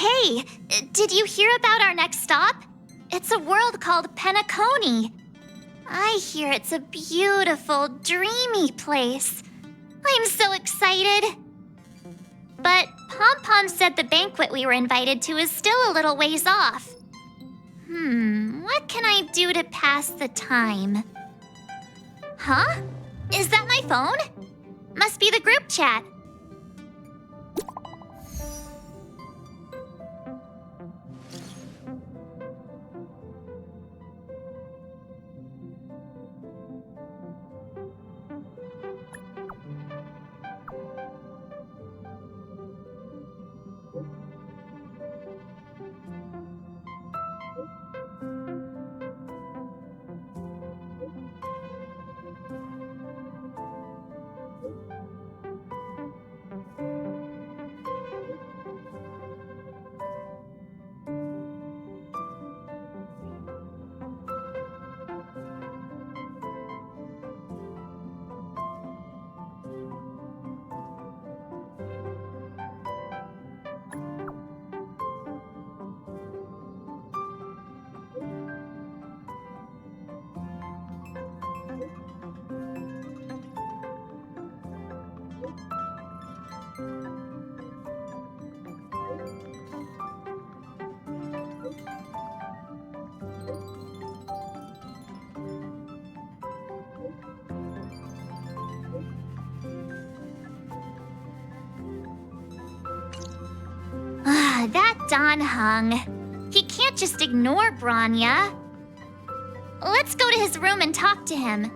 Hey, did you hear about our next stop? It's a world called Penacony. I hear it's a beautiful, dreamy place. I'm so excited. But Pom Pom said the banquet we were invited to is still a little ways off. What can I do to pass the time? Huh? Is that my phone? Must be the group chat. That Dan Heng. He can't just ignore Bronya. Let's go to his room and talk to him.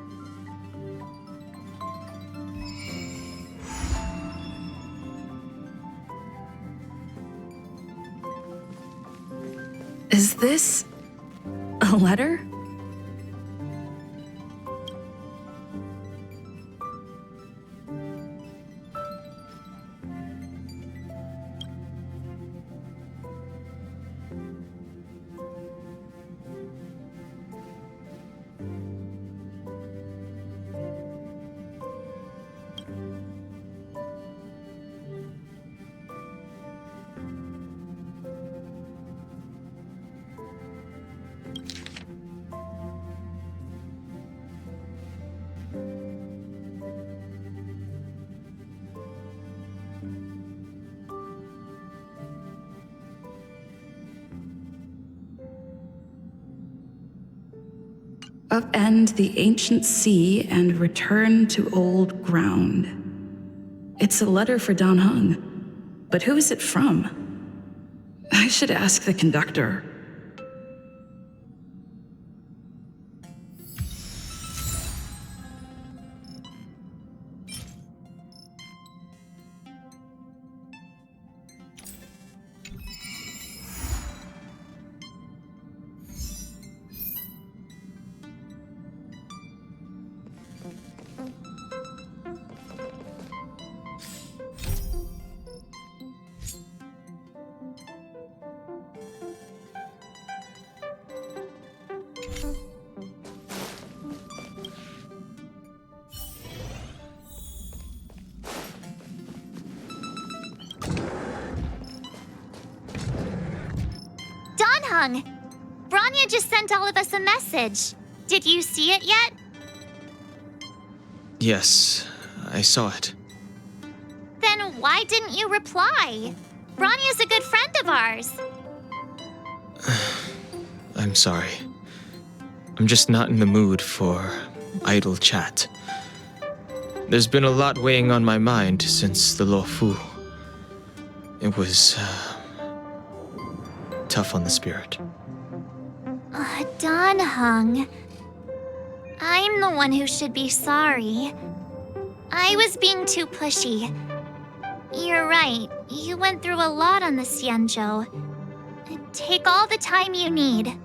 Is this a letter? Upend the ancient sea and return to old ground. It's a letter for Dan Heng, but who is it from? I should ask the conductor. Dan Heng! Bronya just sent all of us a message. Did you see it yet? Yes, I saw it. Then why didn't you reply? Bronya's a good friend of ours. I'm sorry. I'm just not in the mood for idle chat. There's been a lot weighing on my mind since the Luofu. It was tough on the spirit. Dan Heng. I'm the one who should be sorry. I was being too pushy. You're right. You went through a lot on the Xianzhou. Take all the time you need.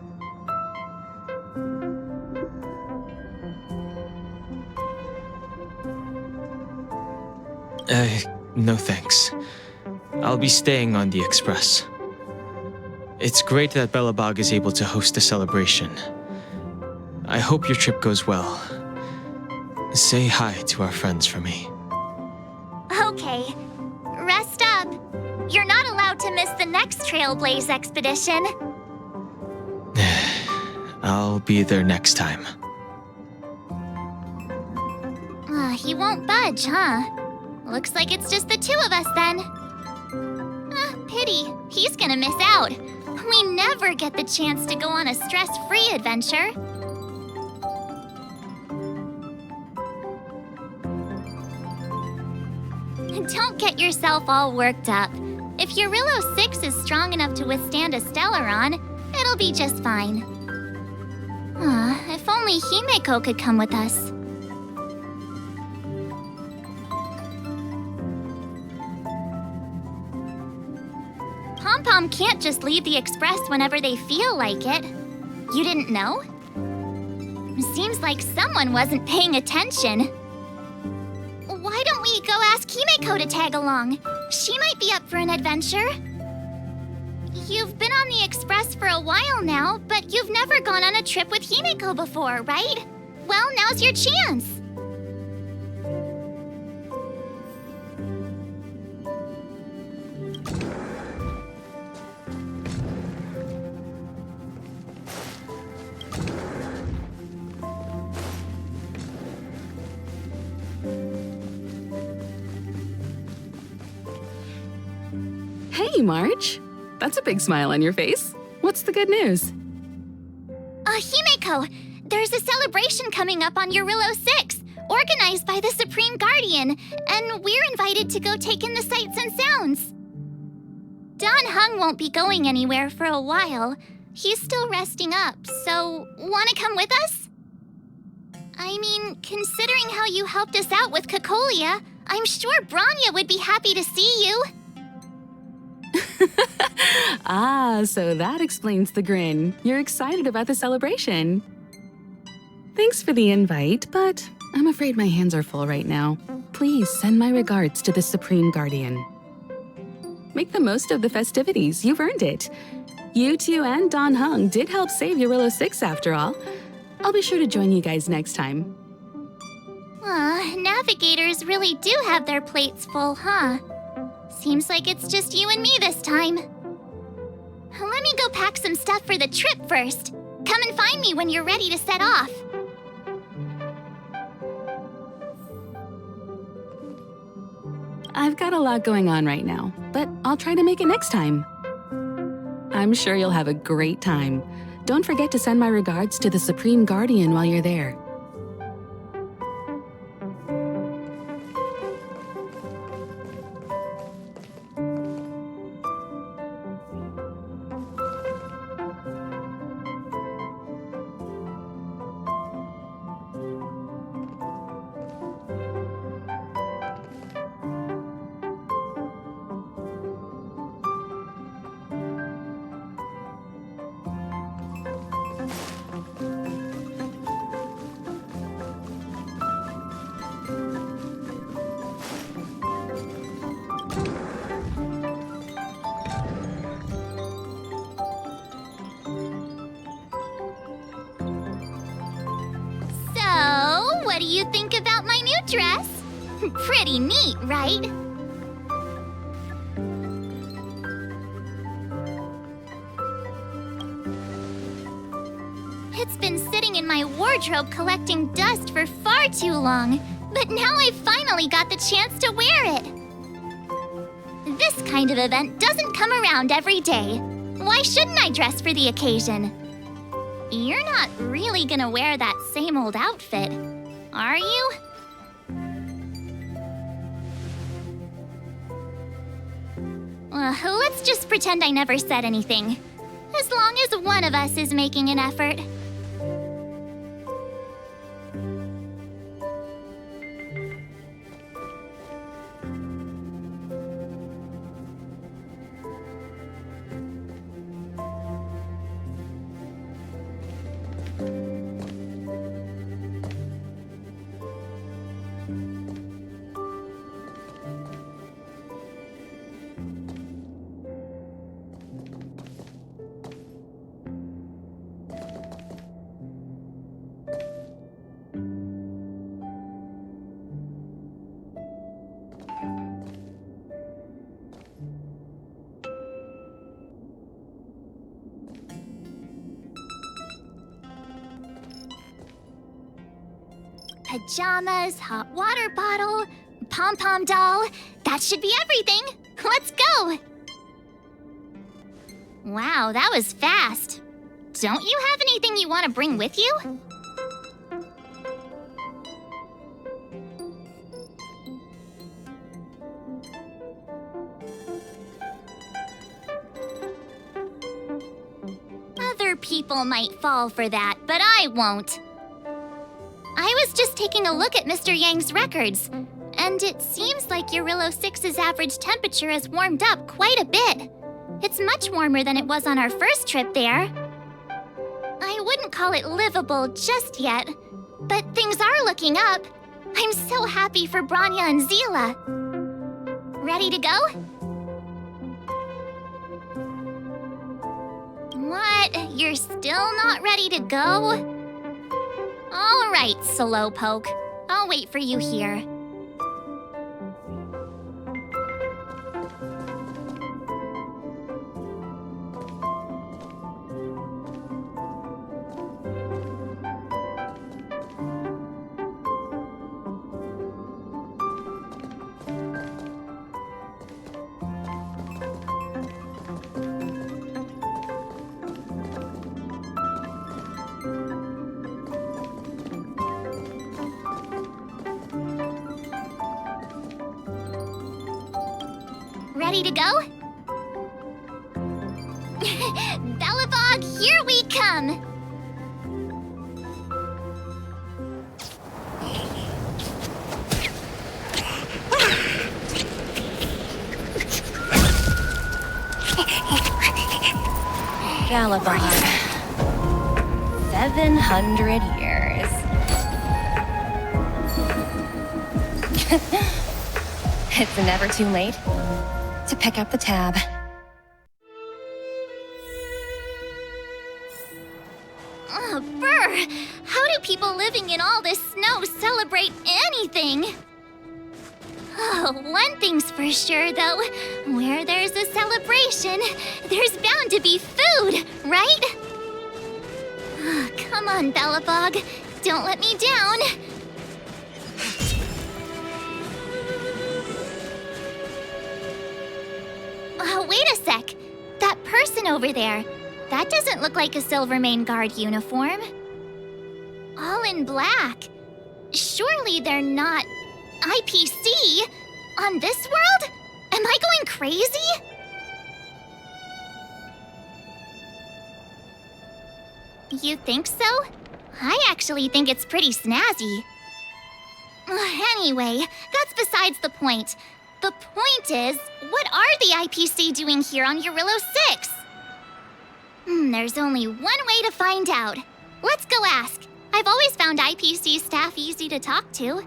No thanks. I'll be staying on the Express. It's great that Belobog is able to host a celebration. I hope your trip goes well. Say hi to our friends for me. Okay. Rest up. You're not allowed about to miss the next Trailblaze expedition. I'll be there next time. He won't budge, huh? Looks like it's just the two of us then. Pity. He's gonna miss out. We never get the chance to go on a stress-free adventure. Don't get yourself all worked up. If Eurillo 6 is strong enough to withstand a Stellaron, it'll be just fine. If only Himeko could come with us. Pom-Pom can't just leave the Express whenever they feel like it. You didn't know? Seems like someone wasn't paying attention. Why don't we go ask Himeko to tag along? She might be up for an adventure. You've been on the Express for a while now, but you've never gone on a trip with Himeko before, right? Well, now's your chance. Hey, March. That's a big smile on your face. What's the good news? Himeko, there's a celebration coming up on Eurillo 6, organized by the Supreme Guardian, and we're invited to go take in the sights and sounds. Dan Heng won't be going anywhere for a while. He's still resting up, so wanna come with us? I mean, considering how you helped us out with Cocolia, I'm sure Branya would be happy to see you. So that explains the grin. You're excited about the celebration. Thanks for the invite, but I'm afraid my hands are full right now. Please send my regards to the Supreme Guardian. Make the most of the festivities. You've earned it. You two and Dan Heng did help save Eurillo 6 after all. I'll be sure to join you guys next time. Navigators really do have their plates full, huh? Seems like it's just you and me this time. Let me go pack some stuff for the trip first. Come and find me when you're ready to set off. I've got a lot going on right now, but I'll try to make it next time. I'm sure you'll have a great time. Don't forget to send my regards to the Supreme Guardian while you're there. So, what do you think about my new dress? Pretty neat, right? It's been sitting in my wardrobe collecting dust for far too long, but now I finally got the chance to wear it. This kind of event doesn't come around every day. Why shouldn't I dress for the occasion? You're not really gonna wear that same old outfit, are you? Let's just pretend I never said anything. As long as one of us is making an effort. pajamas, hot water bottle, pom-pom doll. That should be everything. Let's go! Wow, that was fast. Don't you have anything you want to bring with you? Other people might fall for that, but I won't. I was just taking a look at Mr. Yang's records, and it seems like Eurillo 6's average temperature has warmed up quite a bit. It's much warmer than it was on our first trip there. I wouldn't call it livable just yet, but things are looking up. I'm so happy for Branya and Zila. Ready to go? What? You're still not ready to go? All right, Slowpoke. I'll wait for you here. Ready to go? Belobog, here we come! Galabon. 700 years. It's never too late to pick up the tab. Oh, brr! How do people living in all this snow celebrate anything? Oh, one thing's for sure, though. Where there's a celebration, there's bound to be food, right? Oh, come on, Belobog. Don't let me down. Oh, wait a sec. That person over there, that doesn't look like a Silvermane Guard uniform. All in black. Surely they're not IPC on this world? Am I going crazy? You think so? I actually think it's pretty snazzy. Anyway, that's besides the point. The point is, what are the IPC doing here on Eurillo 6? There's only one way to find out. Let's go ask. I've always found IPC staff easy to talk to.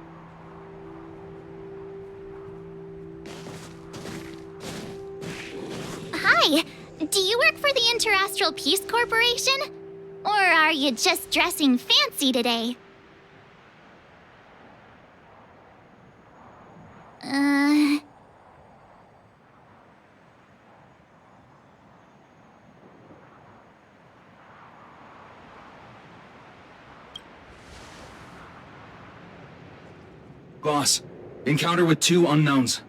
Hi, do you work for the Interastral Peace Corporation? Or are you just dressing fancy today? Boss, encounter with 2 unknowns.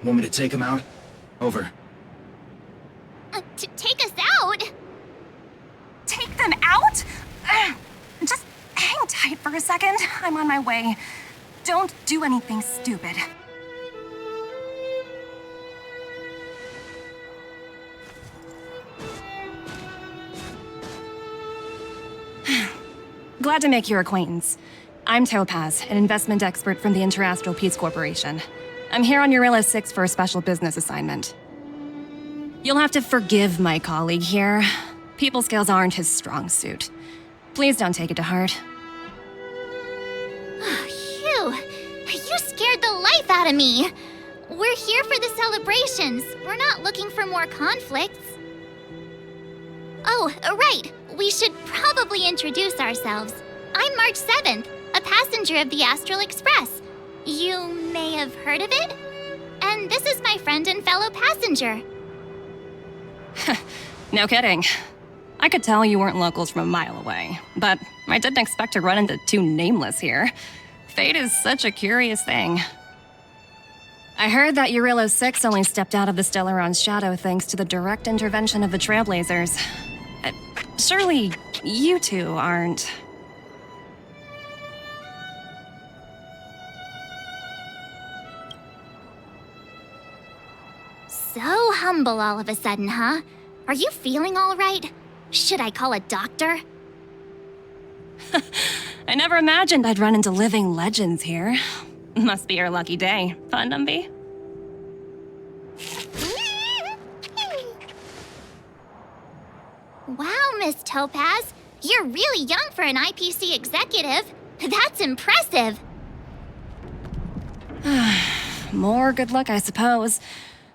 Want me to take them out? Over. Take us out? Take them out? Just hang tight for a second. I'm on my way. Don't do anything stupid. Glad to make your acquaintance. I'm Topaz, an investment expert from the Interastral Peace Corporation. I'm here on Eurillo 6 for a special business assignment. You'll have to forgive my colleague here. People skills aren't his strong suit. Please don't take it to heart. Phew, you scared the life out of me. We're here for the celebrations. We're not looking for more conflicts. Oh, right. We should probably introduce ourselves. I'm March 7th, a passenger of the Astral Express. You may have heard of it? And this is my friend and fellow passenger. No kidding. I could tell you weren't locals from a mile away, but I didn't expect to run into 2 nameless here. Fate is such a curious thing. I heard that Eurylo 6 only stepped out of the Stellaron's shadow thanks to the direct intervention of the Trailblazers. Surely you two aren't... So humble all of a sudden, huh? Are you feeling all right? Should I call a doctor? I never imagined I'd run into living legends here. Must be your lucky day, huh, Numby? Wow, Miss Topaz. You're really young for an IPC executive. That's impressive. More good luck, I suppose.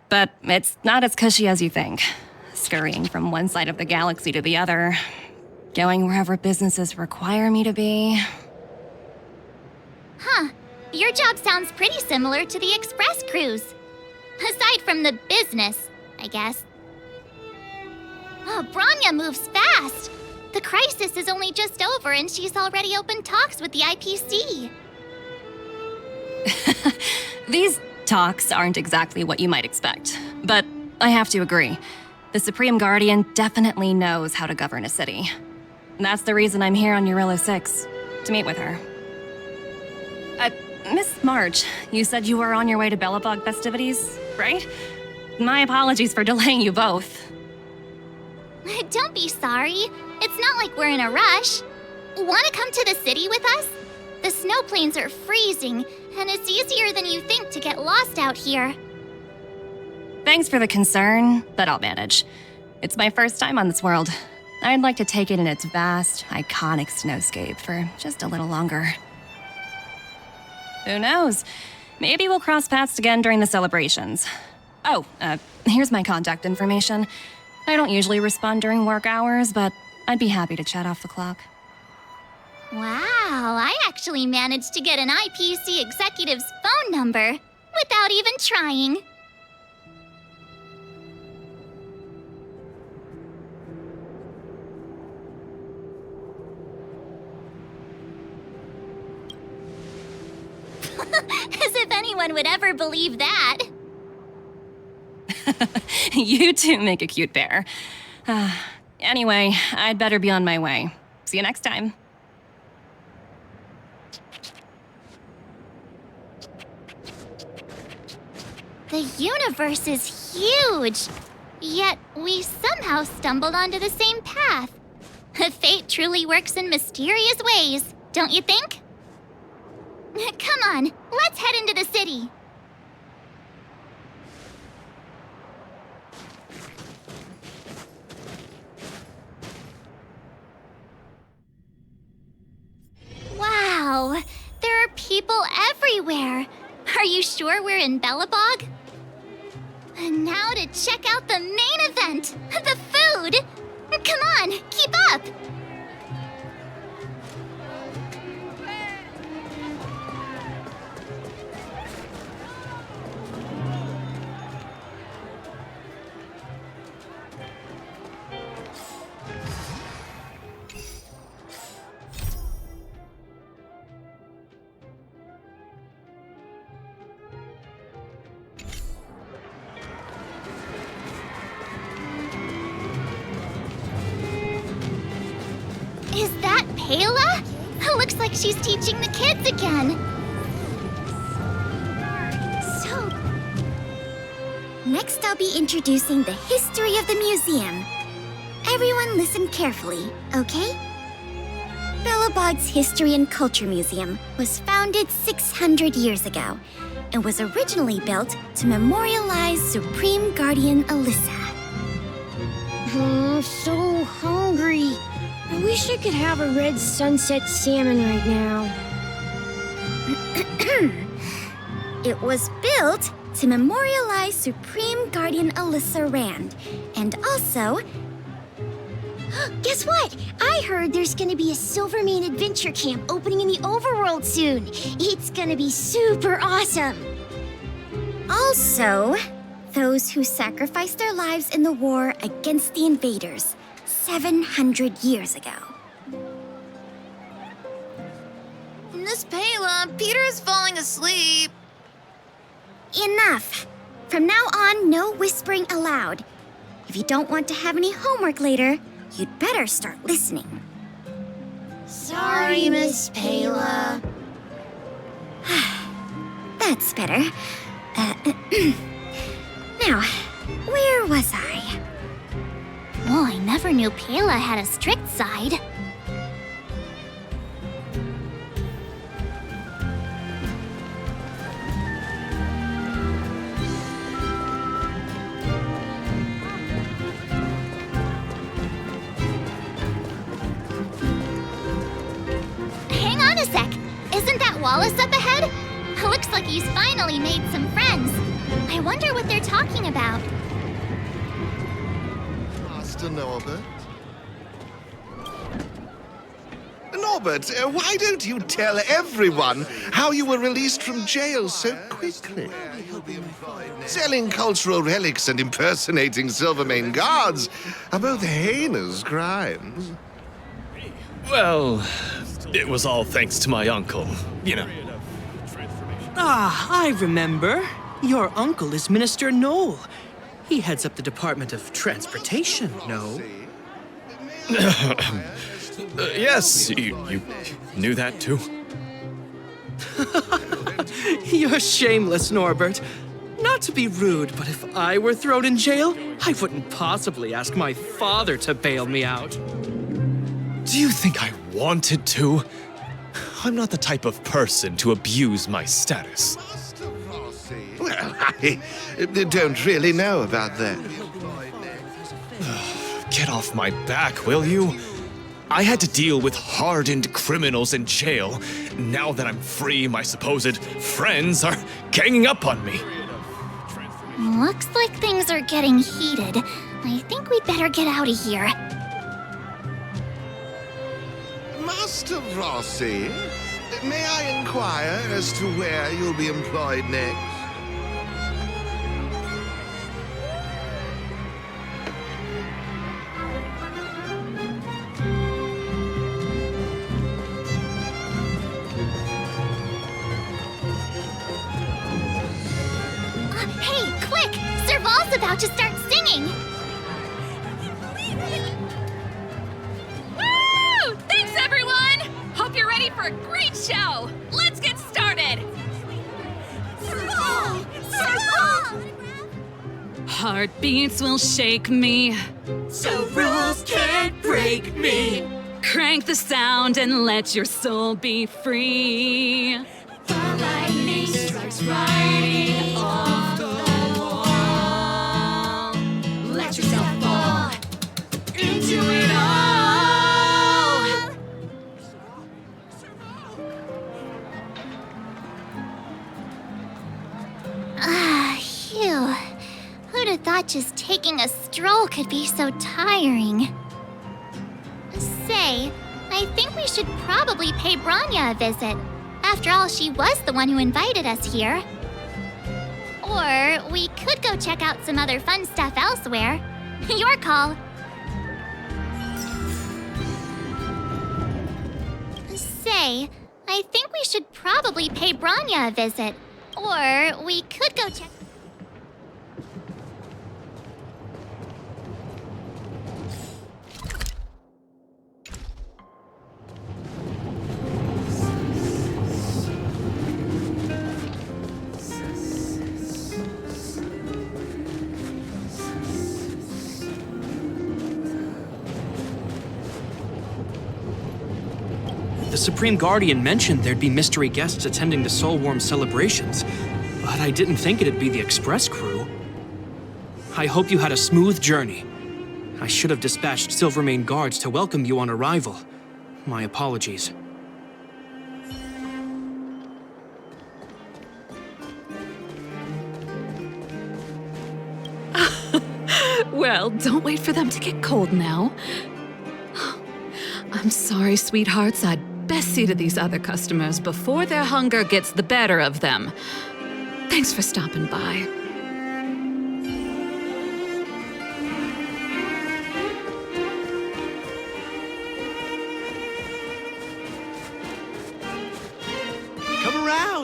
But it's not as cushy as you think. Scurrying from one side of the galaxy to the other. Going wherever businesses require me to be. Huh. Your job sounds pretty similar to the express cruise. Aside from the business, I guess. Oh, Bronya moves fast. The crisis is only just over and she's already opened talks with the IPC. These talks aren't exactly what you might expect. But I have to agree. The Supreme Guardian definitely knows how to govern a city. That's the reason I'm here on Eurylo 6, to meet with her. Miss March, you said you were on your way to Belobog festivities, right? My apologies for delaying you both. Don't be sorry. It's not like we're in a rush. Want to come to the city with us? The snow plains are freezing, and it's easier than you think to get lost out here. Thanks for the concern, but I'll manage. It's my first time on this world. I'd like to take it in its vast, iconic snowscape for just a little longer. Who knows? Maybe we'll cross paths again during the celebrations. Oh, here's my contact information. I don't usually respond during work hours, but I'd be happy to chat off the clock. Wow, I actually managed to get an IPC executive's phone number without even trying. As if anyone would ever believe that. You two make a cute pair. Anyway, I'd better be on my way. See you next time. The universe is huge, yet we somehow stumbled onto the same path. Fate truly works in mysterious ways, don't you think? Come on, let's head into the city. Wow, there are people everywhere. Are you sure we're in Belobog? And now to check out the main event, the food. Come on, keep up. Is that Payla? Looks like she's teaching the kids again. So... Next I'll be introducing the history of the museum. Everyone listen carefully, okay? Belobog's History and Culture Museum was founded 600 years ago and was originally built to memorialize Supreme Guardian Alyssa. I'm so hungry. I wish I could have a red sunset salmon right now. It was built to memorialize Supreme Guardian Alyssa Rand, and also... Guess what? I heard there's gonna be a Silvermane adventure camp opening in the overworld soon. It's gonna be super awesome. Also, those who sacrificed their lives in the war against the invaders 700 years ago. Miss Payla, Peter is falling asleep. Enough. From now on, no whispering allowed. If you don't want to have any homework later, you'd better start listening. Sorry, Miss Payla. That's better. Now, where was I? Oh, I never knew Payla had a strict side. Hang on a sec. Isn't that Wallace up ahead? Looks like he's finally made some friends. I wonder what they're talking about. Master Norbert? Norbert, why don't you tell everyone how you were released from jail so quickly? Selling cultural relics and impersonating Silvermane guards are both heinous crimes. Well, it was all thanks to my uncle, you know. Ah, I remember. Your uncle is Minister Knoll. He heads up the Department of Transportation, no? Yes, you knew that too? You're shameless, Norbert. Not to be rude, but if I were thrown in jail, I wouldn't possibly ask my father to bail me out. Do you think I wanted to? I'm not the type of person to abuse my status. Well, I don't really know about that. Get off my back, will you? I had to deal with hardened criminals in jail. Now that I'm free, my supposed friends are ganging up on me. Looks like things are getting heated. I think we'd better get out of here. Master Rossi, may I inquire as to where you'll be employed next? Hey, quick! Serval's about to start singing! Woo! Thanks, everyone! Hope you're ready for a great show! Let's get started! Serval! Serval! Heartbeats will shake me. So rules can't break me. Crank the sound and let your soul be free. The lightning strikes writing off the wall. Let yourself fall into it all. Ah, phew. Who'd have thought just taking a stroll could be so tiring? Say, I think we should probably pay Branya a visit. After all, she was the one who invited us here. Or we could go check out some other fun stuff elsewhere. Your call. Say, I think we should probably pay Branya a visit. Or we could go check... The Supreme Guardian mentioned there'd be mystery guests attending the Soulworm celebrations, but I didn't think it'd be the Express crew. I hope you had a smooth journey. I should have dispatched Silvermane guards to welcome you on arrival. My apologies. Well, don't wait for them to get cold now. I'm sorry, sweethearts. I'd best see to these other customers before their hunger gets the better of them. Thanks for stopping by.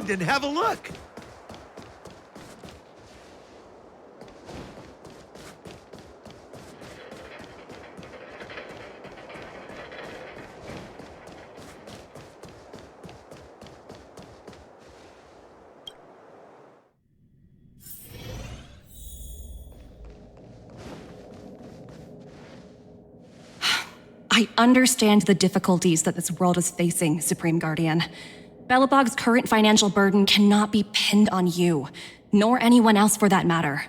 around and have a look. I understand the difficulties that this world is facing, Supreme Guardian. Belobog's current financial burden cannot be pinned on you, nor anyone else for that matter.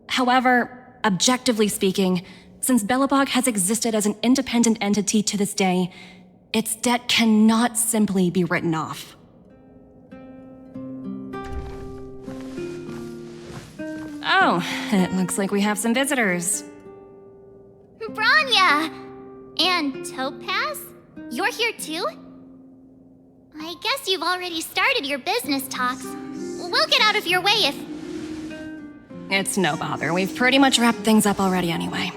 However, objectively speaking, since Belobog has existed as an independent entity to this day, its debt cannot simply be written off. Oh, it looks like we have some visitors. Bronya! And Topaz? You're here too? I guess you've already started your business talks. We'll get out of your way if... It's no bother. We've pretty much wrapped things up already anyway.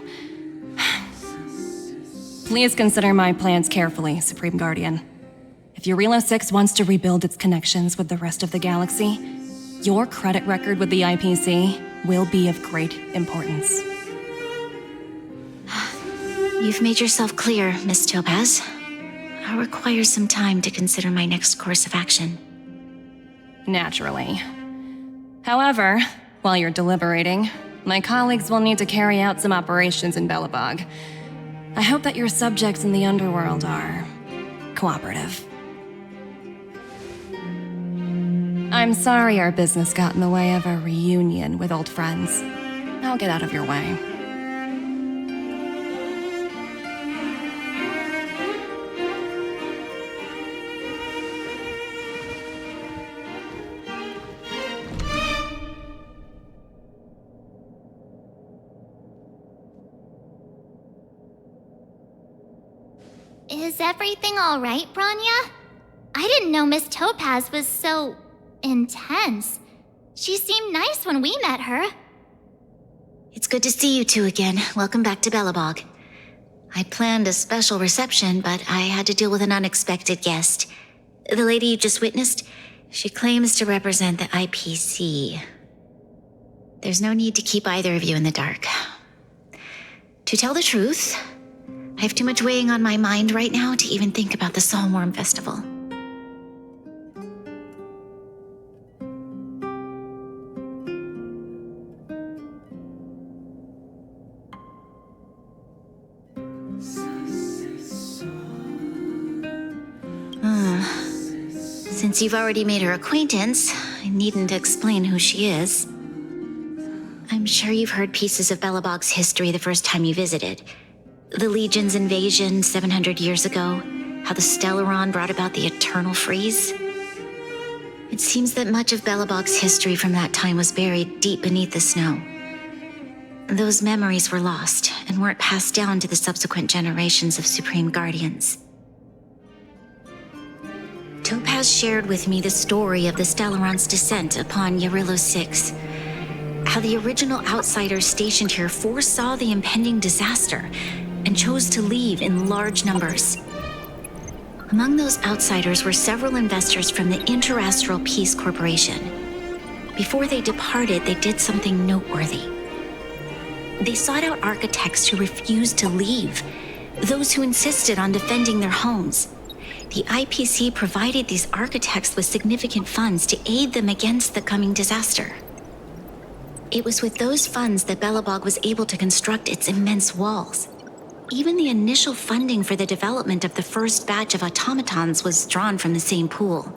Please consider my plans carefully, Supreme Guardian. If Eurilo 6 wants to rebuild its connections with the rest of the galaxy, your credit record with the IPC will be of great importance. You've made yourself clear, Miss Topaz. I'll require some time to consider my next course of action. Naturally. However, while you're deliberating, my colleagues will need to carry out some operations in Belobog. I hope that your subjects in the underworld are cooperative. I'm sorry our business got in the way of a reunion with old friends. I'll get out of your way. Is everything all right, Bronya? I didn't know Miss Topaz was so... intense. She seemed nice when we met her. It's good to see you two again. Welcome back to Belobog. I planned a special reception, but I had to deal with an unexpected guest. The lady you just witnessed, she claims to represent the IPC. There's no need to keep either of you in the dark. To tell the truth, I have too much weighing on my mind right now to even think about the Soulworm Festival. Since you've already made her acquaintance, I needn't explain who she is. I'm sure you've heard pieces of Belobog's history the first time you visited. The Legion's invasion 700 years ago, how the Stellaron brought about the Eternal Freeze. It seems that much of Belobog's history from that time was buried deep beneath the snow. Those memories were lost and weren't passed down to the subsequent generations of Supreme Guardians. Topaz shared with me the story of the Stellaron's descent upon Eurilo 6. How the original outsiders stationed here foresaw the impending disaster and chose to leave in large numbers. Among those outsiders were several investors from the Interastral Peace Corporation. Before they departed, they did something noteworthy. They sought out architects who refused to leave, those who insisted on defending their homes. The IPC provided these architects with significant funds to aid them against the coming disaster. It was with those funds that Belobog was able to construct its immense walls. Even the initial funding for the development of the first batch of automatons was drawn from the same pool.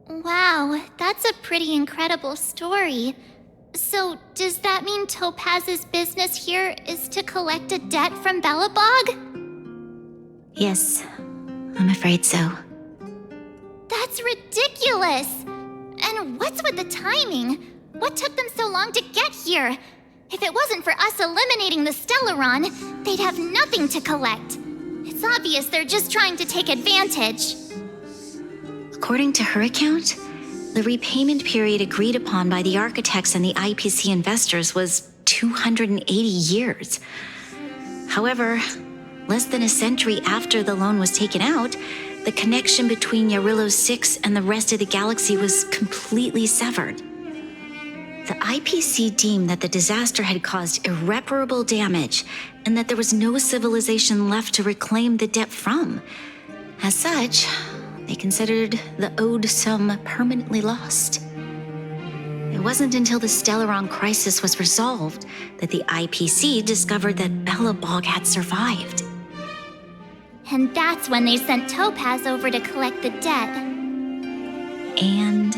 Wow, that's a pretty incredible story. So, does that mean Topaz's business here is to collect a debt from Belobog? Yes, I'm afraid so. That's ridiculous! And what's with the timing? What took them so long to get here? If it wasn't for us eliminating the Stellaron, they'd have nothing to collect. It's obvious they're just trying to take advantage. According to her account, the repayment period agreed upon by the architects and the IPC investors was 280 years. However, less than a century after the loan was taken out, the connection between Yarillo 6 and the rest of the galaxy was completely severed. The IPC deemed that the disaster had caused irreparable damage and that there was no civilization left to reclaim the debt from. As such, they considered the owed sum permanently lost. It wasn't until the Stellaron crisis was resolved that the IPC discovered that Belobog had survived. And that's when they sent Topaz over to collect the debt. And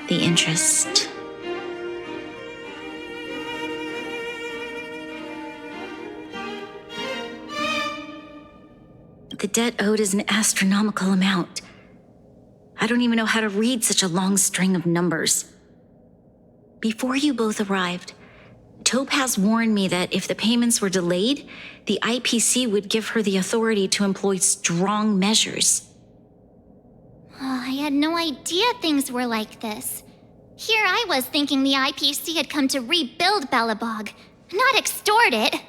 the interest. The debt owed is an astronomical amount. I don't even know how to read such a long string of numbers. Before you both arrived, Topaz warned me that if the payments were delayed, the IPC would give her the authority to employ strong measures. Oh, I had no idea things were like this. Here I was thinking the IPC had come to rebuild Belobog, not extort it.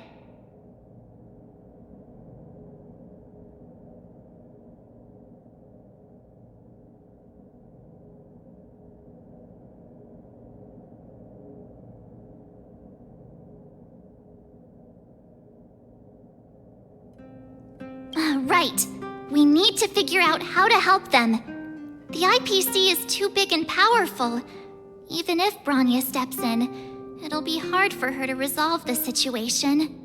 Right. We need to figure out how to help them. The IPC is too big and powerful. Even if Bronya steps in, it'll be hard for her to resolve the situation.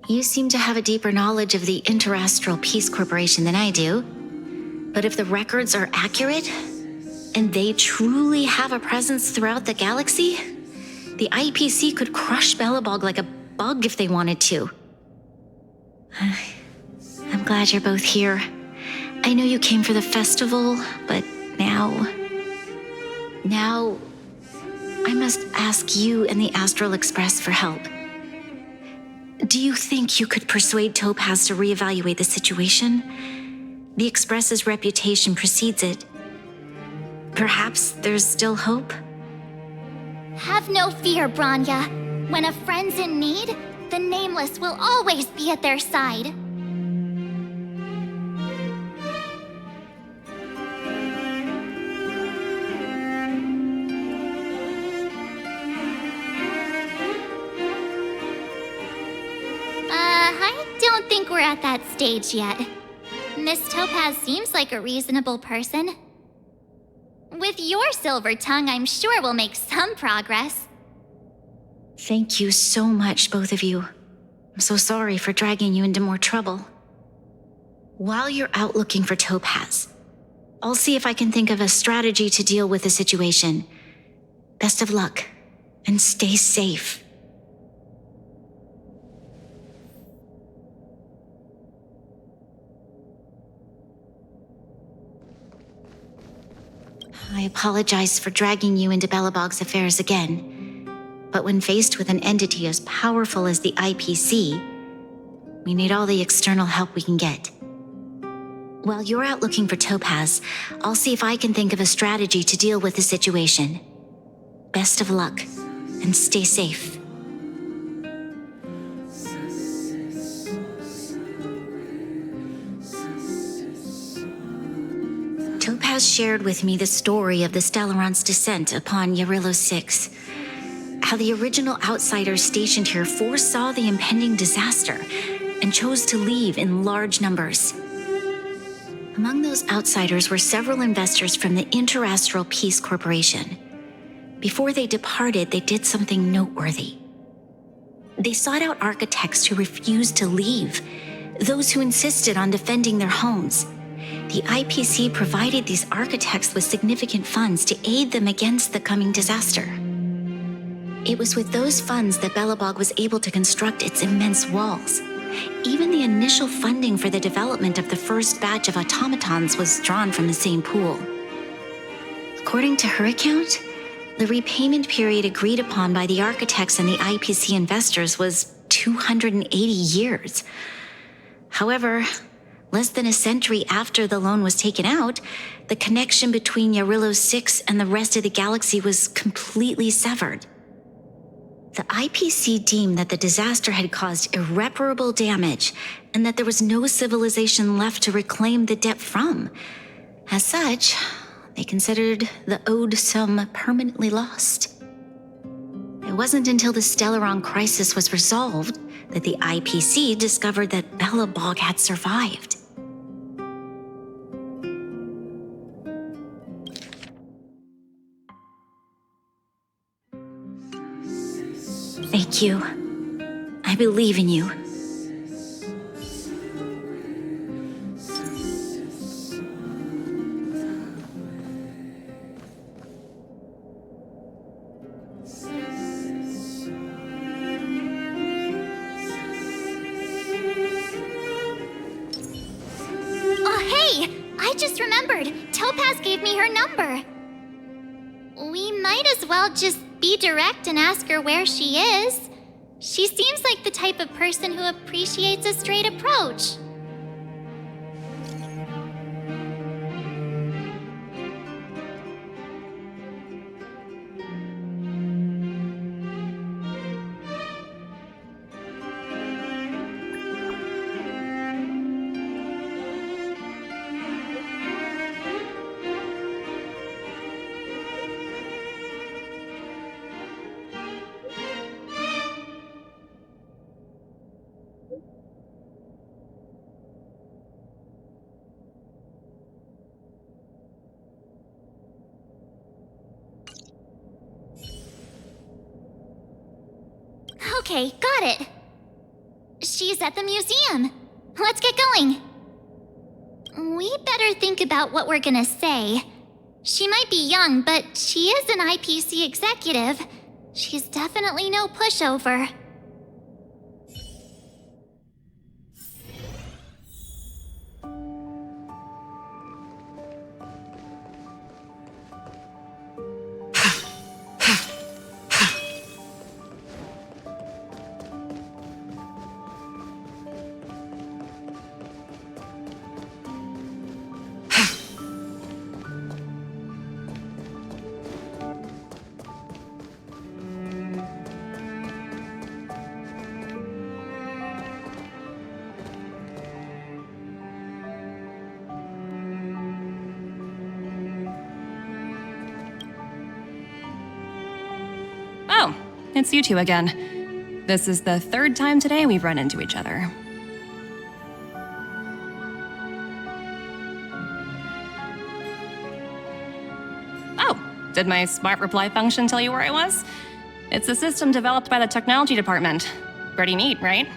You seem to have a deeper knowledge of the Interastral Peace Corporation than I do. But if the records are accurate, and they truly have a presence throughout the galaxy, the IPC could crush Belobog like a bug if they wanted to. I'm glad you're both here. I know you came for the festival, but now I must ask you and the Astral Express for help. Do you think you could persuade Topaz to reevaluate the situation? The Express's reputation precedes it. Perhaps there's still hope? Have no fear, Bronya. When a friend's in need, the Nameless will always be at their side. I don't think we're at that stage yet. Miss Topaz seems like a reasonable person. With your silver tongue, I'm sure we'll make some progress. Thank you so much, both of you. I'm so sorry for dragging you into more trouble. While you're out looking for Topaz, I'll see if I can think of a strategy to deal with the situation. Best of luck, and stay safe. I apologize for dragging you into Belobog's affairs again, but when faced with an entity as powerful as the IPC, we need all the external help we can get. While you're out looking for Topaz, I'll see if I can think of a strategy to deal with the situation. Best of luck, and stay safe. Topaz shared with me the story of the Stellaron's descent upon Yarillo 6. How the original outsiders stationed here foresaw the impending disaster and chose to leave in large numbers. Among those outsiders were several investors from the Interastral Peace Corporation. Before they departed, they did something noteworthy. They sought out architects who refused to leave, those who insisted on defending their homes. The IPC provided these architects with significant funds to aid them against the coming disaster. It was with those funds that Belobog was able to construct its immense walls. Even the initial funding for the development of the first batch of automatons was drawn from the same pool. According to her account, the repayment period agreed upon by the architects and the IPC investors was 280 years. However, less than a century after the loan was taken out, the connection between Yarillo 6 and the rest of the galaxy was completely severed. The IPC deemed that the disaster had caused irreparable damage and that there was no civilization left to reclaim the debt from. As such, they considered the owed sum permanently lost. It wasn't until the Stellaron crisis was resolved that the IPC discovered that Belobog had survived. Thank you. I believe in you. Just remembered, Topaz gave me her number. We might as well just be direct and ask her where she is. She seems like the type of person who appreciates a straight approach. Okay, got it. She's at the museum. Let's get going. We better think about what we're gonna say. She might be young, but she is an IPC executive. She's definitely no pushover. Oh, it's you two again. This is the third time today we've run into each other. Oh, did my smart reply function tell you where I was? It's a system developed by the technology department. Pretty neat, right?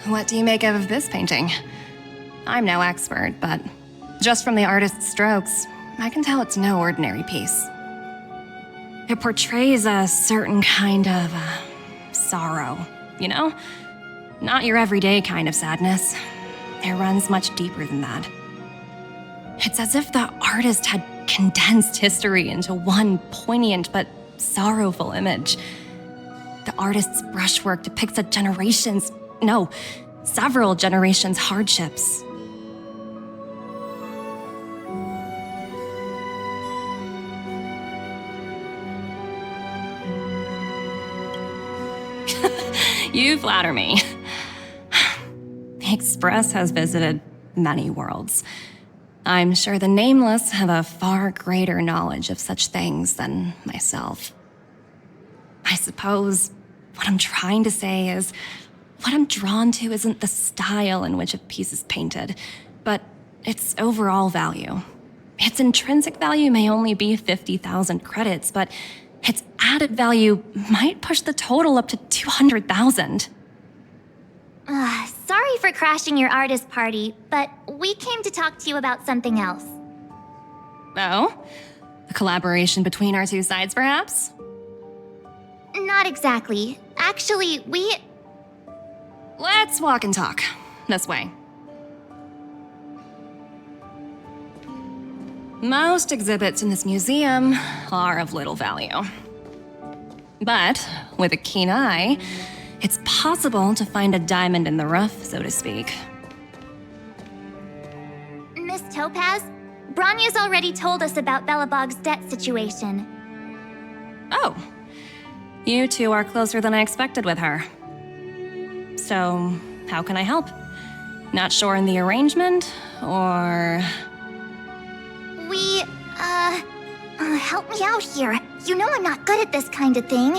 What do you make of this painting? I'm no expert, but just from the artist's strokes, I can tell it's no ordinary piece. It portrays a certain kind of sorrow, you know? Not your everyday kind of sadness. It runs much deeper than that. It's as if the artist had condensed history into one poignant but sorrowful image. The artist's brushwork depicts several generations' hardships. You flatter me. The Express has visited many worlds. I'm sure the Nameless have a far greater knowledge of such things than myself. I suppose what I'm trying to say is, what I'm drawn to isn't the style in which a piece is painted, but its overall value. Its intrinsic value may only be 50,000 credits, but its added value might push the total up to 200,000. Sorry for crashing your artist party, but we came to talk to you about something else. Oh? A collaboration between our two sides, perhaps? Not exactly. Actually, Let's walk and talk. This way. Most exhibits in this museum are of little value. But with a keen eye, it's possible to find a diamond in the rough, so to speak. Miss Topaz, Bronya's already told us about Belobog's debt situation. Oh. You two are closer than I expected with her. So, how can I help? Not sure in the arrangement, or... Help me out here. You know I'm not good at this kind of thing.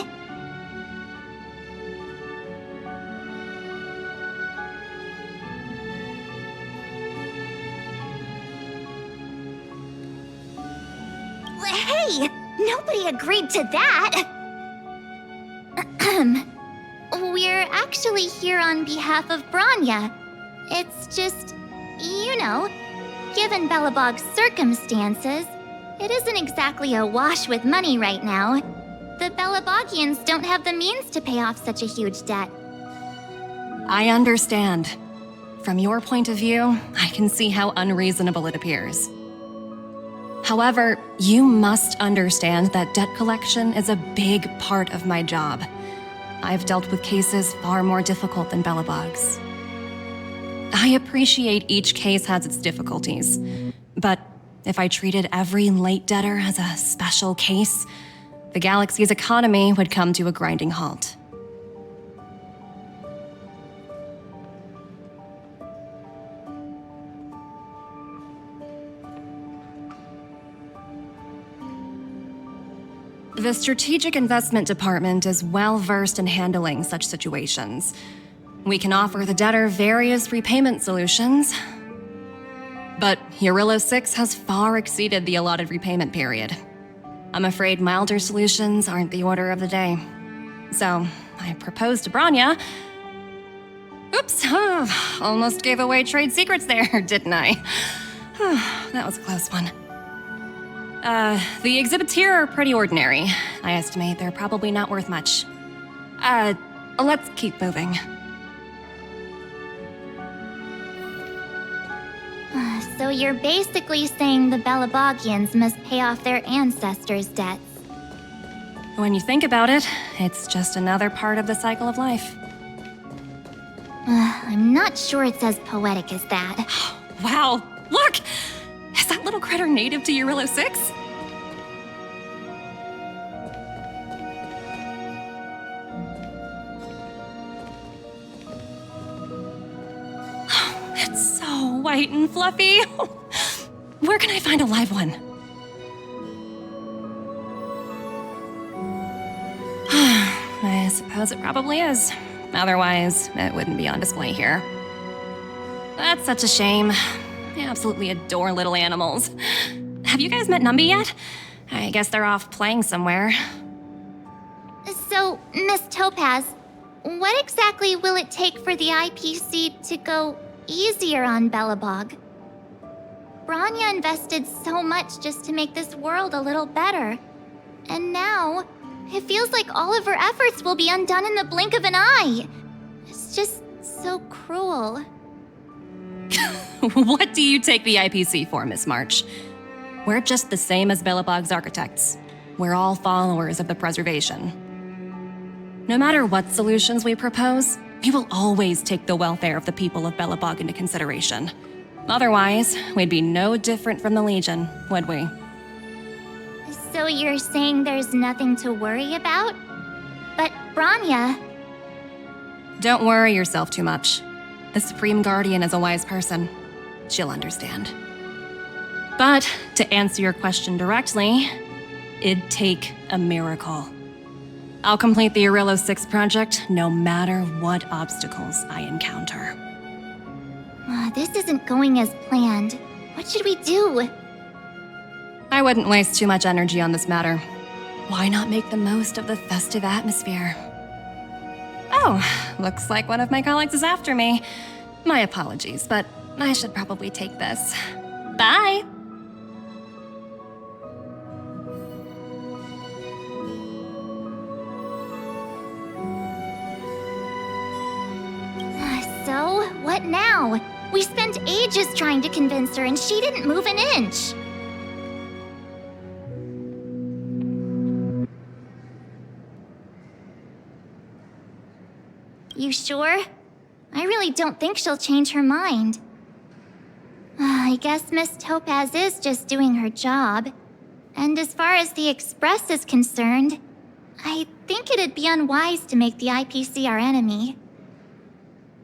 Hey! Nobody agreed to that! We're actually here on behalf of Bronya. It's just, you know, given Belobog's circumstances, it isn't exactly a wash with money right now. The Belobogians don't have the means to pay off such a huge debt. I understand. From your point of view, I can see how unreasonable it appears. However, you must understand that debt collection is a big part of my job. I've dealt with cases far more difficult than Belobog's. I appreciate each case has its difficulties, but if I treated every late debtor as a special case, the galaxy's economy would come to a grinding halt. The Strategic Investment Department is well versed in handling such situations. We can offer the debtor various repayment solutions, but Jarilo 6 has far exceeded the allotted repayment period. I'm afraid milder solutions aren't the order of the day. So, I proposed to Bronya. Oops, almost gave away trade secrets there, didn't I? That was a close one. The exhibits here are pretty ordinary. I estimate they're probably not worth much. Let's keep moving. So you're basically saying the Belobogians must pay off their ancestors' debts. When you think about it, it's just another part of the cycle of life. I'm not sure it's as poetic as that. Wow, look! Is that little critter native to Jarilo 6? It's so white and fluffy. Where can I find a live one? I suppose it probably is. Otherwise, it wouldn't be on display here. That's such a shame. I absolutely adore little animals. Have you guys met Numby yet? I guess they're off playing somewhere. So, Miss Topaz, what exactly will it take for the IPC to go easier on Belobog? Bronya invested so much just to make this world a little better. And now, it feels like all of her efforts will be undone in the blink of an eye. It's just so cruel. What do you take the IPC for, Miss March? We're just the same as Belobog's architects. We're all followers of the preservation. No matter what solutions we propose, we will always take the welfare of the people of Belobog into consideration. Otherwise, we'd be no different from the Legion, would we? So you're saying there's nothing to worry about? But Bronya... Don't worry yourself too much. The Supreme Guardian is a wise person. She'll understand. But to answer your question directly, it'd take a miracle. I'll complete the Jarilo 6 project no matter what obstacles I encounter. This isn't going as planned. What should we do? I wouldn't waste too much energy on this matter. Why not make the most of the festive atmosphere? Oh, looks like one of my colleagues is after me. My apologies, but I should probably take this. Bye! So, what now? We spent ages trying to convince her and she didn't move an inch. You sure? I really don't think she'll change her mind. I guess Miss Topaz is just doing her job. And as far as the Express is concerned, I think it'd be unwise to make the IPC our enemy.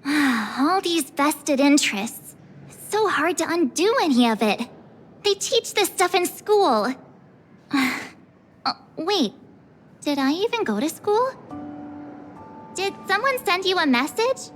All these vested interests. It's so hard to undo any of it. They teach this stuff in school. Wait, did I even go to school? Did someone send you a message?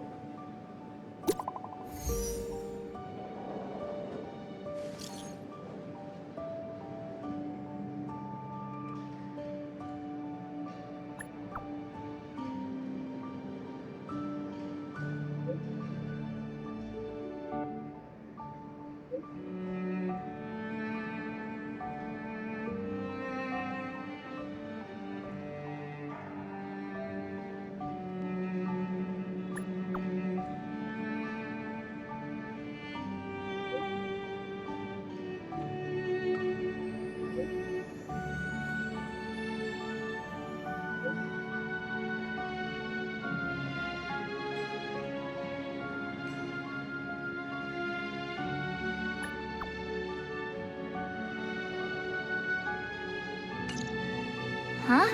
Huh?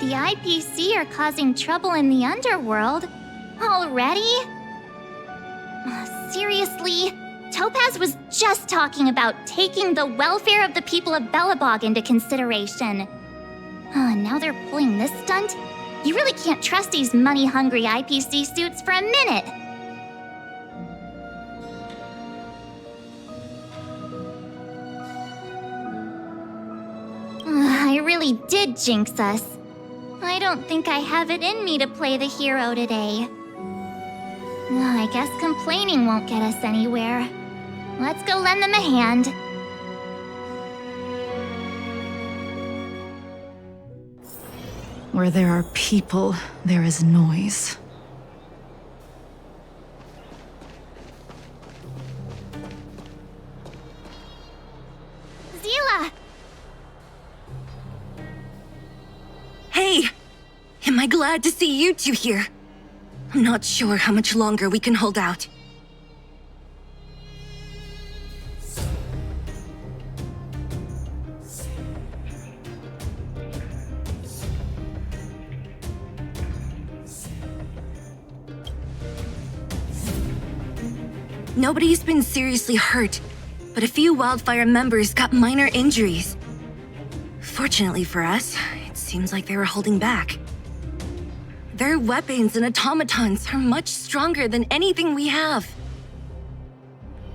The IPC are causing trouble in the underworld? Already? Seriously? Topaz was just talking about taking the welfare of the people of Belobog into consideration. Now they're pulling this stunt? You really can't trust these money-hungry IPC suits for a minute. I really did jinx us. I don't think I have it in me to play the hero today. I guess complaining won't get us anywhere. Let's go lend them a hand. Where there are people, there is noise. Zila! Hey! Am I glad to see you two here? I'm not sure how much longer we can hold out. Nobody's been seriously hurt, but a few Wildfire members got minor injuries. Fortunately for us, it seems like they were holding back. Their weapons and automatons are much stronger than anything we have.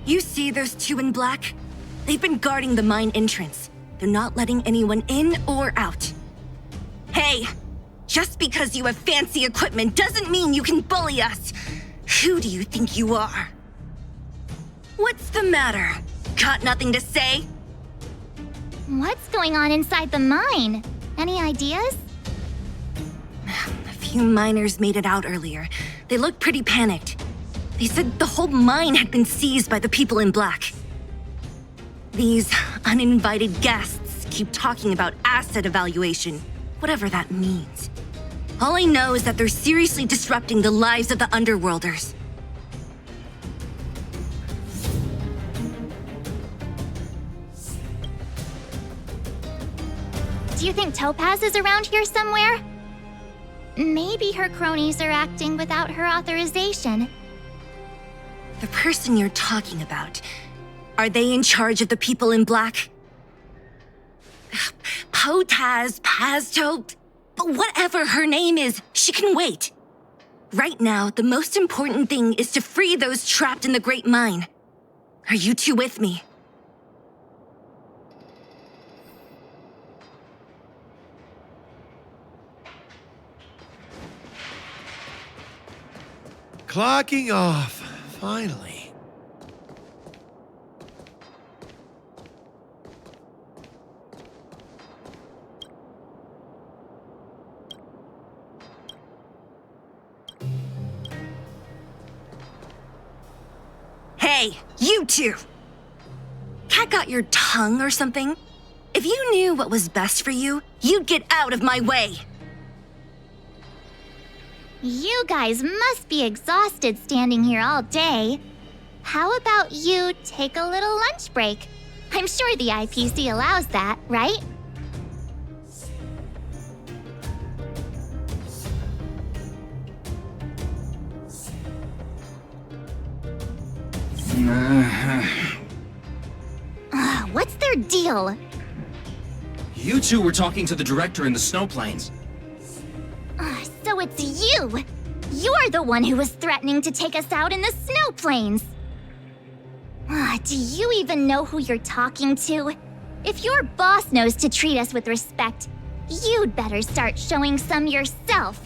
You see those two in black? They've been guarding the mine entrance. They're not letting anyone in or out. Hey! Just because you have fancy equipment doesn't mean you can bully us! Who do you think you are? What's the matter? Got nothing to say? What's going on inside the mine? Any ideas? A few miners made it out earlier. They looked pretty panicked. They said the whole mine had been seized by the people in black. These uninvited guests keep talking about asset evaluation, whatever that means. All I know is that they're seriously disrupting the lives of the Underworlders. Do you think Topaz is around here somewhere? Maybe her cronies are acting without her authorization. The person you're talking about, are they in charge of the people in black? Potaz, Pazto, whatever her name is, she can wait. Right now, the most important thing is to free those trapped in the Great Mine. Are you two with me? Clocking off, finally. Hey, you two! Cat got your tongue or something? If you knew what was best for you, you'd get out of my way! You guys must be exhausted standing here all day. How about you take a little lunch break? I'm sure the IPC allows that, right? What's their deal? You two were talking to the director in the snow plains. So it's you! You're the one who was threatening to take us out in the snow plains! Do you even know who you're talking to? If your boss knows to treat us with respect, you'd better start showing some yourself.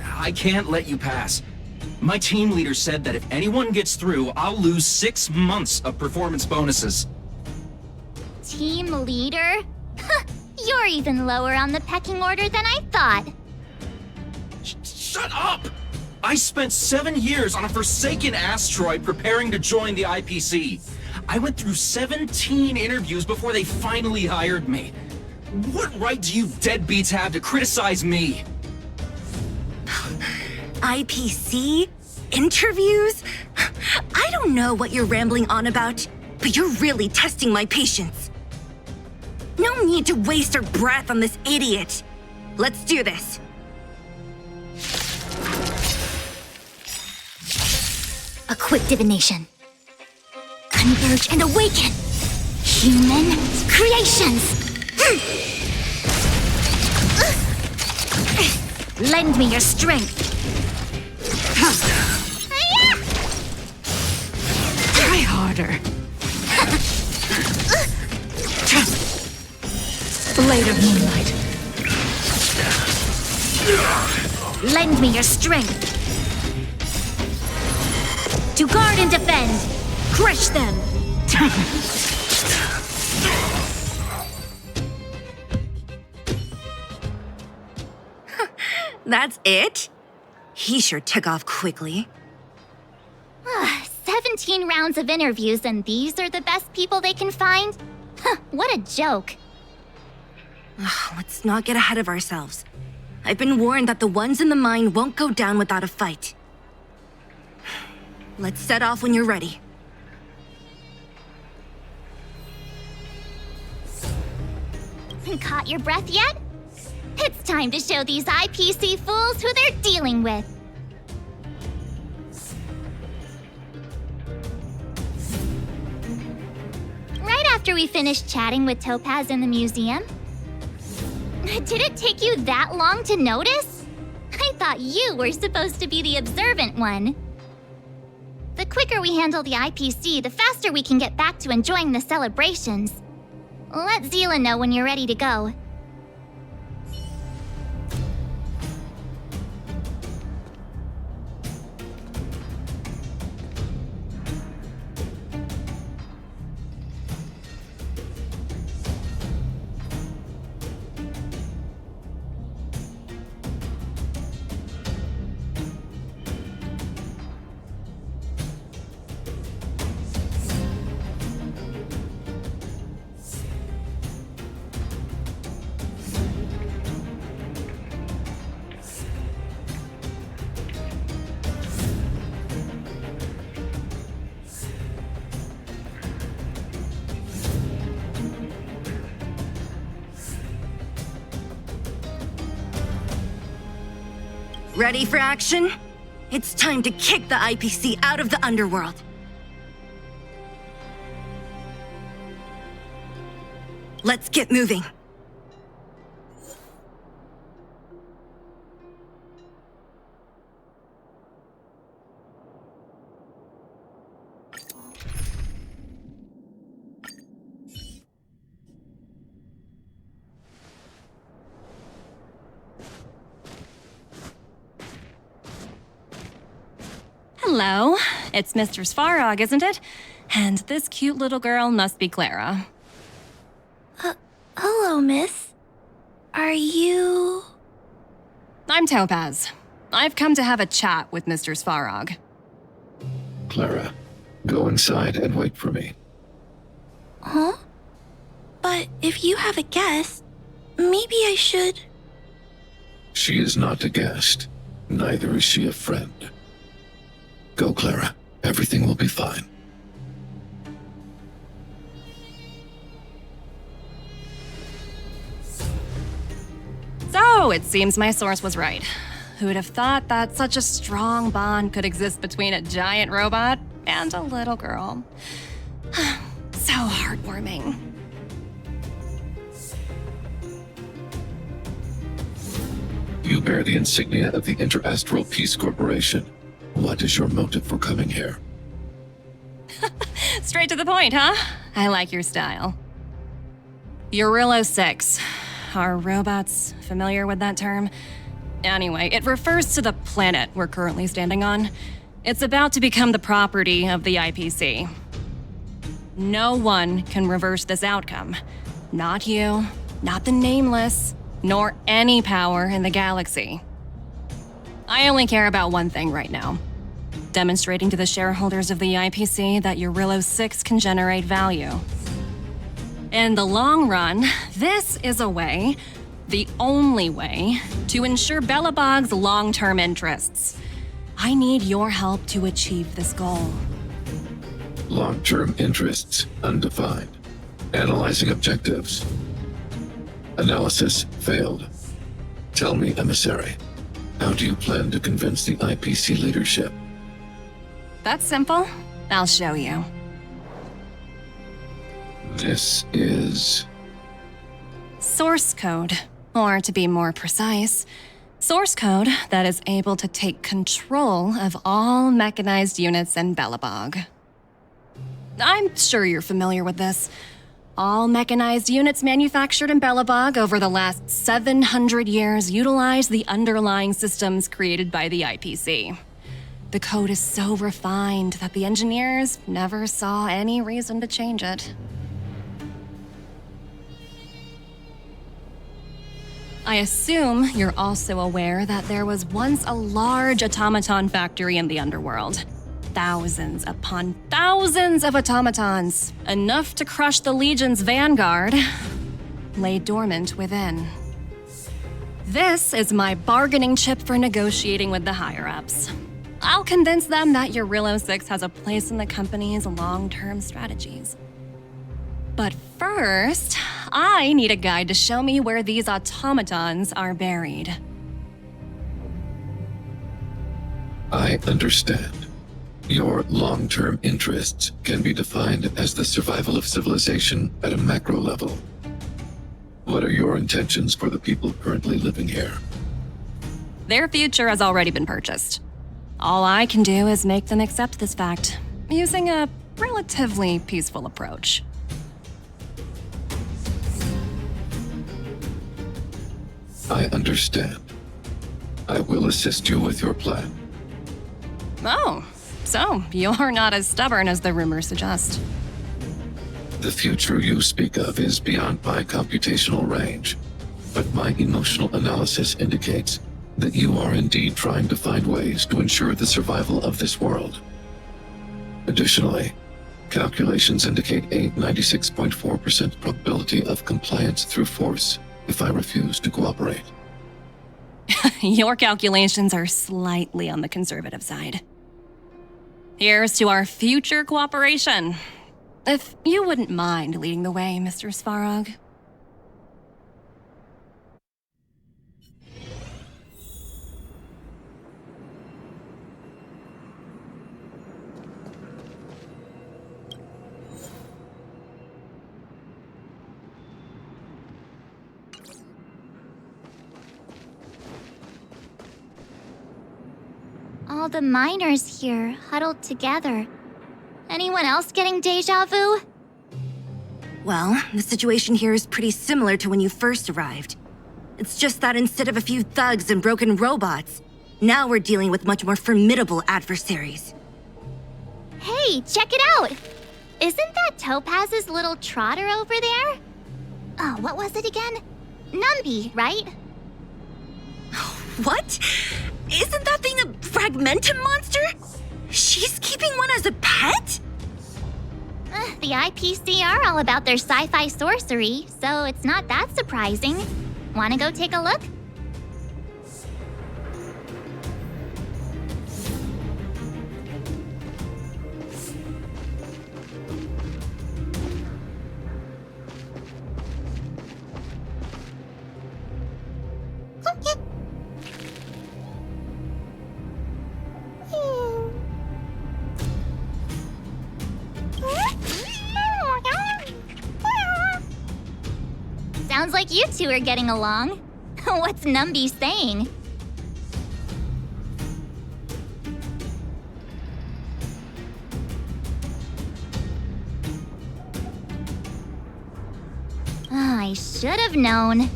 I can't let you pass. My team leader said that if anyone gets through, I'll lose 6 months of performance bonuses. Team leader? You're even lower on the pecking order than I thought. Shut up! I spent 7 years on a forsaken asteroid preparing to join the IPC. I went through 17 interviews before they finally hired me. What right do you deadbeats have to criticize me? IPC? Interviews? I don't know what you're rambling on about, but you're really testing my patience. No need to waste our breath on this idiot. Let's do this. A quick divination. Converge and awaken! Human creations! Lend me your strength. Try harder. Blade of moonlight. Lend me your strength. To guard and defend. Crush them. That's it? He sure took off quickly. 17 rounds of interviews and these are the best people they can find? What a joke. Let's not get ahead of ourselves. I've been warned that the ones in the mine won't go down without a fight. Let's set off when you're ready. Caught your breath yet? It's time to show these IPC fools who they're dealing with. Right after we finished chatting with Topaz in the museum. Did it take you that long to notice? I thought you were supposed to be the observant one. The quicker we handle the IPC, the faster we can get back to enjoying the celebrations. Let Zila know when you're ready to go. Ready for action? It's time to kick the IPC out of the underworld. Let's get moving. Hello. It's Mr. Svarog, isn't it? And this cute little girl must be Clara. Hello, miss. Are you... I'm Topaz. I've come to have a chat with Mr. Svarog. Clara, go inside and wait for me. Huh? But if you have a guest, maybe I should... She is not a guest. Neither is she a friend. Go, Clara. Everything will be fine. So, it seems my source was right. Who'd have thought that such a strong bond could exist between a giant robot and a little girl? So heartwarming. You bear the insignia of the Interastral Peace Corporation. What is your motive for coming here? Straight to the point, huh? I like your style. Eurillo 6. Are robots familiar with that term? Anyway, it refers to the planet we're currently standing on. It's about to become the property of the IPC. No one can reverse this outcome. Not you, not the Nameless, nor any power in the galaxy. I only care about one thing right now. Demonstrating to the shareholders of the IPC that Eurillo 6 can generate value. In the long run, this is a way, the only way, to ensure Belobog's long-term interests. I need your help to achieve this goal. Long-term interests undefined. Analyzing objectives. Analysis failed. Tell me, Emissary, how do you plan to convince the IPC leadership? That's simple. I'll show you. This is... Source code, or to be more precise, source code that is able to take control of all mechanized units in Belobog. I'm sure you're familiar with this. All mechanized units manufactured in Belobog over the last 700 years utilize the underlying systems created by the IPC. The code is so refined that the engineers never saw any reason to change it. I assume you're also aware that there was once a large automaton factory in the underworld. Thousands upon thousands of automatons, enough to crush the Legion's vanguard, lay dormant within. This is my bargaining chip for negotiating with the higher-ups. I'll convince them that Eurillo 6 has a place in the company's long-term strategies. But first, I need a guide to show me where these automatons are buried. I understand. Your long-term interests can be defined as the survival of civilization at a macro level. What are your intentions for the people currently living here? Their future has already been purchased. All I can do is make them accept this fact, using a relatively peaceful approach. I understand. I will assist you with your plan. Oh, so you're not as stubborn as the rumors suggest. The future you speak of is beyond my computational range, but my emotional analysis indicates that you are indeed trying to find ways to ensure the survival of this world. Additionally, calculations indicate a 96.4% probability of compliance through force if I refuse to cooperate. Your calculations are slightly on the conservative side. Here's to our future cooperation. If you wouldn't mind leading the way, Mr. Svarog. All the miners here, huddled together. Anyone else getting deja vu? Well, the situation here is pretty similar to when you first arrived. It's just that instead of a few thugs and broken robots, now we're dealing with much more formidable adversaries. Hey, check it out! Isn't that Topaz's little trotter over there? Oh, what was it again? Numby, right? What? Isn't that thing a Fragmentum monster? She's keeping one as a pet? The IPC are all about their sci-fi sorcery, so it's not that surprising. Wanna go take a look? you two are getting along. What's Numby saying? I should have known.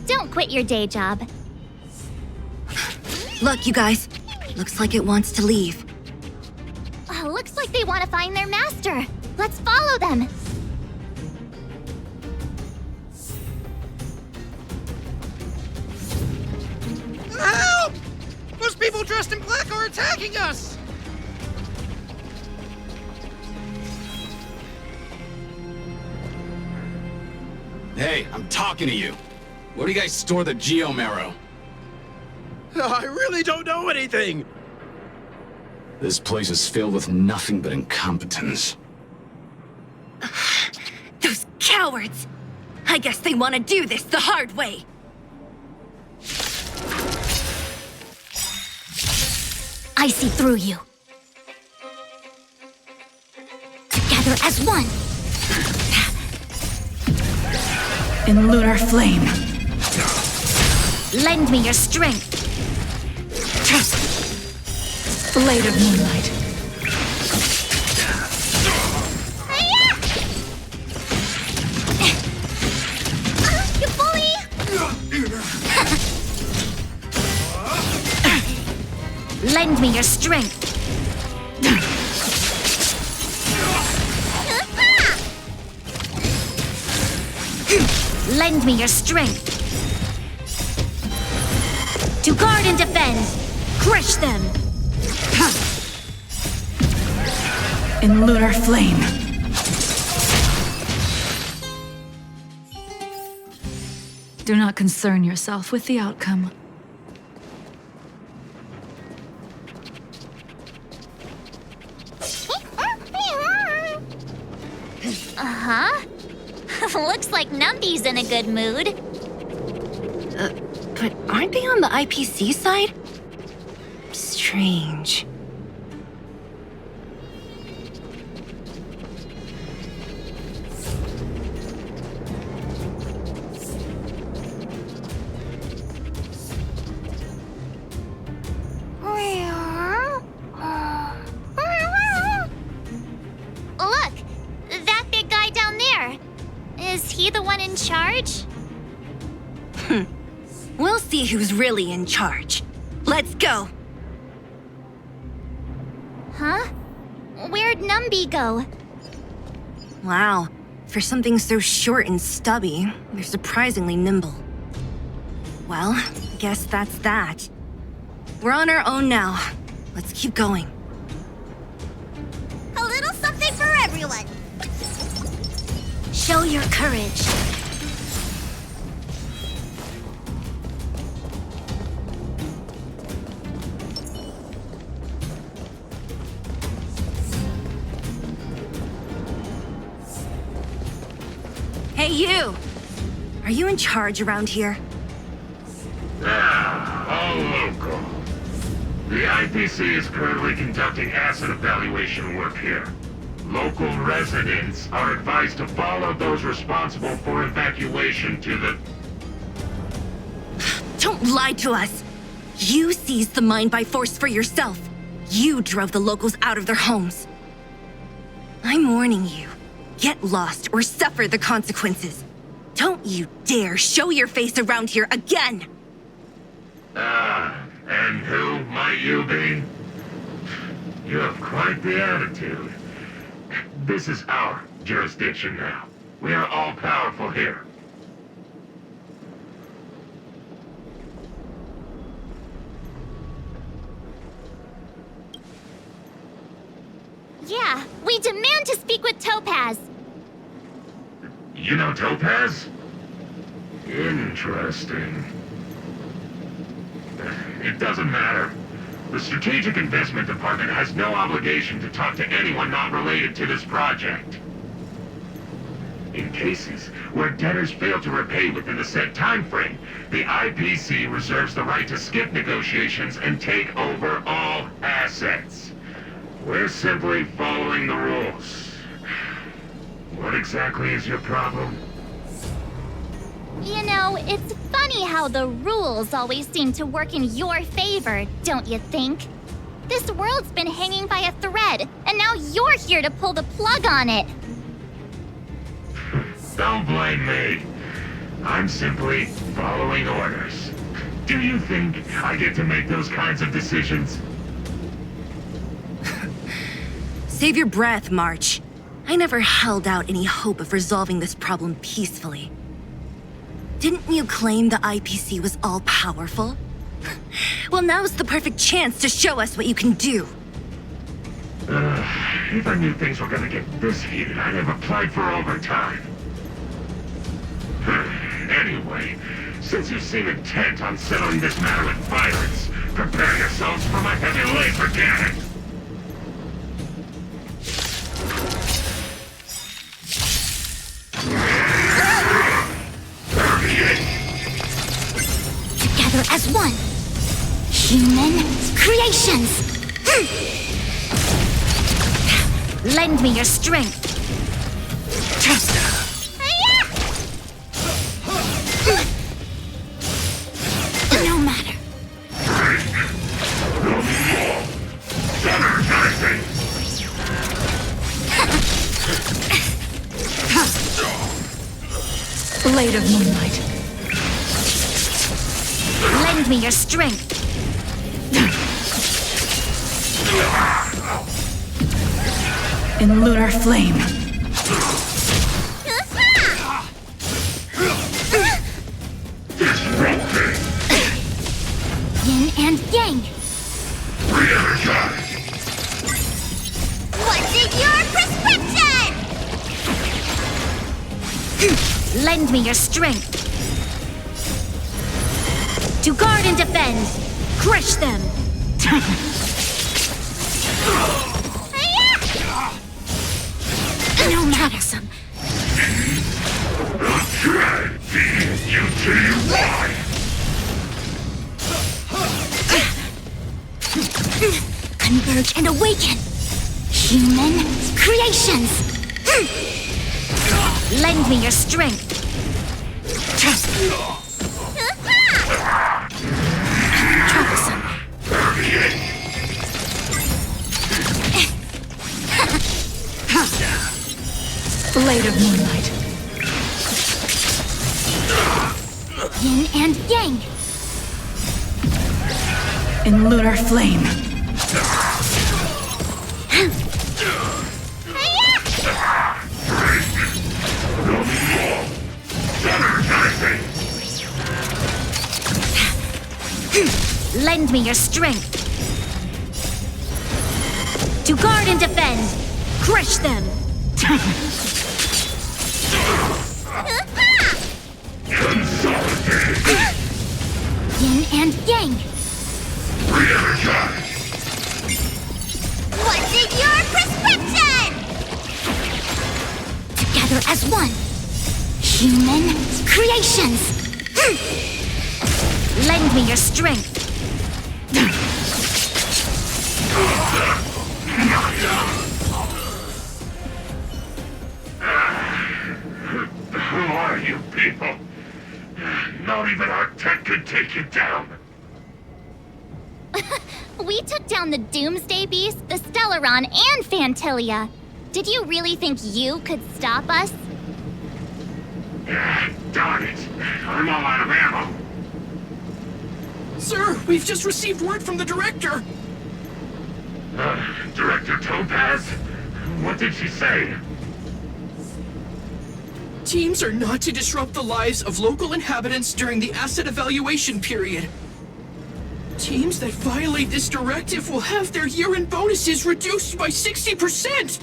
Don't quit your day job. Look, you guys. Looks like it wants to leave. Looks like they want to find their master. Let's follow them. Help! Those people dressed in black are attacking us! Hey, I'm talking to you. Where do you guys store the Geomarrow? I really don't know anything! This place is filled with nothing but incompetence. Those cowards! I guess they want to do this the hard way. I see through you. Together as one. In lunar flame. Lend me your strength. Blade of moonlight. You bully! Lend me your strength. Lend me your strength. To guard and defend. Crush them. In lunar flame. Do not concern yourself with the outcome. Uh-huh. Looks like Numby's in a good mood. But aren't they on the IPC side? Strange. Look! That big guy down there. Is he the one in charge? We'll see who's really in charge. Let's go. Huh? Where'd Numby go? Wow. For something so short and stubby, they're surprisingly nimble. Well, guess that's that. We're on our own now. Let's keep going. A little something for everyone. Show your courage. Hey, you! Are you in charge around here? All local. The IPC is currently conducting asset evaluation work here. Local residents are advised to follow those responsible for evacuation to the... Don't lie to us! You seized the mine by force for yourself. You drove the locals out of their homes. I'm warning you. Get lost or suffer the consequences. Don't you dare show your face around here again! And who might you be? You have quite the attitude. This is our jurisdiction now. We are all powerful here. Yeah, we demand to speak with Topaz. You know Topaz? Interesting. It doesn't matter. The Strategic Investment Department has no obligation to talk to anyone not related to this project. In cases where debtors fail to repay within the set time frame, the IPC reserves the right to skip negotiations and take over all assets. We're simply following the rules. What exactly is your problem? You know, it's funny how the rules always seem to work in your favor, don't you think? This world's been hanging by a thread, and now you're here to pull the plug on it. Don't blame me. I'm simply following orders. Do you think I get to make those kinds of decisions? Save your breath, March. I never held out any hope of resolving this problem peacefully. Didn't you claim the IPC was all-powerful? Well, now's the perfect chance to show us what you can do. If I knew things were gonna get this heated, I'd have applied for overtime. Anyway, since you seem intent on settling this matter with violence, prepare yourselves for my heavy laser cannon! Together as one. Human creations. Lend me your strength. No matter. Blade of Moonlight. Lend me your strength. In lunar flame. Yin and yang. What's in your prescription? Lend me your strength. To guard and defend. Crush them. No matter some. Converge and awaken. Human creations. Lend me your strength. Troublesome. Blade of Moonlight. Yin and yang. In lunar flame. Lend me your strength. To guard and defend. Crush them. Yin and yang. What's in your prescription? Together as one. Human creations. Lend me your strength. Who are you people? Not even our tech could take you down. We took down the Doomsday Beast, the Stellaron, and Phantilia. Did you really think you could stop us? Darn it. I'm all out of ammo. Sir, we've just received word from the director. Director Topaz? What did she say? Teams are not to disrupt the lives of local inhabitants during the asset evaluation period. Teams that violate this directive will have their year-end bonuses reduced by 60%!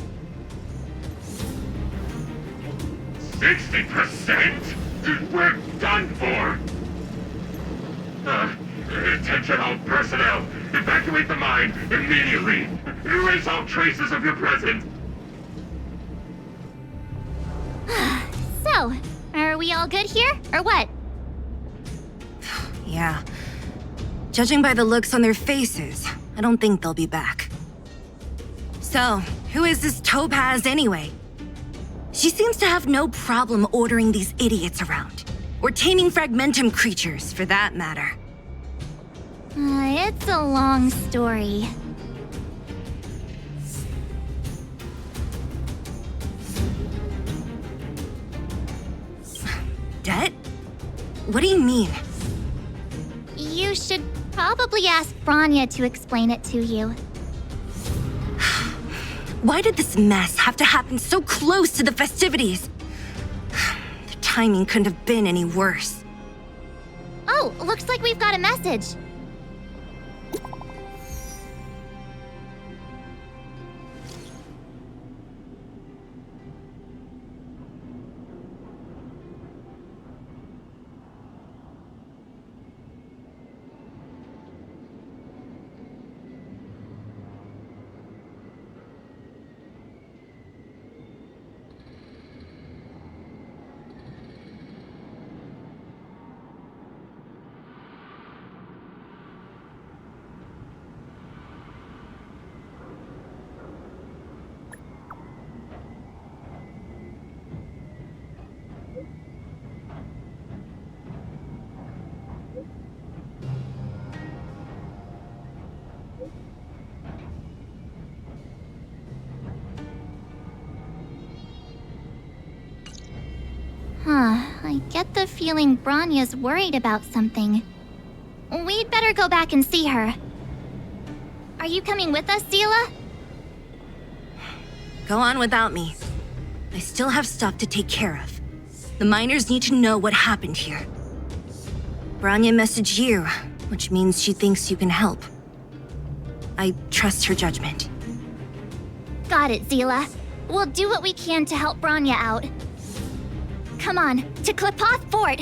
60%? We're done for! Attention all personnel! Evacuate the mine immediately! Erase all traces of your presence! So, are we all good here, or what? Yeah. Judging by the looks on their faces, I don't think they'll be back. So, who is this Topaz anyway? She seems to have no problem ordering these idiots around. Or taming fragmentum creatures, for that matter. It's a long story. Det? What do you mean? You should probably ask Branya to explain it to you. Why did this mess have to happen so close to the festivities? The timing couldn't have been any worse. Oh, looks like we've got a message. I get the feeling Branya's worried about something. We'd better go back and see her. Are you coming with us, Seele? Go on without me. I still have stuff to take care of. The miners need to know what happened here. Branya messaged you, which means she thinks you can help. I trust her judgment. Got it, Seele. We'll do what we can to help Branya out. Come on, to Qlipoth Fort!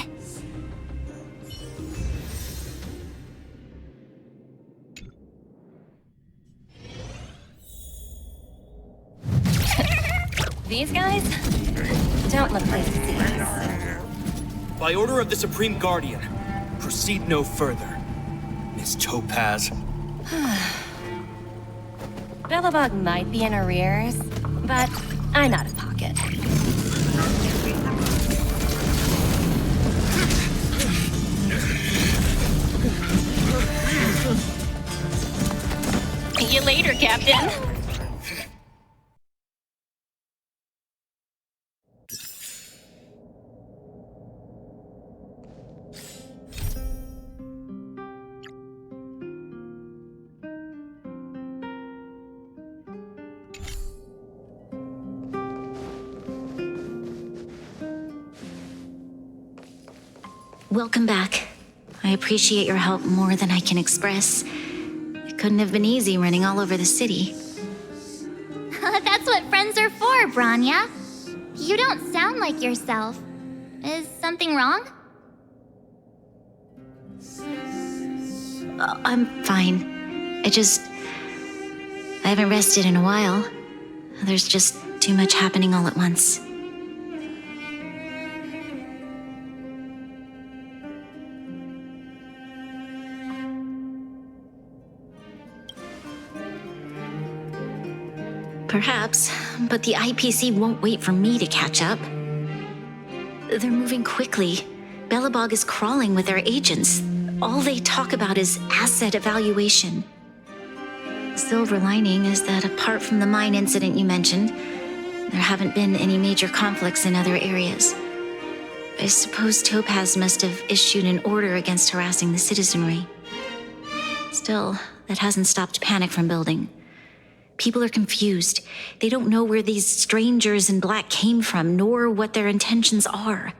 These guys don't look like thieves. By order of the Supreme Guardian, proceed no further. Miss Topaz. Belobog might be in arrears, but I'm out of pocket. See you later, Captain. Welcome back. I appreciate your help more than I can express. It couldn't have been easy running all over the city. That's what friends are for, Branya. You don't sound like yourself. Is something wrong? I'm fine. I haven't rested in a while. There's just too much happening all at once. Perhaps, but the IPC won't wait for me to catch up. They're moving quickly. Belobog is crawling with their agents. All they talk about is asset evaluation. The silver lining is that apart from the mine incident you mentioned, there haven't been any major conflicts in other areas. I suppose Topaz must have issued an order against harassing the citizenry. Still, that hasn't stopped panic from building. People are confused. They don't know where these strangers in black came from, nor what their intentions are.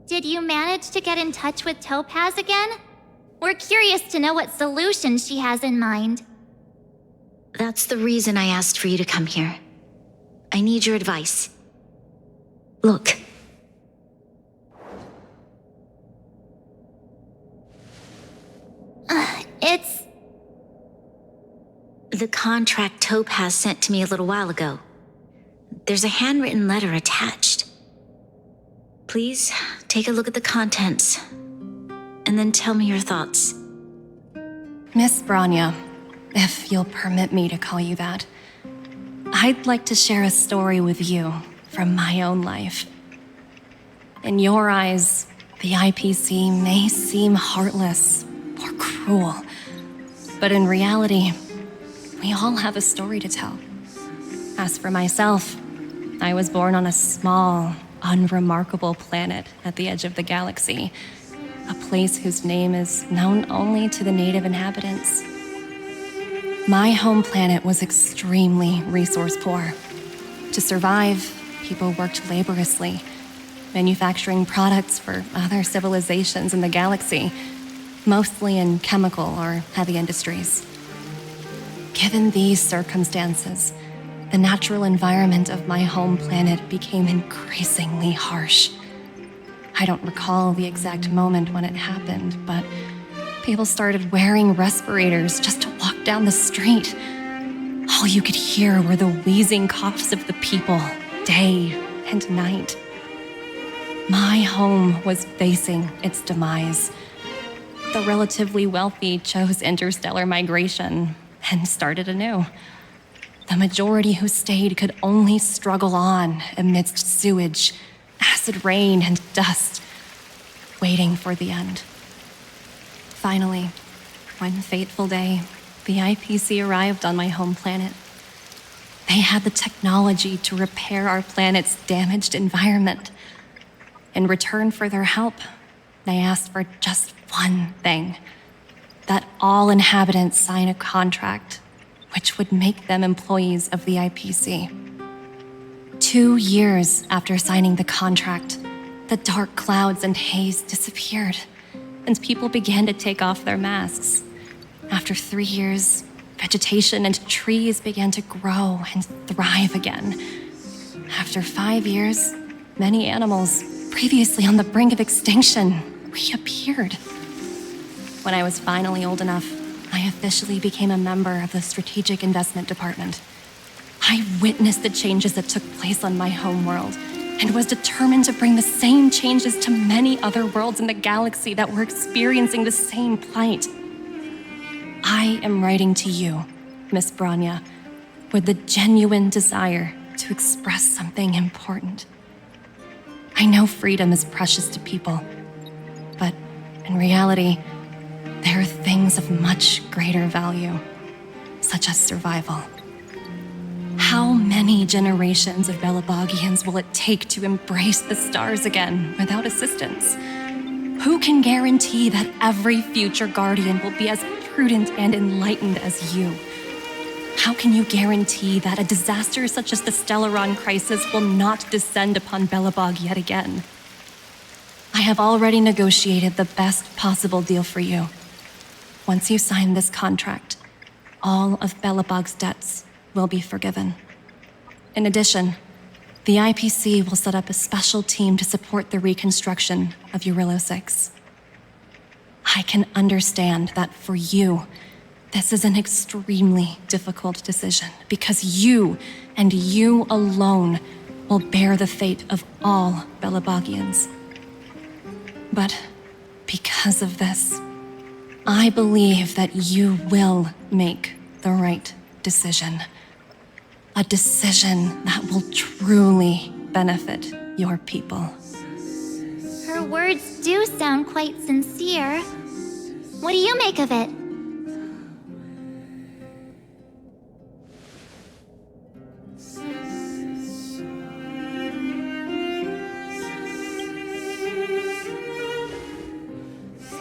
Did you manage to get in touch with Topaz again? We're curious to know what solution she has in mind. That's the reason I asked for you to come here. I need your advice. Look. It's... The contract Topaz sent to me a little while ago. There's a handwritten letter attached. Please, take a look at the contents, and then tell me your thoughts. Miss Branya, if you'll permit me to call you that. I'd like to share a story with you from my own life. In your eyes, the IPC may seem heartless or cruel, but in reality, we all have a story to tell. As for myself, I was born on a small, unremarkable planet at the edge of the galaxy, a place whose name is known only to the native inhabitants. My home planet was extremely resource poor. To survive, people worked laboriously, manufacturing products for other civilizations in the galaxy, mostly in chemical or heavy industries. Given these circumstances, the natural environment of my home planet became increasingly harsh. I don't recall the exact moment when it happened, but people started wearing respirators just to walk down the street. All you could hear were the wheezing coughs of the people, day and night. My home was facing its demise. The relatively wealthy chose interstellar migration and started anew. The majority who stayed could only struggle on amidst sewage, acid rain, and dust, waiting for the end. Finally, one fateful day, the IPC arrived on my home planet. They had the technology to repair our planet's damaged environment. In return for their help, they asked for just one thing: that all inhabitants sign a contract which would make them employees of the IPC. 2 years after signing the contract, the dark clouds and haze disappeared, and people began to take off their masks. After 3 years, vegetation and trees began to grow and thrive again. After 5 years, many animals, previously on the brink of extinction, reappeared. When I was finally old enough, I officially became a member of the Strategic Investment Department. I witnessed the changes that took place on my homeworld and was determined to bring the same changes to many other worlds in the galaxy that were experiencing the same plight. I am writing to you, Miss Bronya, with the genuine desire to express something important. I know freedom is precious to people, but in reality, there are things of much greater value, such as survival. How many generations of Belabogians will it take to embrace the stars again without assistance? Who can guarantee that every future Guardian will be as prudent and enlightened as you? How can you guarantee that a disaster such as the Stellaron crisis will not descend upon Belobog yet again? I have already negotiated the best possible deal for you. Once you sign this contract, all of Belobog's debts will be forgiven. In addition, the IPC will set up a special team to support the reconstruction of Urilla 6. I can understand that for you, this is an extremely difficult decision because you, and you alone, will bear the fate of all Belabogians. But because of this, I believe that you will make the right decision. A decision that will truly benefit your people. Her words do sound quite sincere. What do you make of it?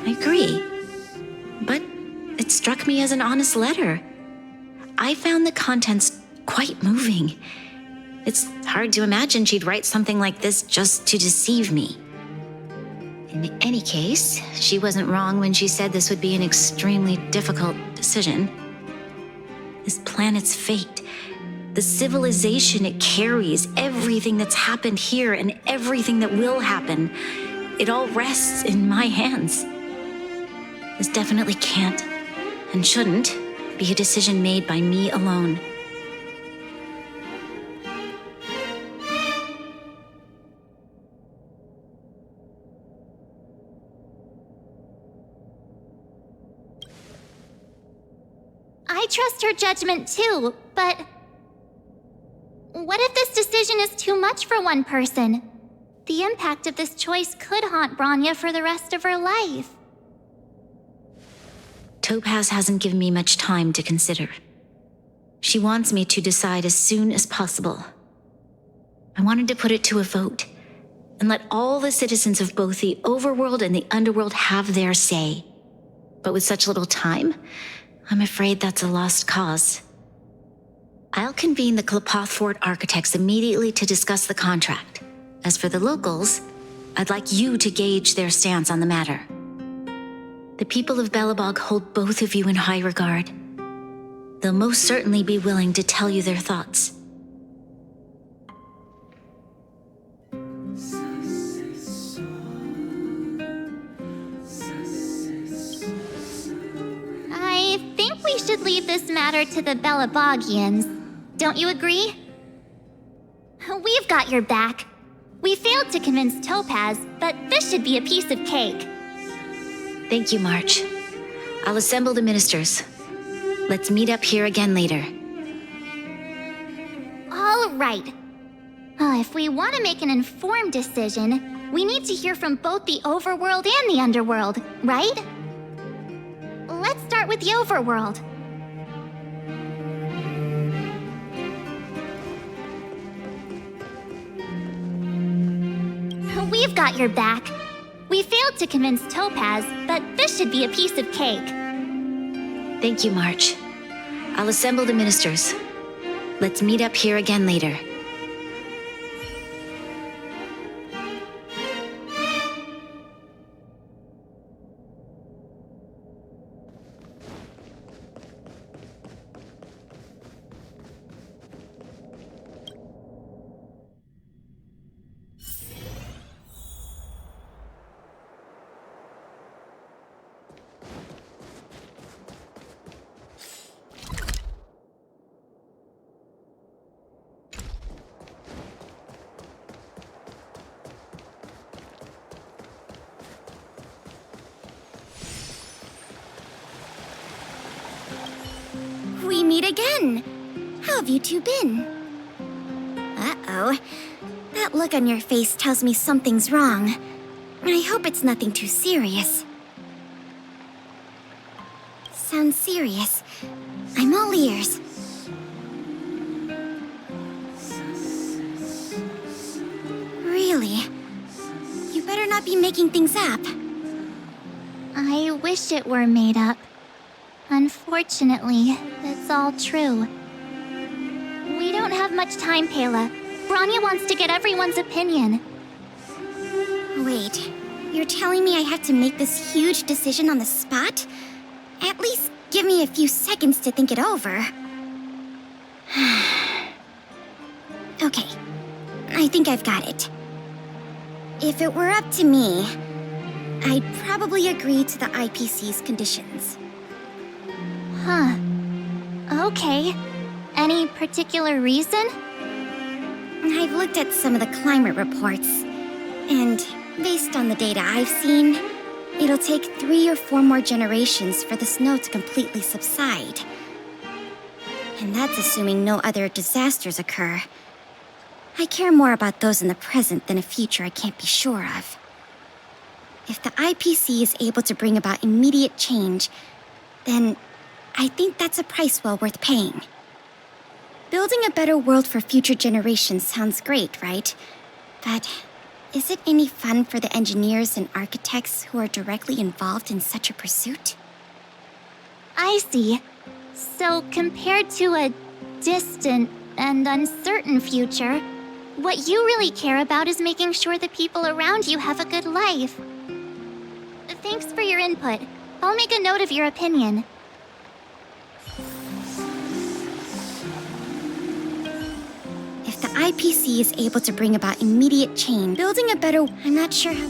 I agree. But it struck me as an honest letter. I found the contents quite moving. It's hard to imagine she'd write something like this just to deceive me. In any case, she wasn't wrong when she said this would be an extremely difficult decision. This planet's fate, the civilization it carries, everything that's happened here and everything that will happen, it all rests in my hands. This definitely can't, and shouldn't, be a decision made by me alone. I trust her judgment too, but What if this decision is too much for one person? The impact of this choice could haunt Bronya for the rest of her life. Topaz hasn't given me much time to consider. She wants me to decide as soon as possible. I wanted to put it to a vote and let all the citizens of both the overworld and the underworld have their say. But with such little time, I'm afraid that's a lost cause. I'll convene the Klapoth Fort architects immediately to discuss the contract. As for the locals, I'd like you to gauge their stance on the matter. The people of Belobog hold both of you in high regard. They'll most certainly be willing to tell you their thoughts. I think we should leave this matter to the Belobogians. Don't you agree? We've got your back. We failed to convince Topaz, but this should be a piece of cake. Thank you, March. I'll assemble the ministers. Let's meet up here again later. All right. If we want to make an informed decision, we need to hear from both the overworld and the underworld, right? Let's start with the overworld. We've got your back. We failed to convince Topaz, but this should be a piece of cake. Thank you, March. I'll assemble the ministers. Let's meet up here again later. We meet again. How have you two been? Uh-oh. That look on your face tells me something's wrong. I hope it's nothing too serious. Sounds serious. I'm all ears. Really? You better not be making things up. I wish it were made up. Unfortunately, it's all true. We don't have much time, Pela. Bronya wants to get everyone's opinion. Wait, you're telling me I have to make this huge decision on the spot? At least give me a few seconds to think it over. Okay, I think I've got it. If it were up to me, I'd probably agree to the IPC's conditions. Huh. Okay. Any particular reason? I've looked at some of the climate reports, and based on the data I've seen, it'll take 3 or 4 more generations for the snow to completely subside. And that's assuming no other disasters occur. I care more about those in the present than a future I can't be sure of. If the IPC is able to bring about immediate change, then I think that's a price well worth paying. Building a better world for future generations sounds great, right? But is it any fun for the engineers and architects who are directly involved in such a pursuit? I see. So compared to a distant and uncertain future, what you really care about is making sure the people around you have a good life. Thanks for your input. I'll make a note of your opinion. If the IPC is able to bring about immediate change, building a better... I'm not sure how...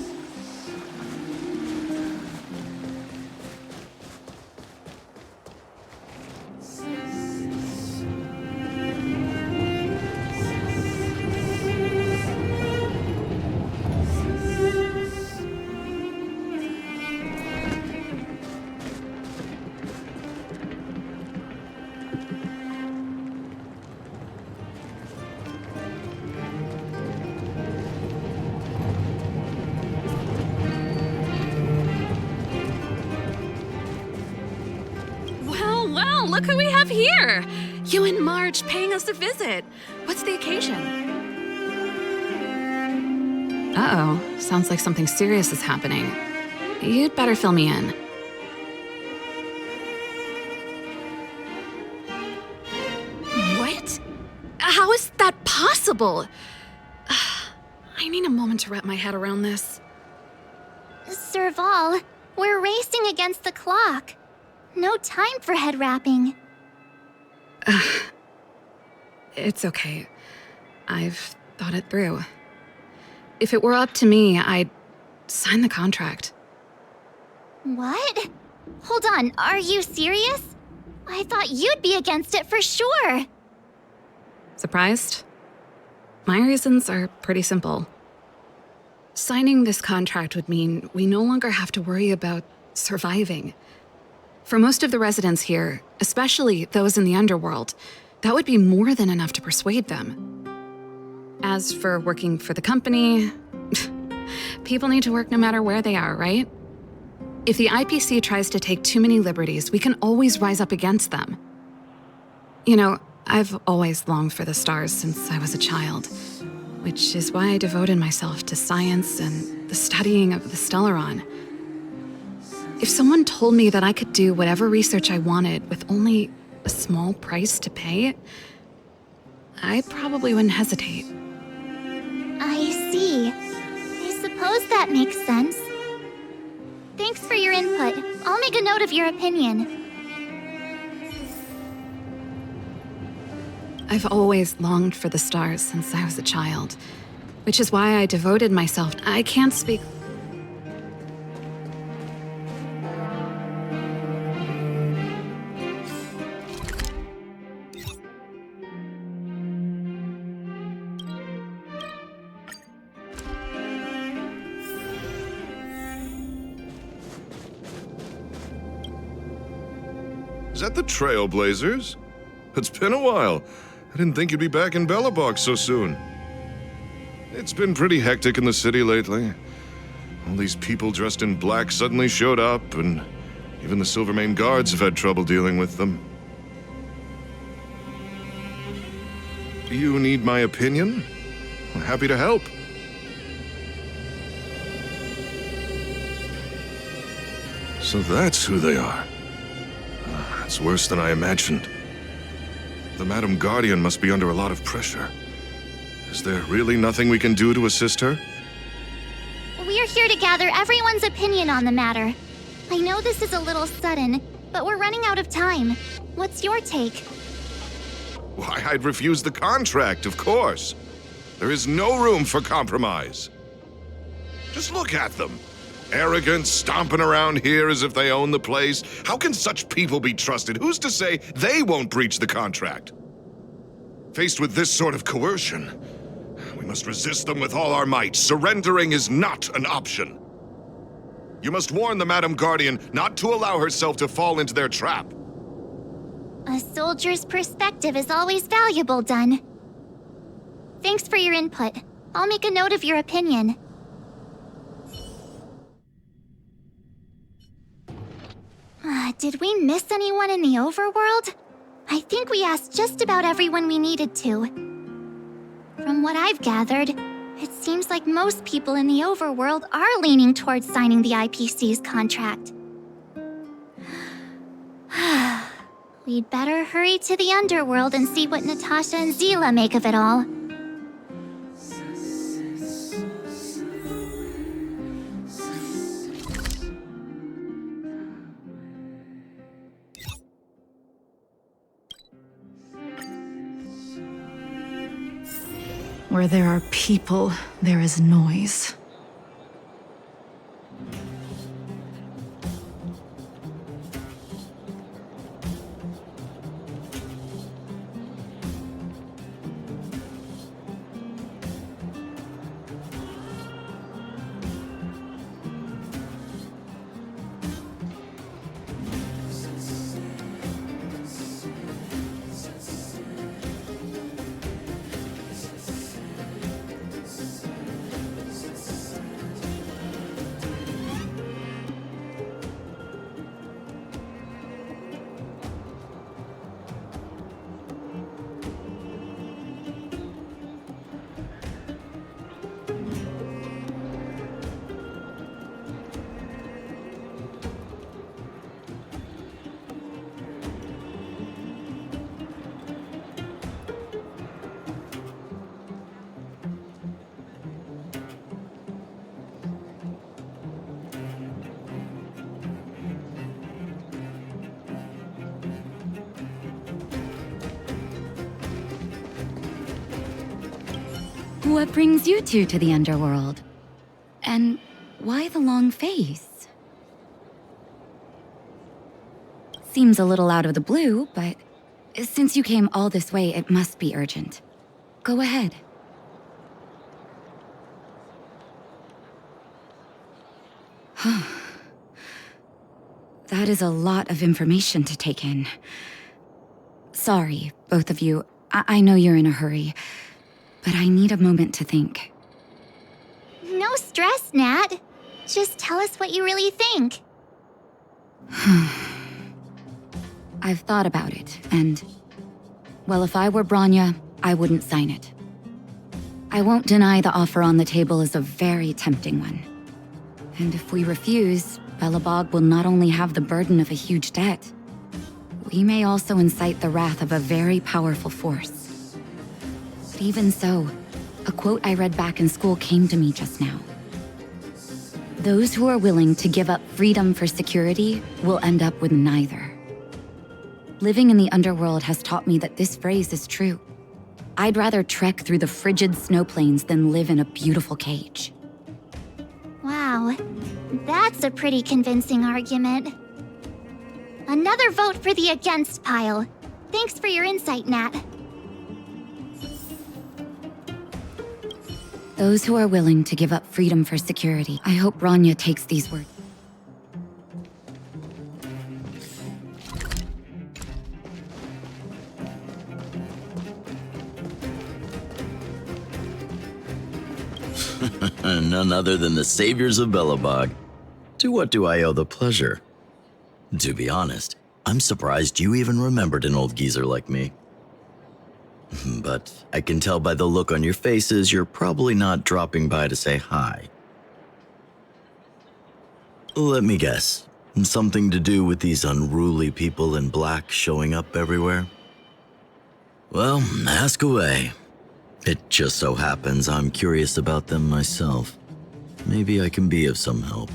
look who we have here! You and Marge paying us a visit. What's the occasion? Uh-oh. Sounds like something serious is happening. You'd better fill me in. What? How is that possible? I need a moment to wrap my head around this. Serval, we're racing against the clock. No time for head wrapping. It's okay. I've thought it through. If it were up to me, I'd sign the contract. What? Hold on, are you serious? I thought you'd be against it for sure. Surprised? My reasons are pretty simple. Signing this contract would mean we no longer have to worry about surviving. For most of the residents here, especially those in the underworld, that would be more than enough to persuade them. As for working for the company, people need to work no matter where they are, right? If the IPC tries to take too many liberties, we can always rise up against them. You know, I've always longed for the stars since I was a child, which is why I devoted myself to science and the studying of the Stellaron. If someone told me that I could do whatever research I wanted with only a small price to pay, I probably wouldn't hesitate. I see. I suppose that makes sense. Thanks for your input. I'll make a note of your opinion. I've always longed for the stars since I was a child, which is why I devoted myself. I can't speak. Is that the Trailblazers? It's been a while. I didn't think you'd be back in Belobog so soon. It's been pretty hectic in the city lately. All these people dressed in black suddenly showed up, and even the Silvermane guards have had trouble dealing with them. You need my opinion? I'm happy to help. So that's who they are. It's worse than I imagined. The Madam Guardian must be under a lot of pressure. Is there really nothing we can do to assist her? We're here to gather everyone's opinion on the matter. I know this is a little sudden, but we're running out of time. What's your take? Why, I'd refuse the contract, of course. There is no room for compromise. Just look at them. Arrogant, stomping around here as if they own the place. How can such people be trusted? Who's to say they won't breach the contract? Faced with this sort of coercion, we must resist them with all our might. Surrendering is not an option. You must warn the Madam Guardian not to allow herself to fall into their trap. A soldier's perspective is always valuable, Dunn. Thanks for your input. I'll make a note of your opinion. Did we miss anyone in the overworld? I think we asked just about everyone we needed to. From what I've gathered, it seems like most people in the overworld are leaning towards signing the IPC's contract. We'd better hurry to the underworld and see what Natasha and Zila make of it all. Where there are people, there is noise. What brings you two to the underworld? And why the long face? Seems a little out of the blue, but since you came all this way, it must be urgent. Go ahead. That is a lot of information to take in. Sorry, both of you. I know you're in a hurry, but I need a moment to think. No stress, Nat. Just tell us what you really think. I've thought about it, and... well, if I were Bronya, I wouldn't sign it. I won't deny the offer on the table is a very tempting one. And if we refuse, Belobog will not only have the burden of a huge debt, we may also incite the wrath of a very powerful force. But even so, a quote I read back in school came to me just now. Those who are willing to give up freedom for security will end up with neither. Living in the underworld has taught me that this phrase is true. I'd rather trek through the frigid snow plains than live in a beautiful cage. Wow, that's a pretty convincing argument. Another vote for the against pile. Thanks for your insight, Nat. Those who are willing to give up freedom for security. I hope Bronya takes these words. None other than the saviors of Belobog. To what do I owe the pleasure? To be honest, I'm surprised you even remembered an old geezer like me. But I can tell by the look on your faces you're probably not dropping by to say hi. Let me guess. Something to do with these unruly people in black showing up everywhere? Well, ask away. It just so happens I'm curious about them myself. Maybe I can be of some help.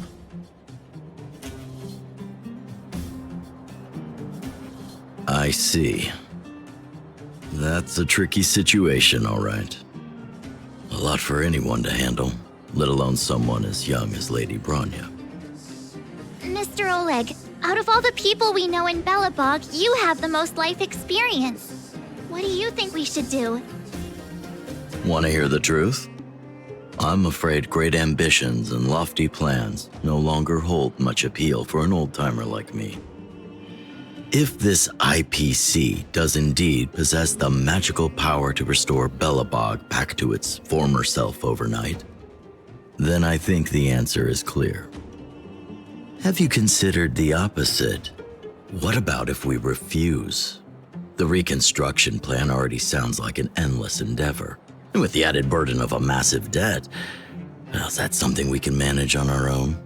I see. That's a tricky situation, all right. A lot for anyone to handle, let alone someone as young as Lady Bronya. Mr. Oleg, out of all the people we know in Belobog, you have the most life experience. What do you think we should do? Want to hear the truth? I'm afraid great ambitions and lofty plans no longer hold much appeal for an old-timer like me. If this IPC does indeed possess the magical power to restore Belobog back to its former self overnight, then I think the answer is clear. Have you considered the opposite? What about if we refuse? The reconstruction plan already sounds like an endless endeavor. And with the added burden of a massive debt, well, is that something we can manage on our own?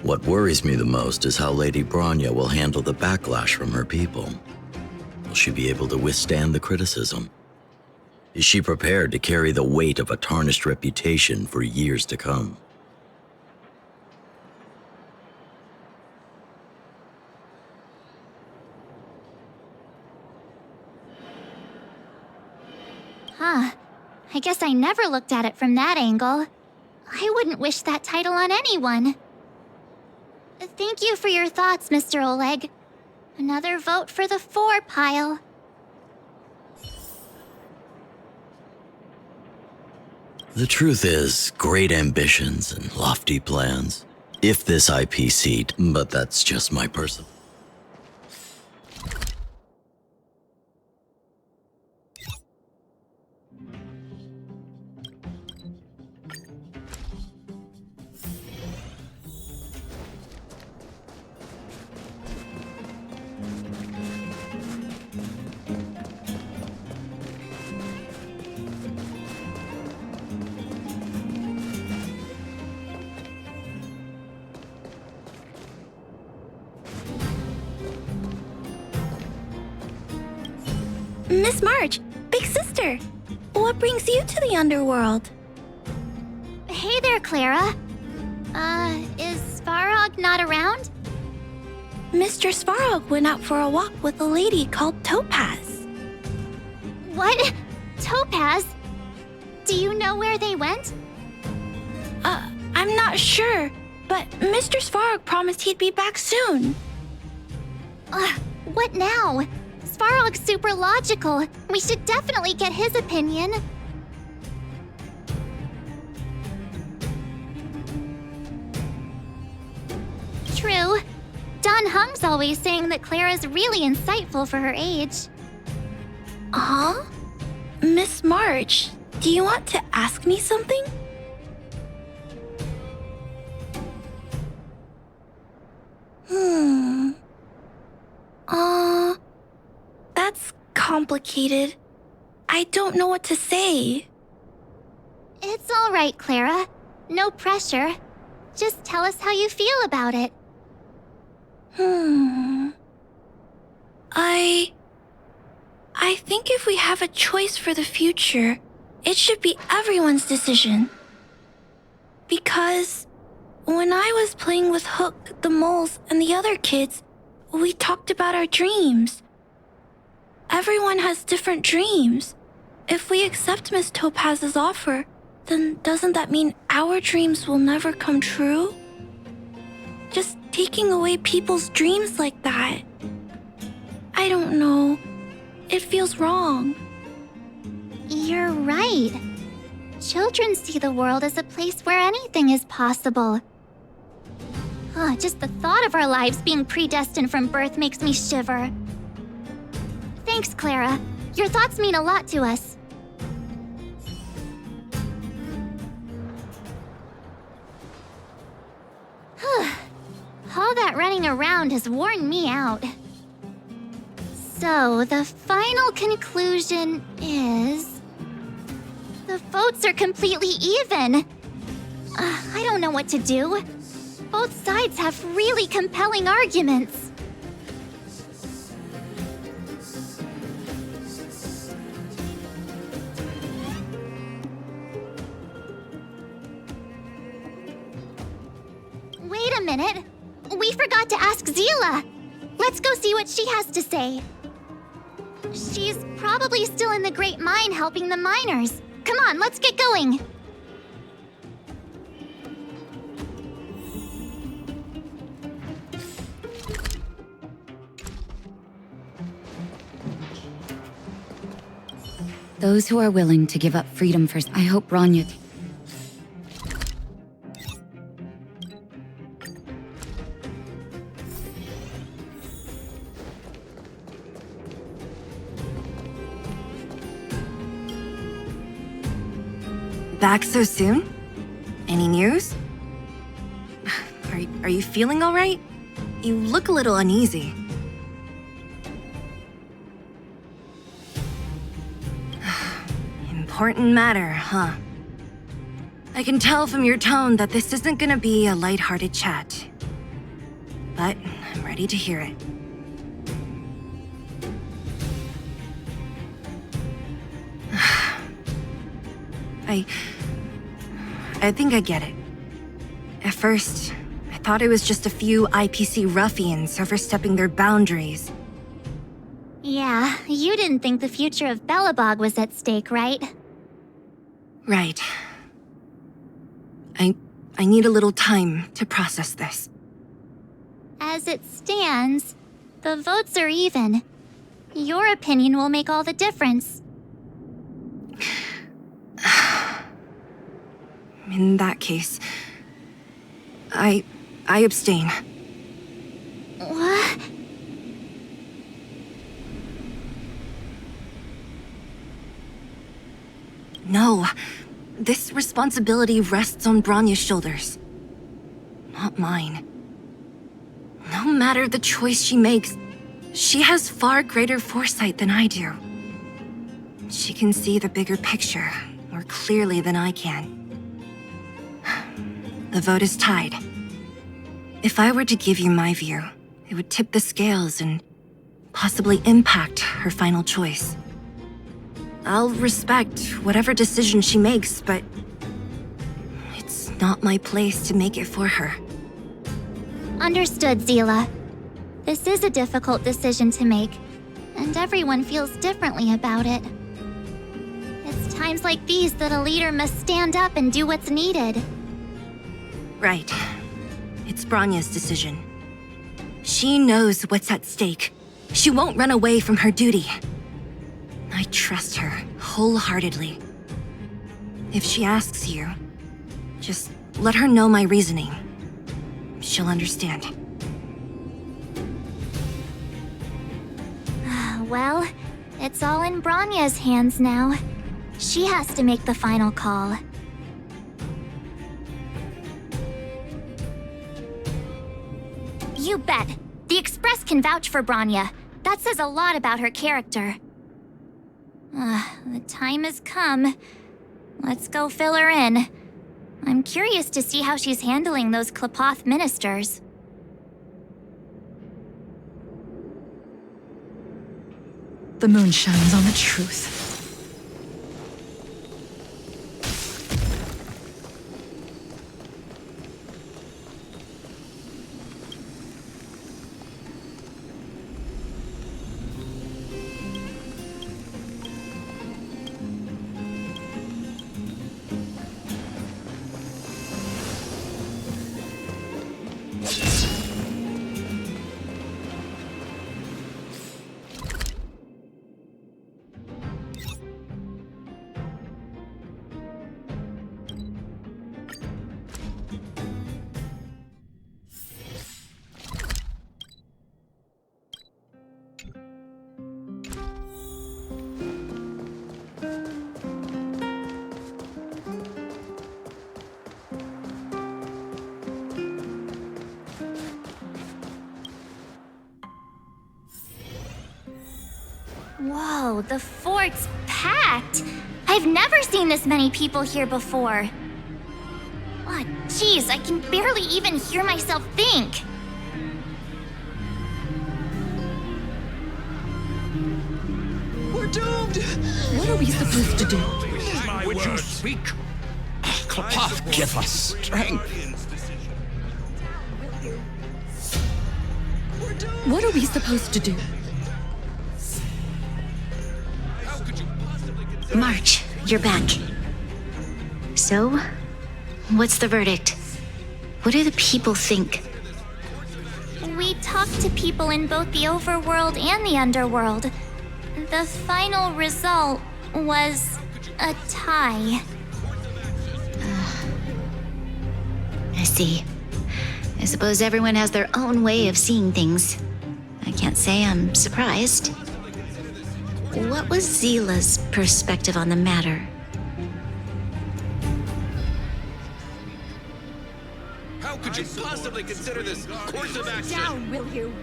What worries me the most is how Lady Bronya will handle the backlash from her people. Will she be able to withstand the criticism? Is she prepared to carry the weight of a tarnished reputation for years to come? Huh. I guess I never looked at it from that angle. I wouldn't wish that title on anyone. Thank you for your thoughts, Mr. Oleg. Another vote for the 4 pile. The truth is, great ambitions and lofty plans. If this IPC, but that's just my personal. Miss March, big sister, what brings you to the underworld? Hey there, Clara. Is Svarog not around? Mr. Svarog went out for a walk with a lady called Topaz. What? Topaz? Do you know where they went? I'm not sure, but Mr. Svarog promised he'd be back soon. What now? Svarog's super logical. We should definitely get his opinion. True. Dan Heng's always saying that Clara's really insightful for her age. Huh? Miss March, do you want to ask me something? That's complicated. I don't know what to say. It's all right, Clara. No pressure. Just tell us how you feel about it. I think if we have a choice for the future, it should be everyone's decision. Because when I was playing with Hook, the moles, and the other kids, we talked about our dreams. Everyone has different dreams. If we accept Miss Topaz's offer, then doesn't that mean our dreams will never come true? Just taking away people's dreams like that. I don't know. It feels wrong. You're right. Children see the world as a place where anything is possible. Just the thought of our lives being predestined from birth makes me shiver. Thanks, Clara. Your thoughts mean a lot to us. All that running around has worn me out. So, the final conclusion is... the votes are completely even. I don't know what to do. Both sides have really compelling arguments. Wait a minute. We forgot to ask Zila. Let's go see what she has to say. She's probably still in the Great Mine helping the miners. Come on, let's get going. Those who are willing to give up freedom for... I hope Bronya... Back so soon? Any news? Are you feeling all right? You look a little uneasy. Important matter, huh? I can tell from your tone that this isn't gonna be a lighthearted chat. But I'm ready to hear it. I think I get it. At first, I thought it was just a few IPC ruffians overstepping their boundaries. Yeah, you didn't think the future of Belobog was at stake, right? Right. I need a little time to process this. As it stands, the votes are even. Your opinion will make all the difference. In that case, I abstain. What? No, this responsibility rests on Bronya's shoulders, not mine. No matter the choice she makes, she has far greater foresight than I do. She can see the bigger picture more clearly than I can. The vote is tied. If I were to give you my view, it would tip the scales and possibly impact her final choice. I'll respect whatever decision she makes, but it's not my place to make it for her. Understood, Zila. This is a difficult decision to make, and everyone feels differently about it. It's time times like these that a leader must stand up and do what's needed. Right. It's Bronya's decision. She knows what's at stake. She won't run away from her duty. I trust her wholeheartedly. If she asks you, just let her know my reasoning. She'll understand. Well, it's all in Bronya's hands now. She has to make the final call. You bet. The Express can vouch for Bronya. That says a lot about her character. The time has come. Let's go fill her in. I'm curious to see how she's handling those Qlipoth ministers. The moon shines on the truth. Whoa, the fort's packed! I've never seen this many people here before. Oh, jeez, I can barely even hear myself think. We're doomed! What are we supposed to do? Would you speak? Qlipoth, give us strength. What are we supposed to do? March, you're back. So, what's the verdict? What do the people think? We talked to people in both the overworld and the underworld. The final result was a tie. I see. I suppose everyone has their own way of seeing things. I can't say I'm surprised. What was Zila's perspective on the matter? How could you possibly consider this course of action? Down, will you?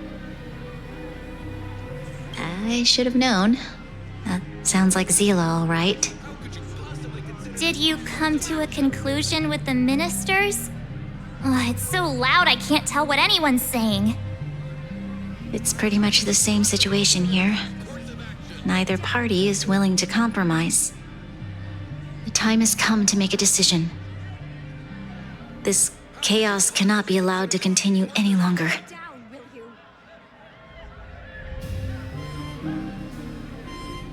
I should have known. That sounds like Zila, all right. Did you come to a conclusion with the ministers? Oh, it's so loud I can't tell what anyone's saying. It's pretty much the same situation here. Neither party is willing to compromise. The time has come to make a decision. This chaos cannot be allowed to continue any longer.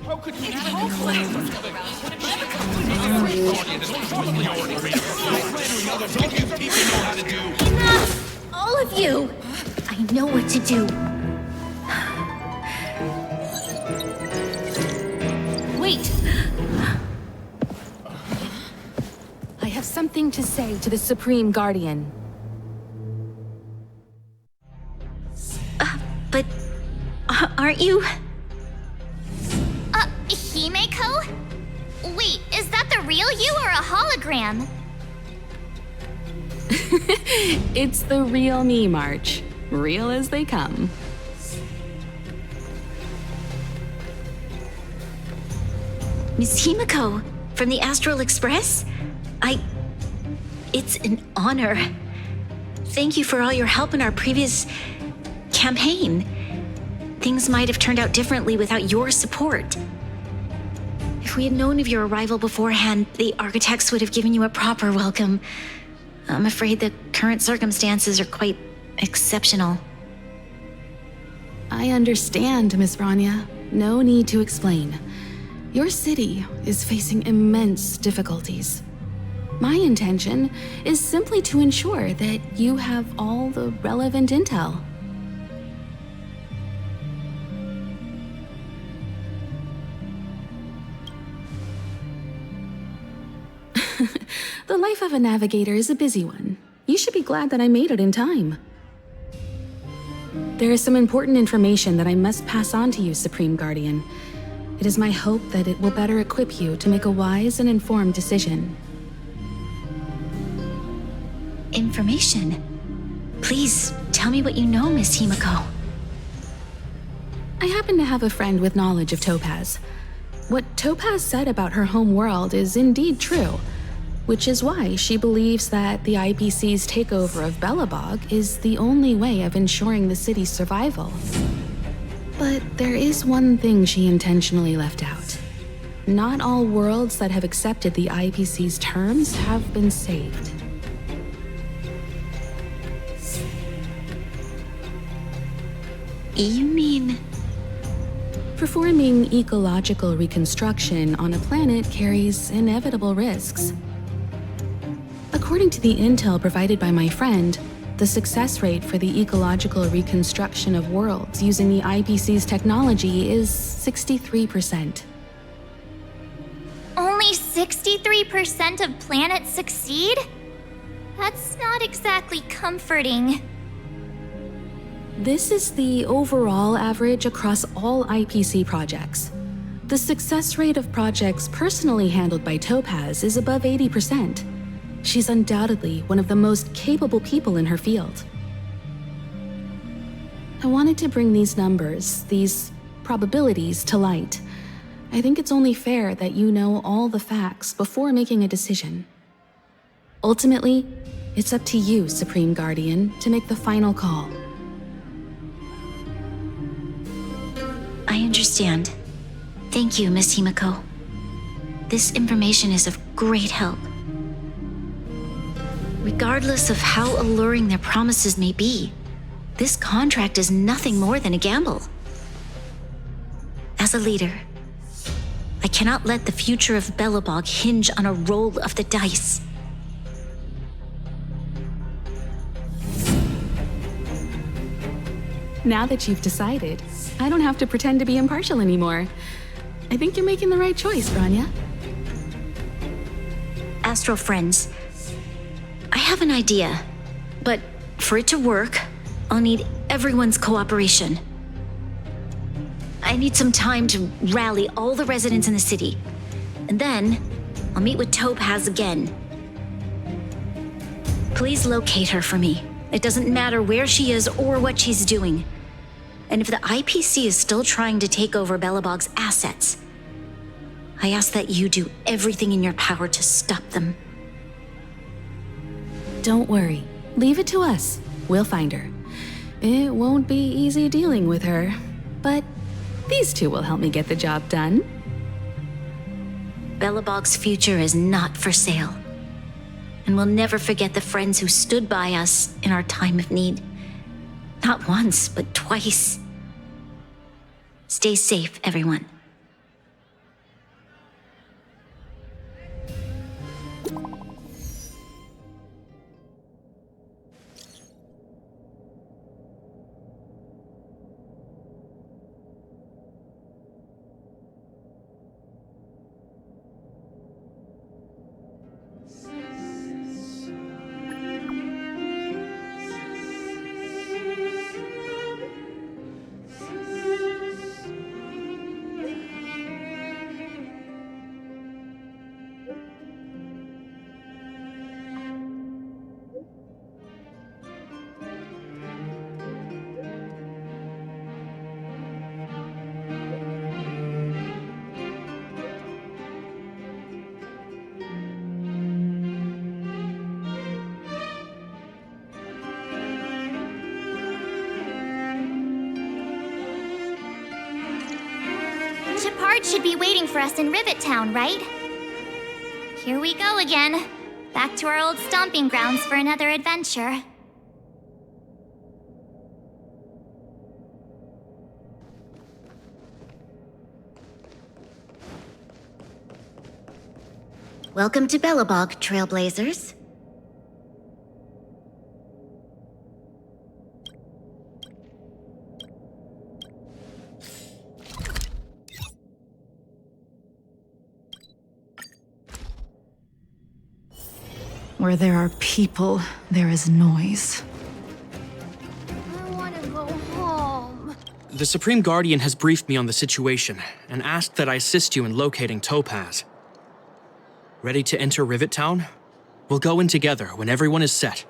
How could you Enough! All of you! I know what to do. Wait! I have something to say to the Supreme Guardian. But aren't you? Himeko? Wait, is that the real you or a hologram? It's the real me, March. Real as they come. Miss Himeko, from the Astral Express? It's an honor. Thank you for all your help in our previous campaign. Things might have turned out differently without your support. If we had known of your arrival beforehand, the architects would have given you a proper welcome. I'm afraid the current circumstances are quite exceptional. I understand, Miss Bronya. No need to explain. Your city is facing immense difficulties. My intention is simply to ensure that you have all the relevant intel. The life of a navigator is a busy one. You should be glad that I made it in time. There is some important information that I must pass on to you, Supreme Guardian. It is my hope that it will better equip you to make a wise and informed decision. Information? Please, tell me what you know, Miss Himiko. I happen to have a friend with knowledge of Topaz. What Topaz said about her home world is indeed true, which is why she believes that the IPC's takeover of Belobog is the only way of ensuring the city's survival. But there is one thing she intentionally left out. Not all worlds that have accepted the IPC's terms have been saved. You mean... Performing ecological reconstruction on a planet carries inevitable risks. According to the intel provided by my friend, the success rate for the ecological reconstruction of worlds using the IPC's technology is 63%. Only 63% of planets succeed? That's not exactly comforting. This is the overall average across all IPC projects. The success rate of projects personally handled by Topaz is above 80%. She's undoubtedly one of the most capable people in her field. I wanted to bring these numbers, these probabilities, to light. I think it's only fair that you know all the facts before making a decision. Ultimately, it's up to you, Supreme Guardian, to make the final call. I understand. Thank you, Miss Himiko. This information is of great help. Regardless of how alluring their promises may be, this contract is nothing more than a gamble. As a leader, I cannot let the future of Belobog hinge on a roll of the dice. Now that you've decided, I don't have to pretend to be impartial anymore. I think you're making the right choice, Bronya. Astral friends, I have an idea, but for it to work, I'll need everyone's cooperation. I need some time to rally all the residents in the city, and then I'll meet with Topaz again. Please locate her for me. It doesn't matter where she is or what she's doing. And if the IPC is still trying to take over Belobog's assets, I ask that you do everything in your power to stop them. Don't worry. Leave it to us. We'll find her. It won't be easy dealing with her, but these two will help me get the job done. Belobog's future is not for sale. And we'll never forget the friends who stood by us in our time of need. Not once, but twice. Stay safe, everyone. Shepard should be waiting for us in Rivet Town, right? Here we go again. Back to our old stomping grounds for another adventure. Welcome to Belobog, Trailblazers. Where there are people, there is noise. I want to go home. The Supreme Guardian has briefed me on the situation and asked that I assist you in locating Topaz. Ready to enter Rivet Town? We'll go in together when everyone is set.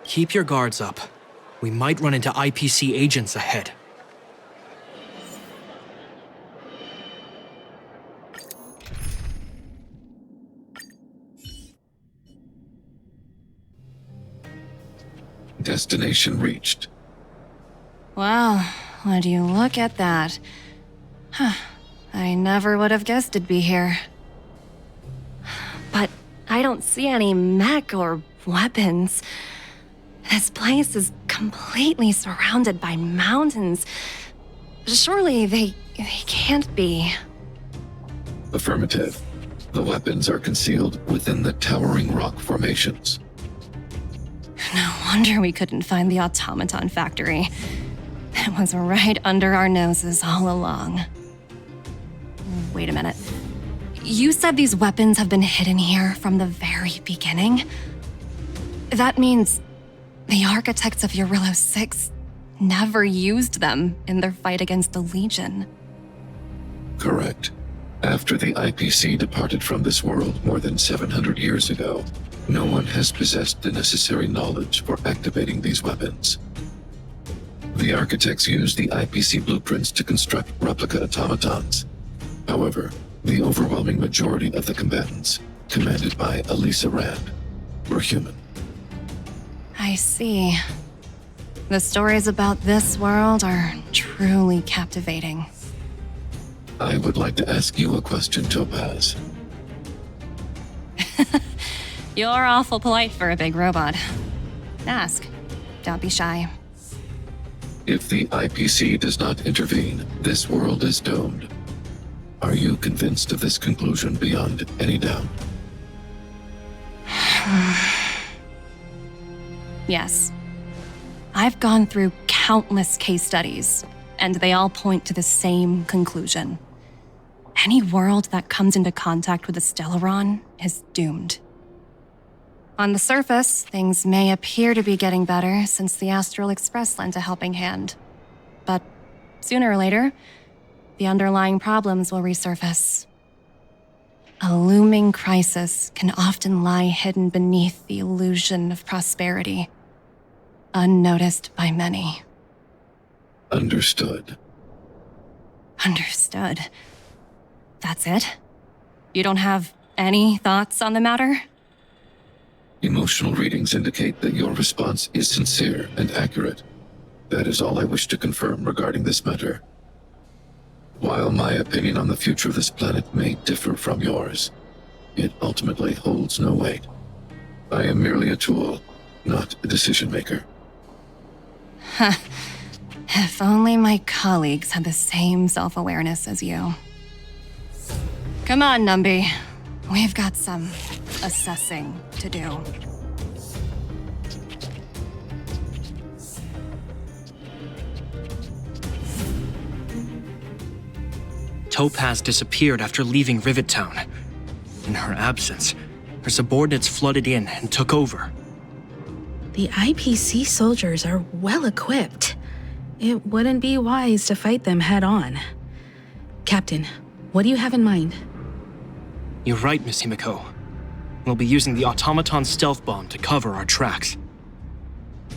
Keep your guards up. We might run into IPC agents ahead. Destination reached. Wow, would you look at that? Huh. I never would have guessed it'd be here. But I don't see any mech or weapons. This place is completely surrounded by mountains. Surely they can't be. Affirmative. The weapons are concealed within the towering rock formations. No wonder we couldn't find the automaton factory. It was right under our noses all along. Wait a minute. You said these weapons have been hidden here from the very beginning? That means the architects of Eurylos 6 never used them in their fight against the Legion. Correct. After the IPC departed from this world more than 700 years ago, no one has possessed the necessary knowledge for activating these weapons. The architects used the IPC blueprints to construct replica automatons. However, the overwhelming majority of the combatants, commanded by Elisa Rand, were human. I see. The stories about this world are truly captivating. I would like to ask you a question, Topaz. You're awful polite for a big robot. Ask. Don't be shy. If the IPC does not intervene, this world is doomed. Are you convinced of this conclusion beyond any doubt? Yes. I've gone through countless case studies, and they all point to the same conclusion. Any world that comes into contact with a Stellaron is doomed. On the surface, things may appear to be getting better since the Astral Express lent a helping hand. But sooner or later, the underlying problems will resurface. A looming crisis can often lie hidden beneath the illusion of prosperity, unnoticed by many. Understood. Understood. That's it? You don't have any thoughts on the matter? Emotional readings indicate that your response is sincere and accurate. That is all I wish to confirm regarding this matter. While my opinion on the future of this planet may differ from yours, it ultimately holds no weight. I am merely a tool, not a decision maker. Huh. If only my colleagues had the same self-awareness as you. Come on, Numby. We've got some assessing to do. Topaz disappeared after leaving Rivet Town. In her absence, her subordinates flooded in and took over. The IPC soldiers are well equipped. It wouldn't be wise to fight them head on. Captain, what do you have in mind? You're right, Miss Himiko. We'll be using the automaton stealth bomb to cover our tracks.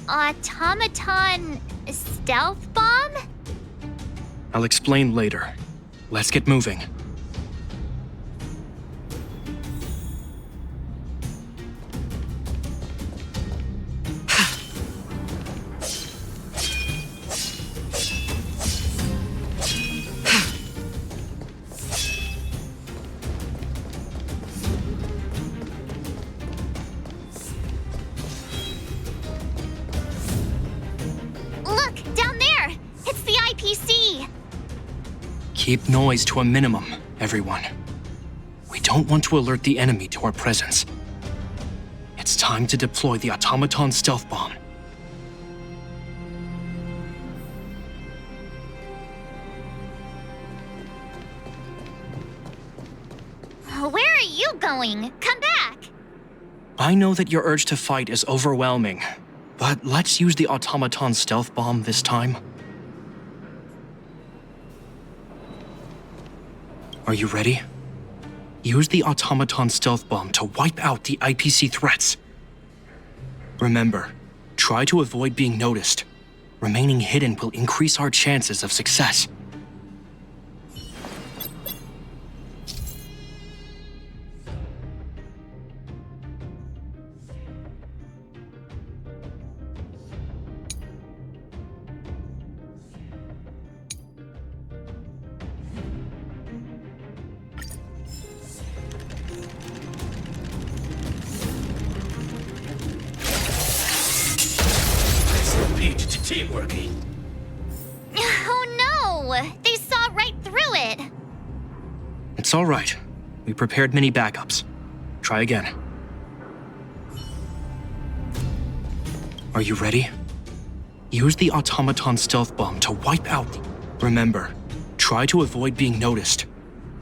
Automaton stealth bomb? I'll explain later. Let's get moving. Look, down there! It's the IPC! Keep noise to a minimum, everyone. don't want to alert the enemy to our presence. It's time to deploy the automaton stealth bomb. Where are you going? Come back! I know that your urge to fight is overwhelming, but let's use the automaton stealth bomb this time. Are you ready? Use the automaton stealth bomb to wipe out the IPC threats. Remember, try to avoid being noticed. Remaining hidden will increase our chances of success. Teamworky. Oh no! They saw right through it! It's all right. We prepared many backups. Try again. Are you ready? Use the automaton stealth bomb to wipe out the... Remember, try to avoid being noticed.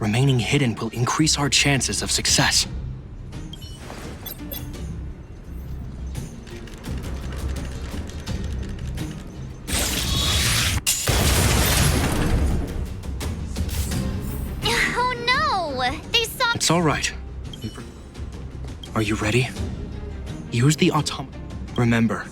Remaining hidden will increase our chances of success. It's all right. Are you ready? Use the Remember.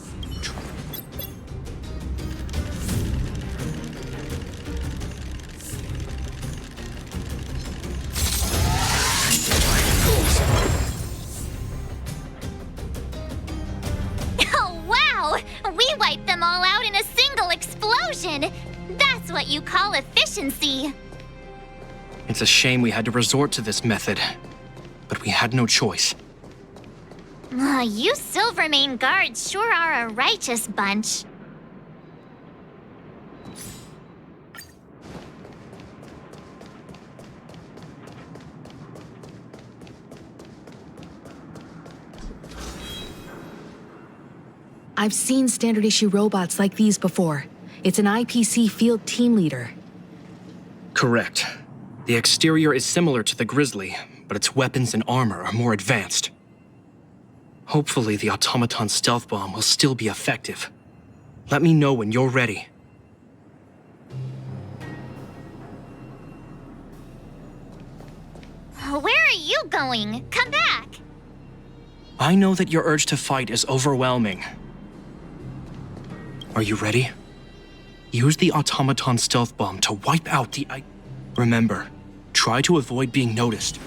Oh, wow! We wiped them all out in a single explosion! That's what you call efficiency! It's a shame we had to resort to this method, but we had no choice. You Silvermane guards sure are a righteous bunch. I've seen standard issue robots like these before. It's an IPC field team leader. Correct. The exterior is similar to the Grizzly, but its weapons and armor are more advanced. Hopefully the automaton stealth bomb will still be effective. Let me know when you're ready. Where are you going? Come back! I know that your urge to fight is overwhelming. Are you ready? Use the automaton stealth bomb to wipe out the... Remember, try to avoid being noticed.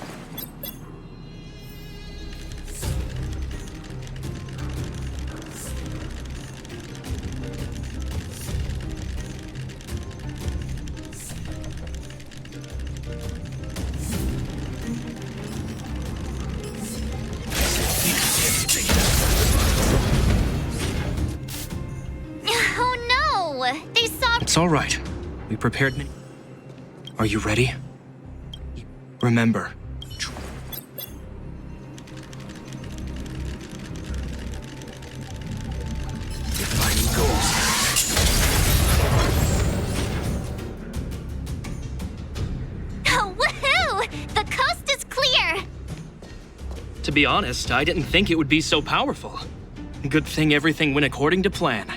Oh no! They saw... It's all right. We prepared many... Are you ready? Remember. Woohoo! The coast is clear! To be honest, I didn't think it would be so powerful. Good thing everything went according to plan.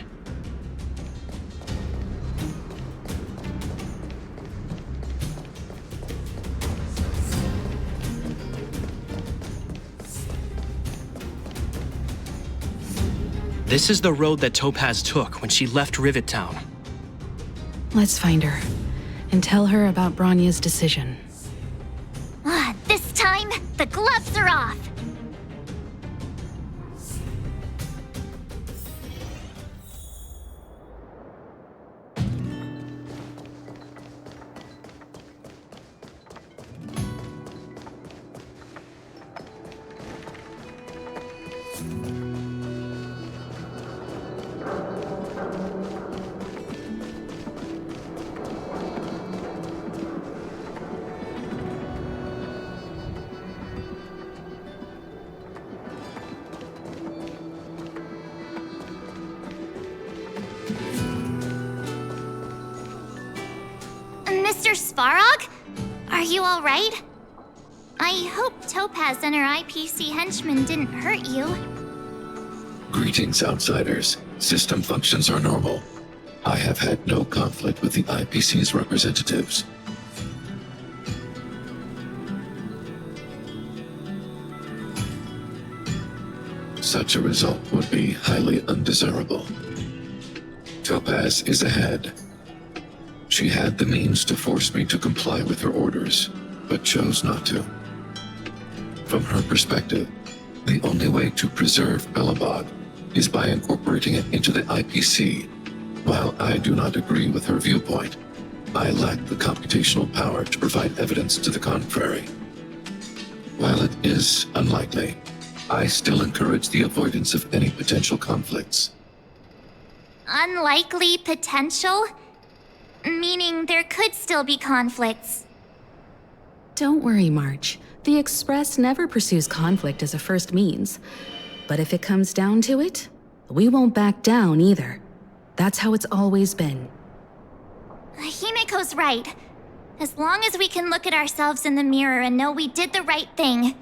This is the road that Topaz took when she left Rivet Town. Let's find her and tell her about Bronya's decision. This time, the gloves are off! Svarog? Are you alright? I hope Topaz and her IPC henchmen didn't hurt you. Greetings, outsiders. System functions are normal. I have had no conflict with the IPC's representatives. Such a result would be highly undesirable. Topaz is ahead. She had the means to force me to comply with her orders, but chose not to. From her perspective, the only way to preserve Belobog is by incorporating it into the IPC. While I do not agree with her viewpoint, I lack the computational power to provide evidence to the contrary. While it is unlikely, I still encourage the avoidance of any potential conflicts. Unlikely potential? Meaning there could still be conflicts. Don't worry, March. The Express never pursues conflict as a first means. But if it comes down to it, we won't back down either. That's how it's always been. Himiko's right. As long as we can look at ourselves in the mirror and know we did the right thing,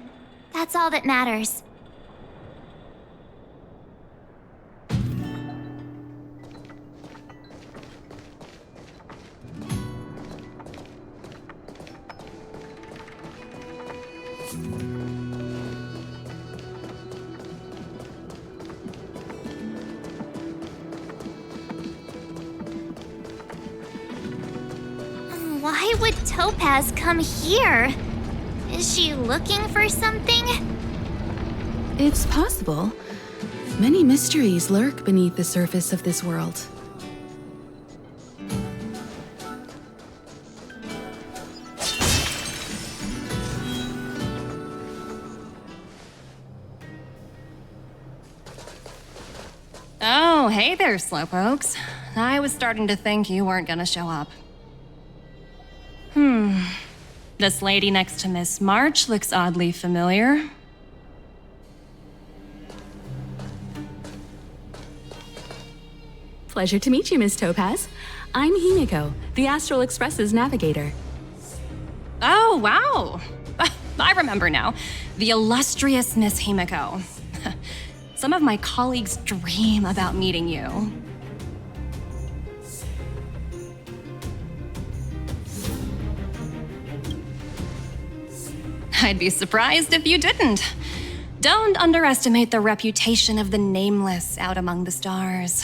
that's all that matters. Why would Topaz come here? Is she looking for something? It's possible. Many mysteries lurk beneath the surface of this world. Oh, hey there, Slowpokes. I was starting to think you weren't gonna show up. This lady next to Miss March looks oddly familiar. Pleasure to meet you, Miss Topaz. I'm Himiko, the Astral Express's navigator. Oh, wow. I remember now. The illustrious Miss Himiko. Some of my colleagues dream about meeting you. I'd be surprised if you didn't. Don't underestimate the reputation of the Nameless out among the stars.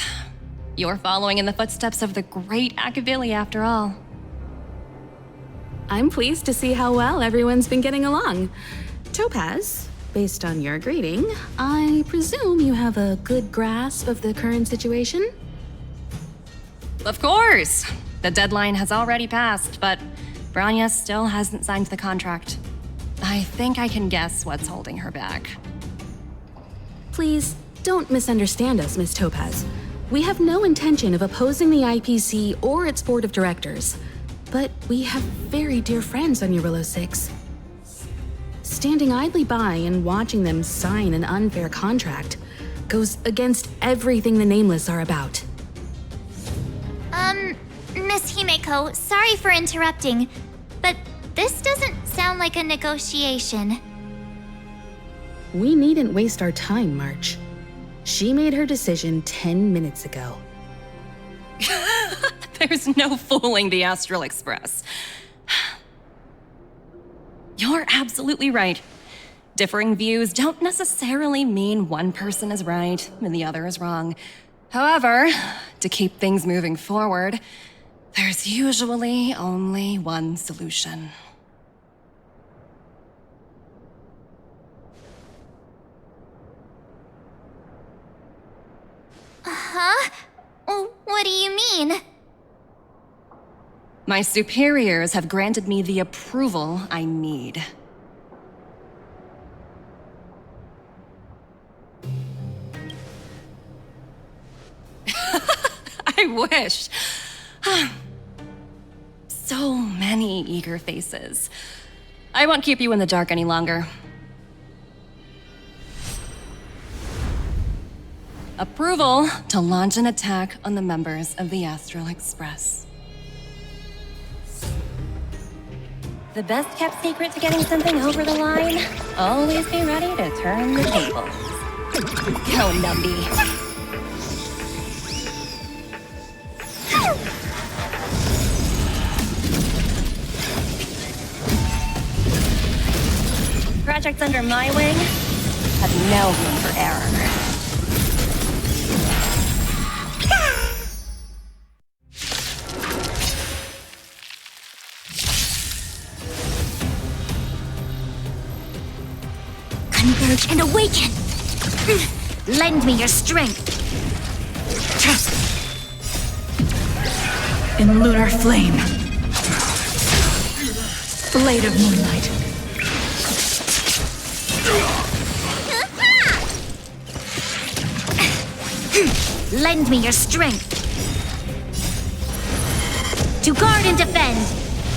You're following in the footsteps of the great Akavili, after all. I'm pleased to see how well everyone's been getting along. Topaz, based on your greeting, I presume you have a good grasp of the current situation? Of course! The deadline has already passed, but Branya still hasn't signed the contract. I think I can guess what's holding her back. Please, don't misunderstand us, Miss Topaz. We have no intention of opposing the IPC or its board of directors, but we have very dear friends on Jarilo 6. Standing idly by and watching them sign an unfair contract goes against everything the Nameless are about. Miss Himiko, sorry for interrupting, but this doesn't sound like a negotiation. We needn't waste our time, March. She made her decision 10 minutes ago. There's no fooling the Astral Express. You're absolutely right. Differing views don't necessarily mean one person is right and the other is wrong. However, to keep things moving forward, there's usually only one solution. Huh? What do you mean? My superiors have granted me the approval I need. I wish. So many eager faces. I won't keep you in the dark any longer. Approval to launch an attack on the members of the Astral Express. The best kept secret to getting something over the line? Always be ready to turn the tables. Go, Numby. Projects under my wing have no room for error. Converge and awaken! Lend me your strength! In lunar flame. Blade of moonlight. Lend me your strength! To guard and defend!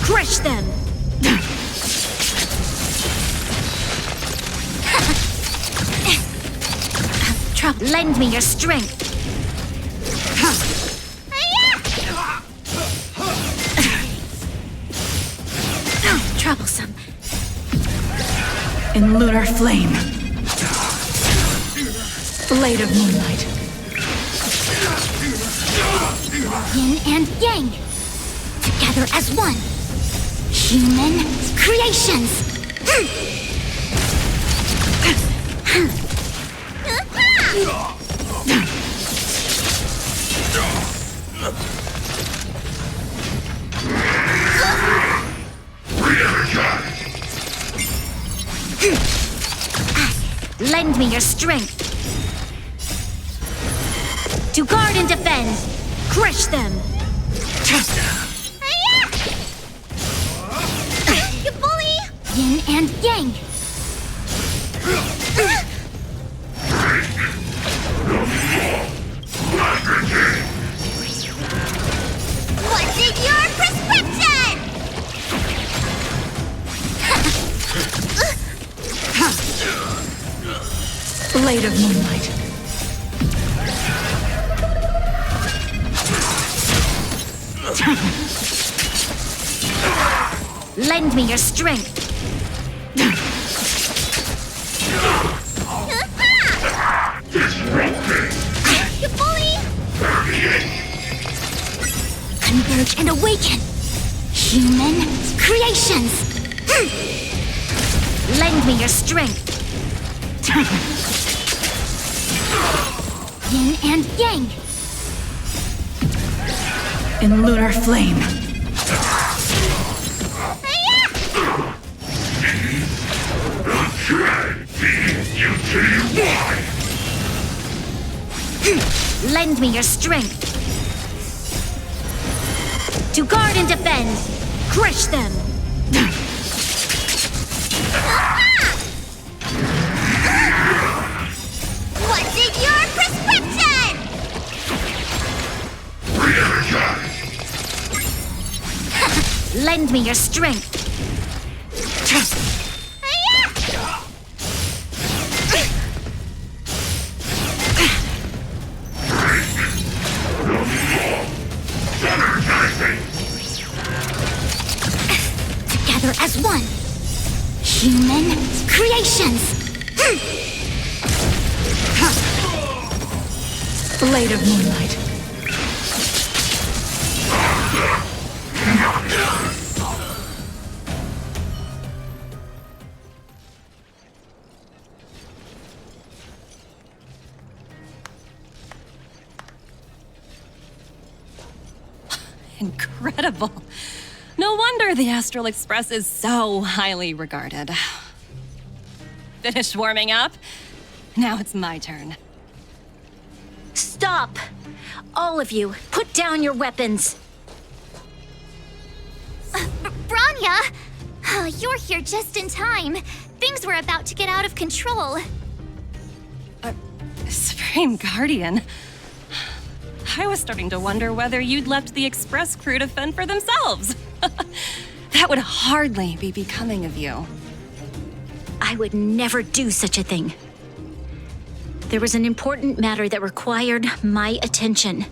Crush them! Lend me your strength! Troublesome. In lunar flame. Blade of moonlight. Yin and yang! Together as one! Human creations! Lend me your strength! To guard and defend! Crush them! You bully! Yin and yang! What's in your prescription? Blade of moonlight. Lend me your strength. You bully! Converge and awaken! Human creations! Lend me your strength. Yin and yang! In lunar flame. Lend me your strength. To guard and defend. Crush them. What's in your prescription? Lend me your strength. Together as one. Human creations. Blade of moonlight. Incredible. No wonder the Astral Express is so highly regarded. Finished warming up? Now it's my turn. Stop! All of you, put down your weapons. Branya! Oh, you're here just in time. Things were about to get out of control. Supreme Guardian. I was starting to wonder whether you'd left the Express crew to fend for themselves. That would hardly be becoming of you. I would never do such a thing. There was an important matter that required my attention.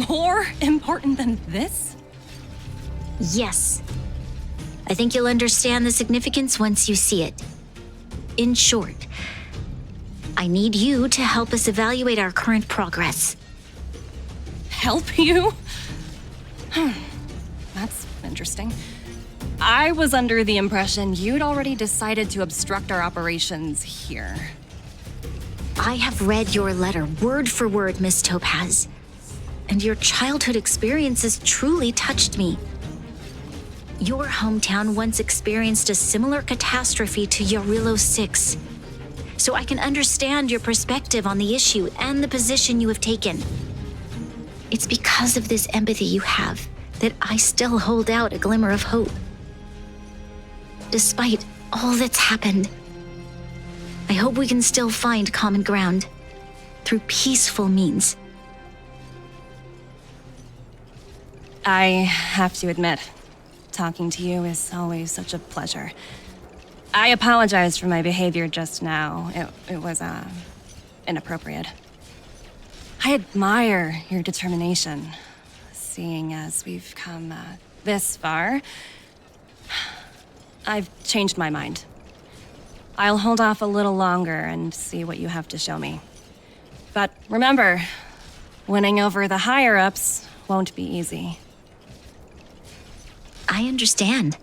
More important than this? Yes. I think you'll understand the significance once you see it. In short, I need you to help us evaluate our current progress. Help you? That's interesting. I was under the impression you'd already decided to obstruct our operations here. I have read your letter word for word, Miss Topaz, and your childhood experiences truly touched me. Your hometown once experienced a similar catastrophe to Yarillo 6, so I can understand your perspective on the issue and the position you have taken. It's because of this empathy you have that I still hold out a glimmer of hope. Despite all that's happened, I hope we can still find common ground through peaceful means. I have to admit, talking to you is always such a pleasure. I apologize for my behavior just now. It was, inappropriate. I admire your determination, seeing as we've come, this far. I've changed my mind. I'll hold off a little longer and see what you have to show me. But remember, winning over the higher-ups won't be easy. I understand.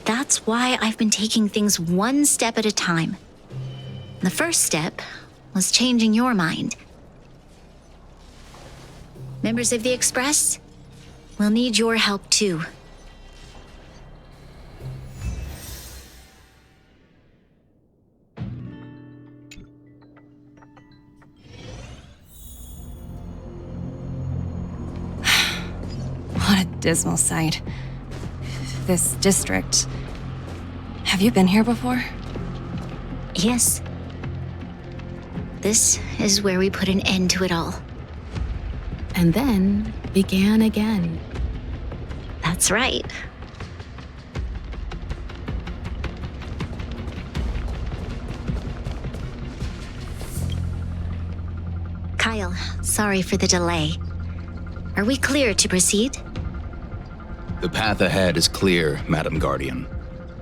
That's why I've been taking things one step at a time. The first step was changing your mind. Members of the Express, we'll need your help too. What a dismal sight. This district. Have you been here before? Yes. This is where we put an end to it all. And then began again. That's right. Kyle, sorry for the delay. Are we clear to proceed? The path ahead is clear, Madam Guardian.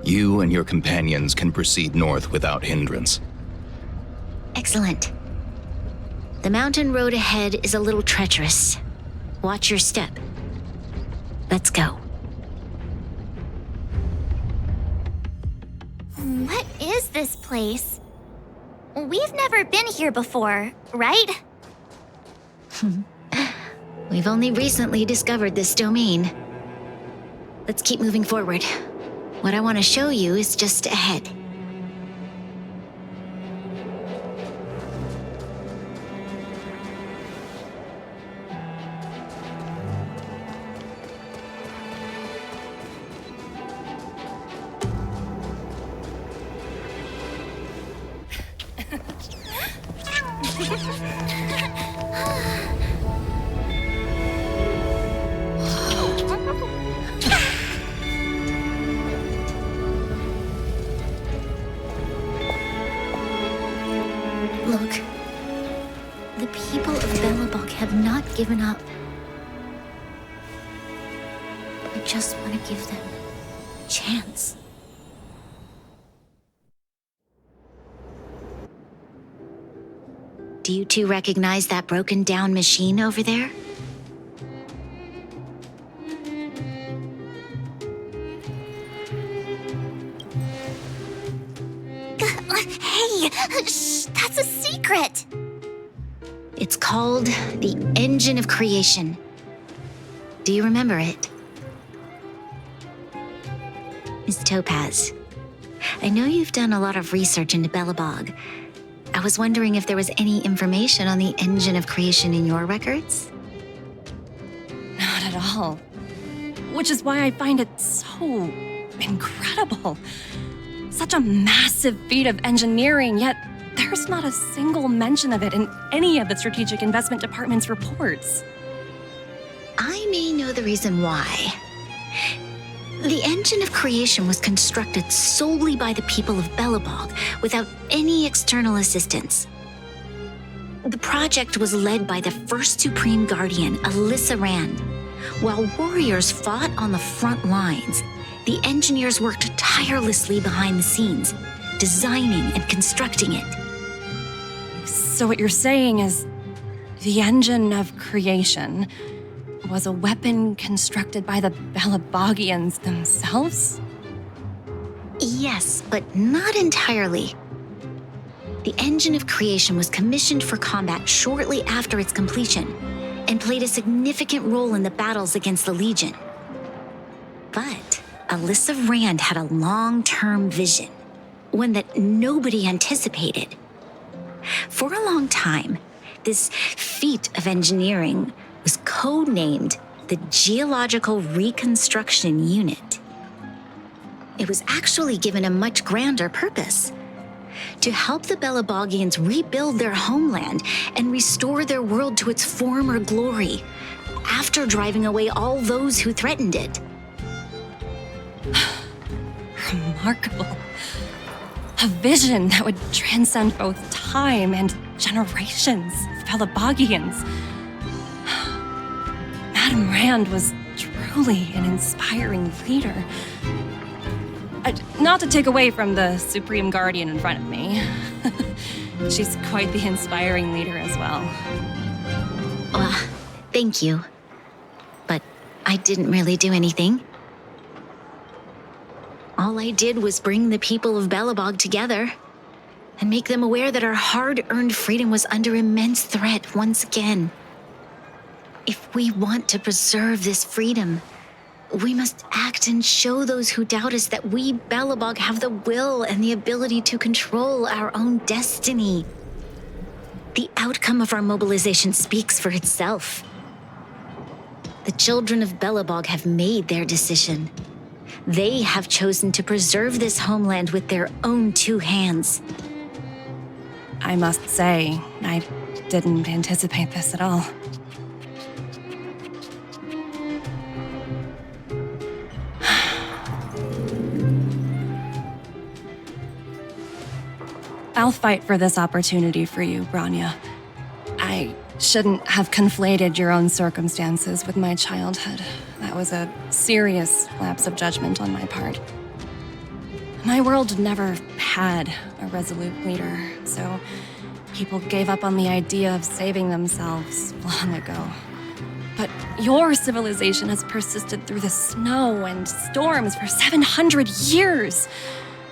You and your companions can proceed north without hindrance. Excellent. The mountain road ahead is a little treacherous. Watch your step. Let's go. What is this place? We've never been here before, right? We've only recently discovered this domain. Let's keep moving forward. What I want to show you is just ahead. Look, the people of Belobog have not given up. I just want to give them a chance. Do you two recognize that broken down machine over there? Hey, shh, that's a secret. It's called the Engine of Creation. Do you remember it? Miss Topaz, I know you've done a lot of research into Belobog. I was wondering if there was any information on the Engine of Creation in your records? Not at all. Which is why I find it so incredible. Such a massive feat of engineering, yet there's not a single mention of it in any of the Strategic Investment Department's reports. I may know the reason why. The Engine of Creation was constructed solely by the people of Belobog without any external assistance. The project was led by the first Supreme Guardian, Alyssa Rand. While warriors fought on the front lines, the engineers worked tirelessly behind the scenes, designing and constructing it. So what you're saying is the engine of creation was a weapon constructed by the Balabagians themselves? Yes, but not entirely. The engine of creation was commissioned for combat shortly after its completion and played a significant role in the battles against the Legion. But Alyssa Rand had a long-term vision, one that nobody anticipated. For a long time, this feat of engineering was codenamed the Geological Reconstruction Unit. It was actually given a much grander purpose: to help the Balabagians rebuild their homeland and restore their world to its former glory, after driving away all those who threatened it. Remarkable. A vision that would transcend both time and generations of Balabagians. Madame Rand was truly an inspiring leader. Not to take away from the Supreme Guardian in front of me. She's quite the inspiring leader as well. Thank you. But I didn't really do anything. All I did was bring the people of Belobog together and make them aware that our hard-earned freedom was under immense threat once again. If we want to preserve this freedom, we must act and show those who doubt us that we, Belobog, have the will and the ability to control our own destiny. The outcome of our mobilization speaks for itself. The children of Belobog have made their decision. They have chosen to preserve this homeland with their own two hands. I must say, I didn't anticipate this at all. I'll fight for this opportunity for you, Branya. I shouldn't have conflated your own circumstances with my childhood. That was a serious lapse of judgment on my part. My world never had a resolute leader, so people gave up on the idea of saving themselves long ago. But your civilization has persisted through the snow and storms for 700 years.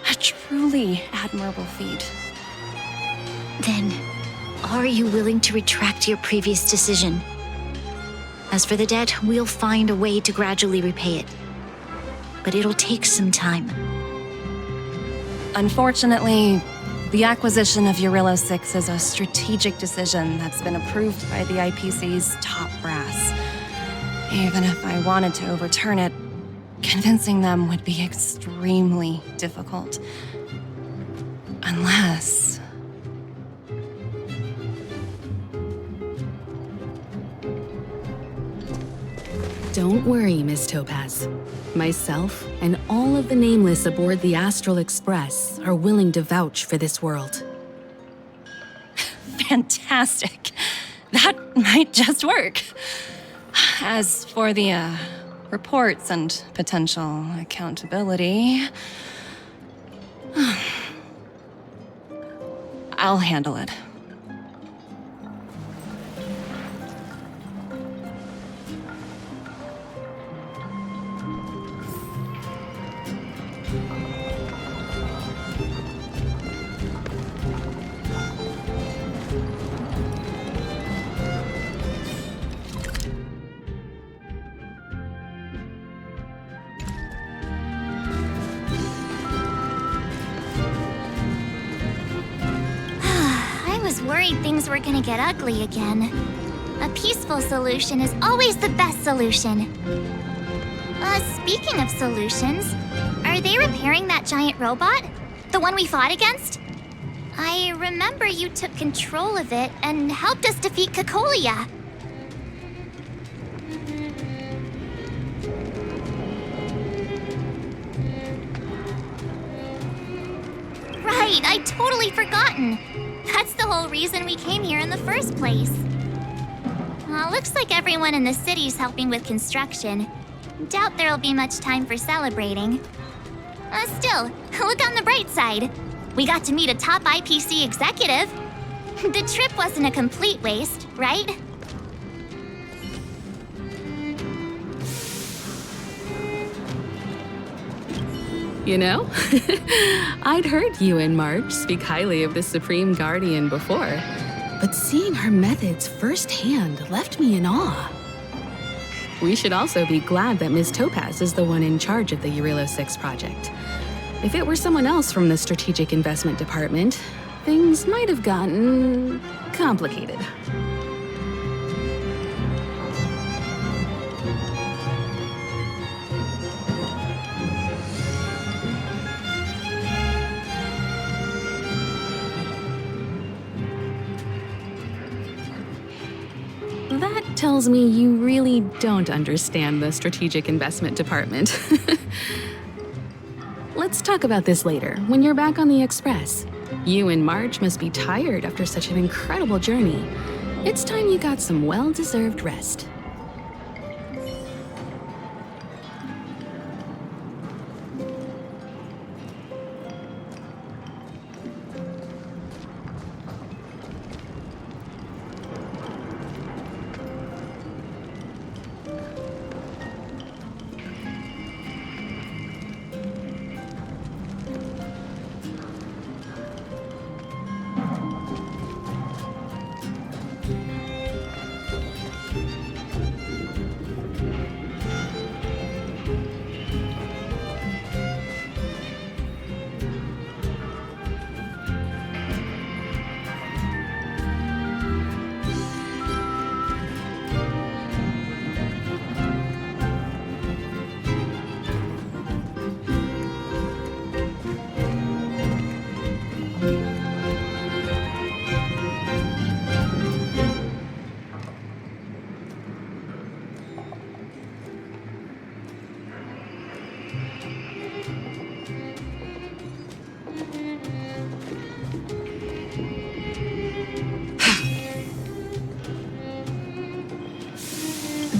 A truly admirable feat. Then, are you willing to retract your previous decision? As for the debt, we'll find a way to gradually repay it. But it'll take some time. Unfortunately, the acquisition of Urilla 6 is a strategic decision that's been approved by the IPC's top brass. Even if I wanted to overturn it, convincing them would be extremely difficult. Unless... Don't worry, Miss Topaz. Myself and all of the Nameless aboard the Astral Express are willing to vouch for this world. Fantastic. That might just work. As for the, reports and potential accountability... I'll handle it. Worried things were gonna get ugly again. A peaceful solution is always the best solution. Speaking of solutions, are they repairing that giant robot? The one we fought against? I remember you took control of it and helped us defeat Cocolia. right, I totally forgotten. That's the whole reason we came here in the first place. Looks like everyone in the city's helping with construction. Doubt there'll be much time for celebrating. Still, look on the bright side. We got to meet a top IPC executive. The trip wasn't a complete waste, right? You know, I'd heard you and Marge speak highly of the Supreme Guardian before, but seeing her methods firsthand left me in awe. We should also be glad that Ms. Topaz is the one in charge of the Eurilo 6 project. If it were someone else from the Strategic Investment Department, things might have gotten complicated. That tells me you really don't understand the Strategic Investment Department. Let's talk about this later, when you're back on the Express. You and Marge must be tired after such an incredible journey. It's time you got some well-deserved rest.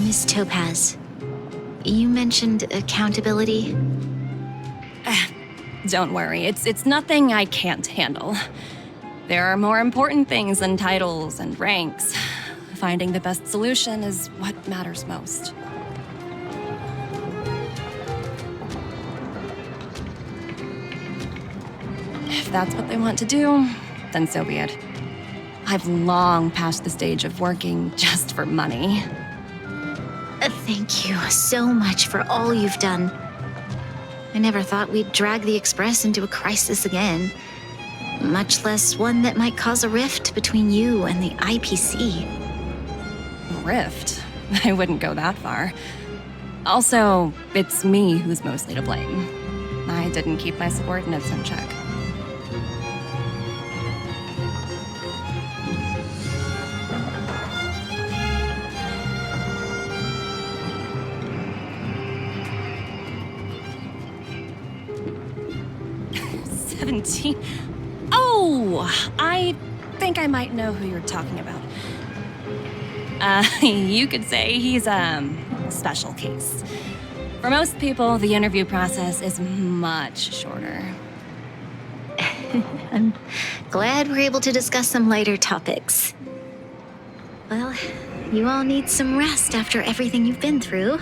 Miss Topaz, you mentioned accountability. Don't worry, it's nothing I can't handle. There are more important things than titles and ranks. Finding the best solution is what matters most. If that's what they want to do, then so be it. I've long passed the stage of working just for money. Thank you so much for all you've done. I never thought we'd drag the Express into a crisis again, much less one that might cause a rift between you and the IPC. Rift? I wouldn't go that far. Also, it's me who's mostly to blame. I didn't keep my subordinates in check. Oh, I think I might know who you're talking about. You could say he's a special case. For most people, the interview process is much shorter. I'm glad we're able to discuss some lighter topics. Well, you all need some rest after everything you've been through.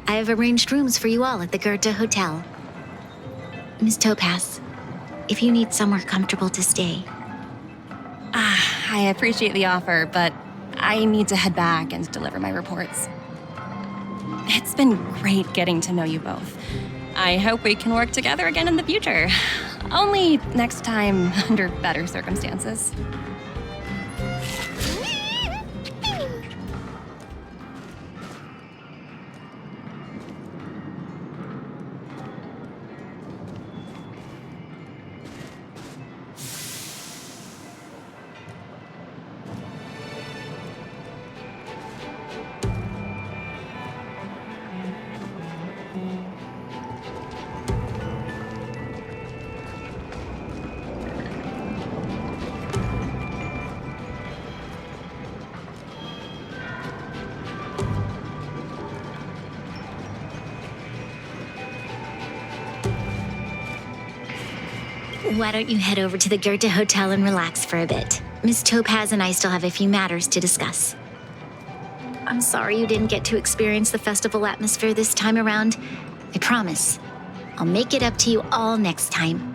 I have arranged rooms for you all at the Goethe Hotel. Miss Topaz, if you need somewhere comfortable to stay. I appreciate the offer, but I need to head back and deliver my reports. It's been great getting to know you both. I hope we can work together again in the future. Only next time under better circumstances. Why don't you head over to the Goethe Hotel and relax for a bit? Miss Topaz and I still have a few matters to discuss. I'm sorry you didn't get to experience the festival atmosphere this time around. I promise, I'll make it up to you all next time.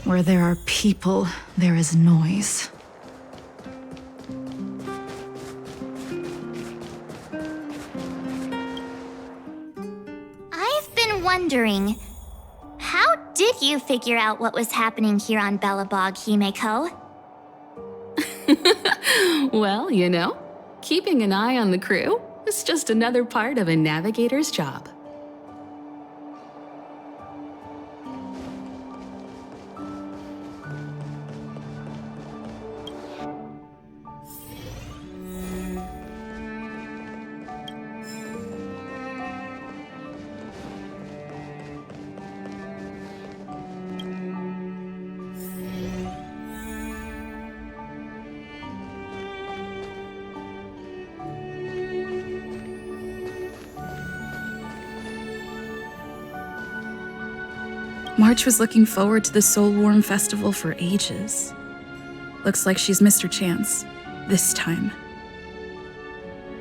Where there are people, there is noise. I've been wondering, how did you figure out what was happening here on Belobog, Himeko? Well, you know, keeping an eye on the crew is just another part of a navigator's job. March was looking forward to the Soulworm Festival for ages. Looks like she's missed her chance. This time.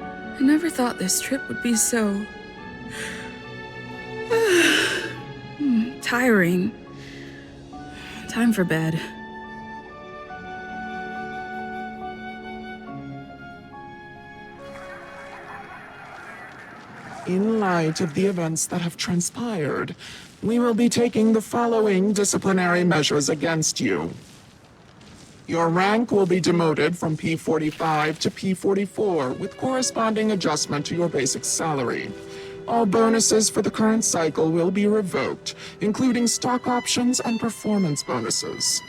I never thought this trip would be so... tiring. Time for bed. In light of the events that have transpired, we will be taking the following disciplinary measures against you. Your rank will be demoted from P45 to P44 with corresponding adjustment to your basic salary. All bonuses for the current cycle will be revoked, including stock options and performance bonuses.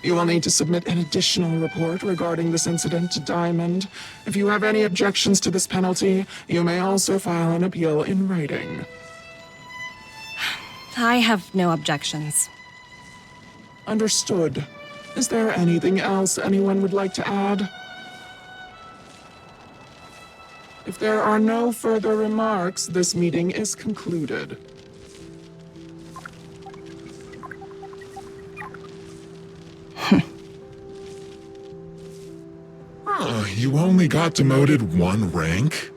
You will need to submit an additional report regarding this incident to Diamond. If you have any objections to this penalty, you may also file an appeal in writing. I have no objections. Understood. Is there anything else anyone would like to add? If there are no further remarks, this meeting is concluded. You only got demoted one rank?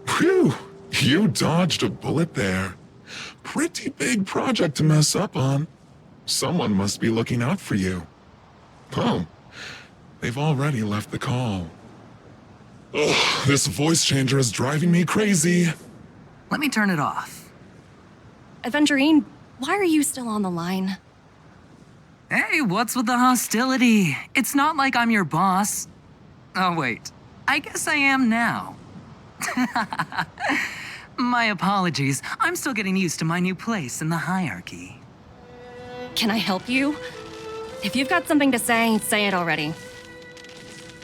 Phew, you dodged a bullet there. Pretty big project to mess up on. Someone must be looking out for you. Oh, they've already left the call. Ugh, this voice changer is driving me crazy. Let me turn it off. Aventurine, why are you still on the line? Hey, what's with the hostility? It's not like I'm your boss. Oh, wait. I guess I am now. My apologies. I'm still getting used to my new place in the hierarchy. Can I help you? If you've got something to say it already.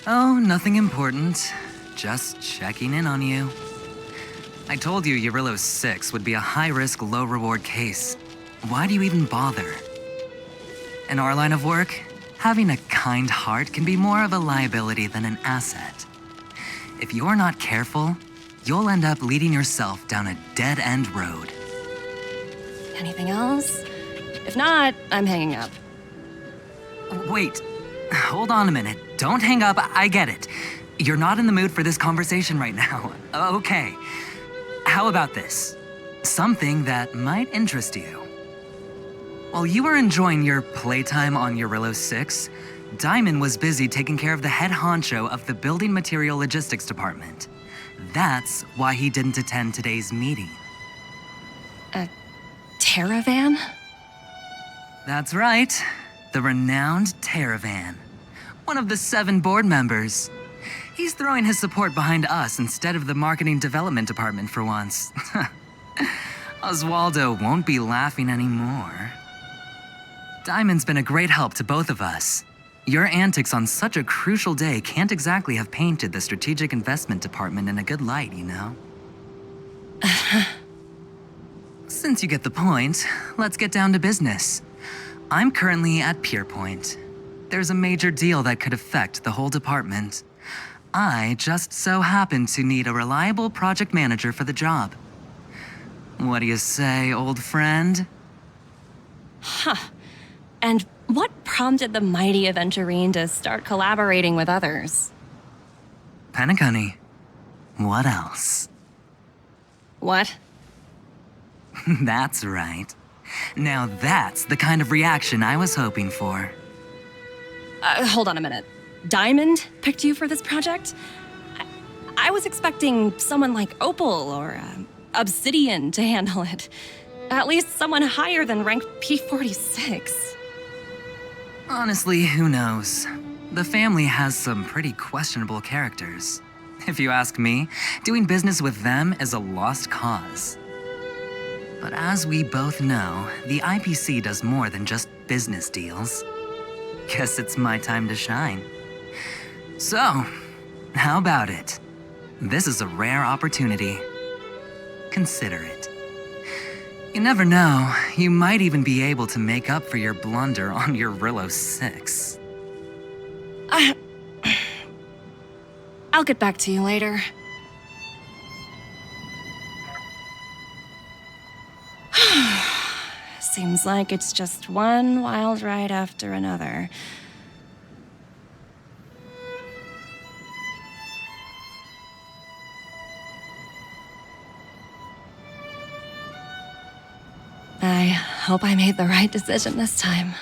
Oh, nothing important. Just checking in on you. I told you Eurylos 6 would be a high-risk, low-reward case. Why do you even bother? In our line of work, having a kind heart can be more of a liability than an asset. If you're not careful, you'll end up leading yourself down a dead-end road. Anything else? If not, I'm hanging up. Wait, hold on a minute. Don't hang up, I get it. You're not in the mood for this conversation right now. Okay, how about this? Something that might interest you. While you were enjoying your playtime on Eurillo 6, Diamond was busy taking care of the head honcho of the Building Material Logistics Department. That's why he didn't attend today's meeting. A Terravan? That's right. The renowned Terravan. One of the 7 board members. He's throwing his support behind us instead of the Marketing Development Department for once. Oswaldo won't be laughing anymore. Diamond's been a great help to both of us. Your antics on such a crucial day can't exactly have painted the Strategic Investment Department in a good light, you know? Since you get the point, let's get down to business. I'm currently at Pierpoint. There's a major deal that could affect the whole department. I just so happen to need a reliable project manager for the job. What do you say, old friend? Huh. And what prompted the mighty Aventurine to start collaborating with others? Penacony. What else? What? That's right. Now that's the kind of reaction I was hoping for. Hold on a minute. Diamond picked you for this project? I was expecting someone like Opal or Obsidian to handle it. At least someone higher than rank P46. Honestly, who knows? The family has some pretty questionable characters. If you ask me, doing business with them is a lost cause. But as we both know, the IPC does more than just business deals. Guess it's my time to shine. So, how about it? This is a rare opportunity. Consider it. You never know, you might even be able to make up for your blunder on Eurillo 6. I'll get back to you later. Seems like it's just one wild ride after another. I hope I made the right decision this time.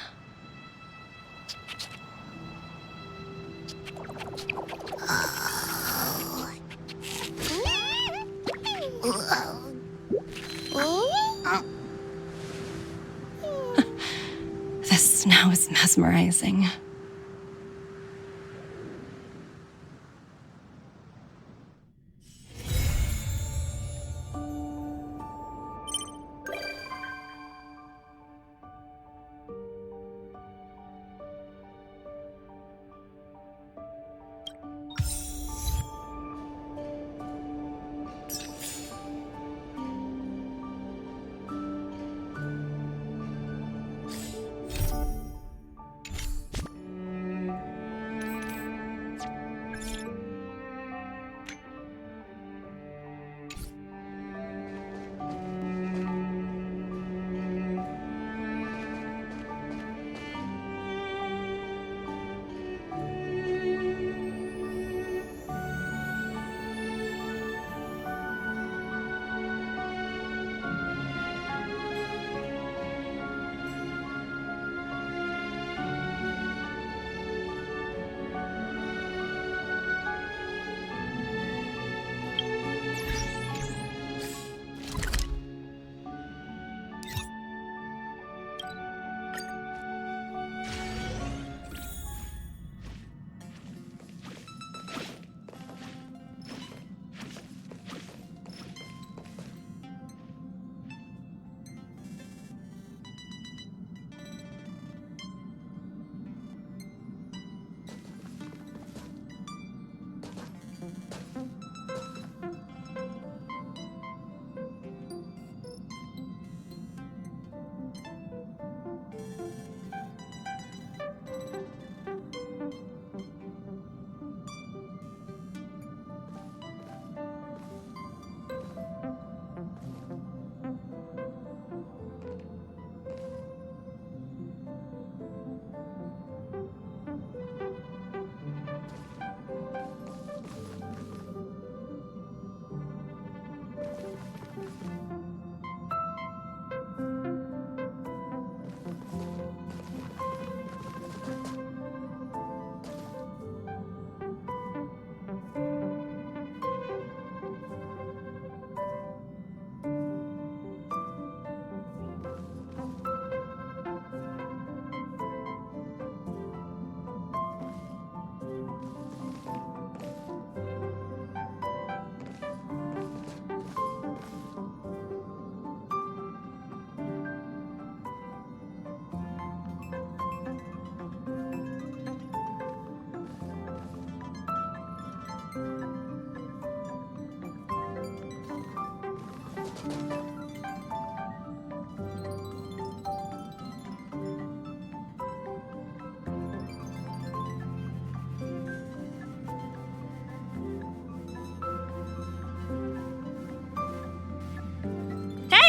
This snow is mesmerizing.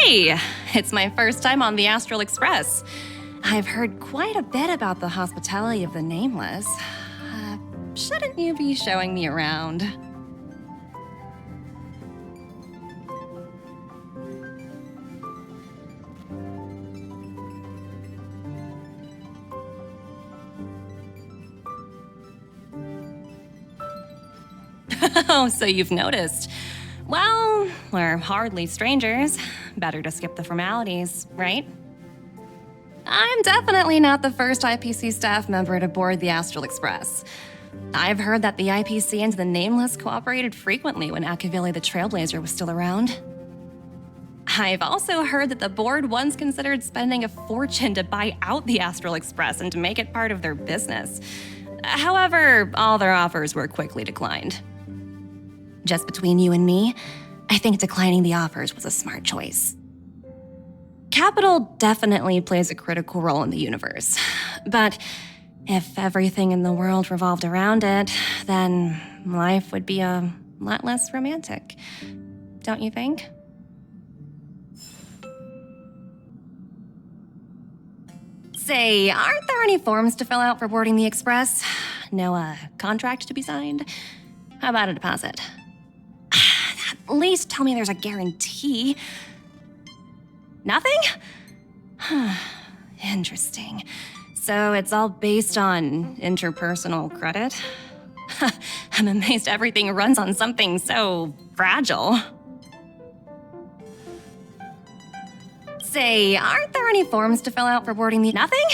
Hey! It's my first time on the Astral Express. I've heard quite a bit about the hospitality of the Nameless. Shouldn't you be showing me around? Oh, so you've noticed. Well, we're hardly strangers. Better to skip the formalities, right? I'm definitely not the first IPC staff member to board the Astral Express. I've heard that the IPC and the Nameless cooperated frequently when Akavili the Trailblazer was still around. I've also heard that the board once considered spending a fortune to buy out the Astral Express and to make it part of their business. However, all their offers were quickly declined. Just between you and me, I think declining the offers was a smart choice. Capital definitely plays a critical role in the universe, but if everything in the world revolved around it, then life would be a lot less romantic, don't you think? Say, aren't there any forms to fill out for boarding the Express? No, contract to be signed? How about a deposit? At least tell me there's a guarantee. Nothing? Interesting. So it's all based on interpersonal credit? I'm amazed everything runs on something so fragile. Say, aren't there any forms to fill out for boarding the— Nothing?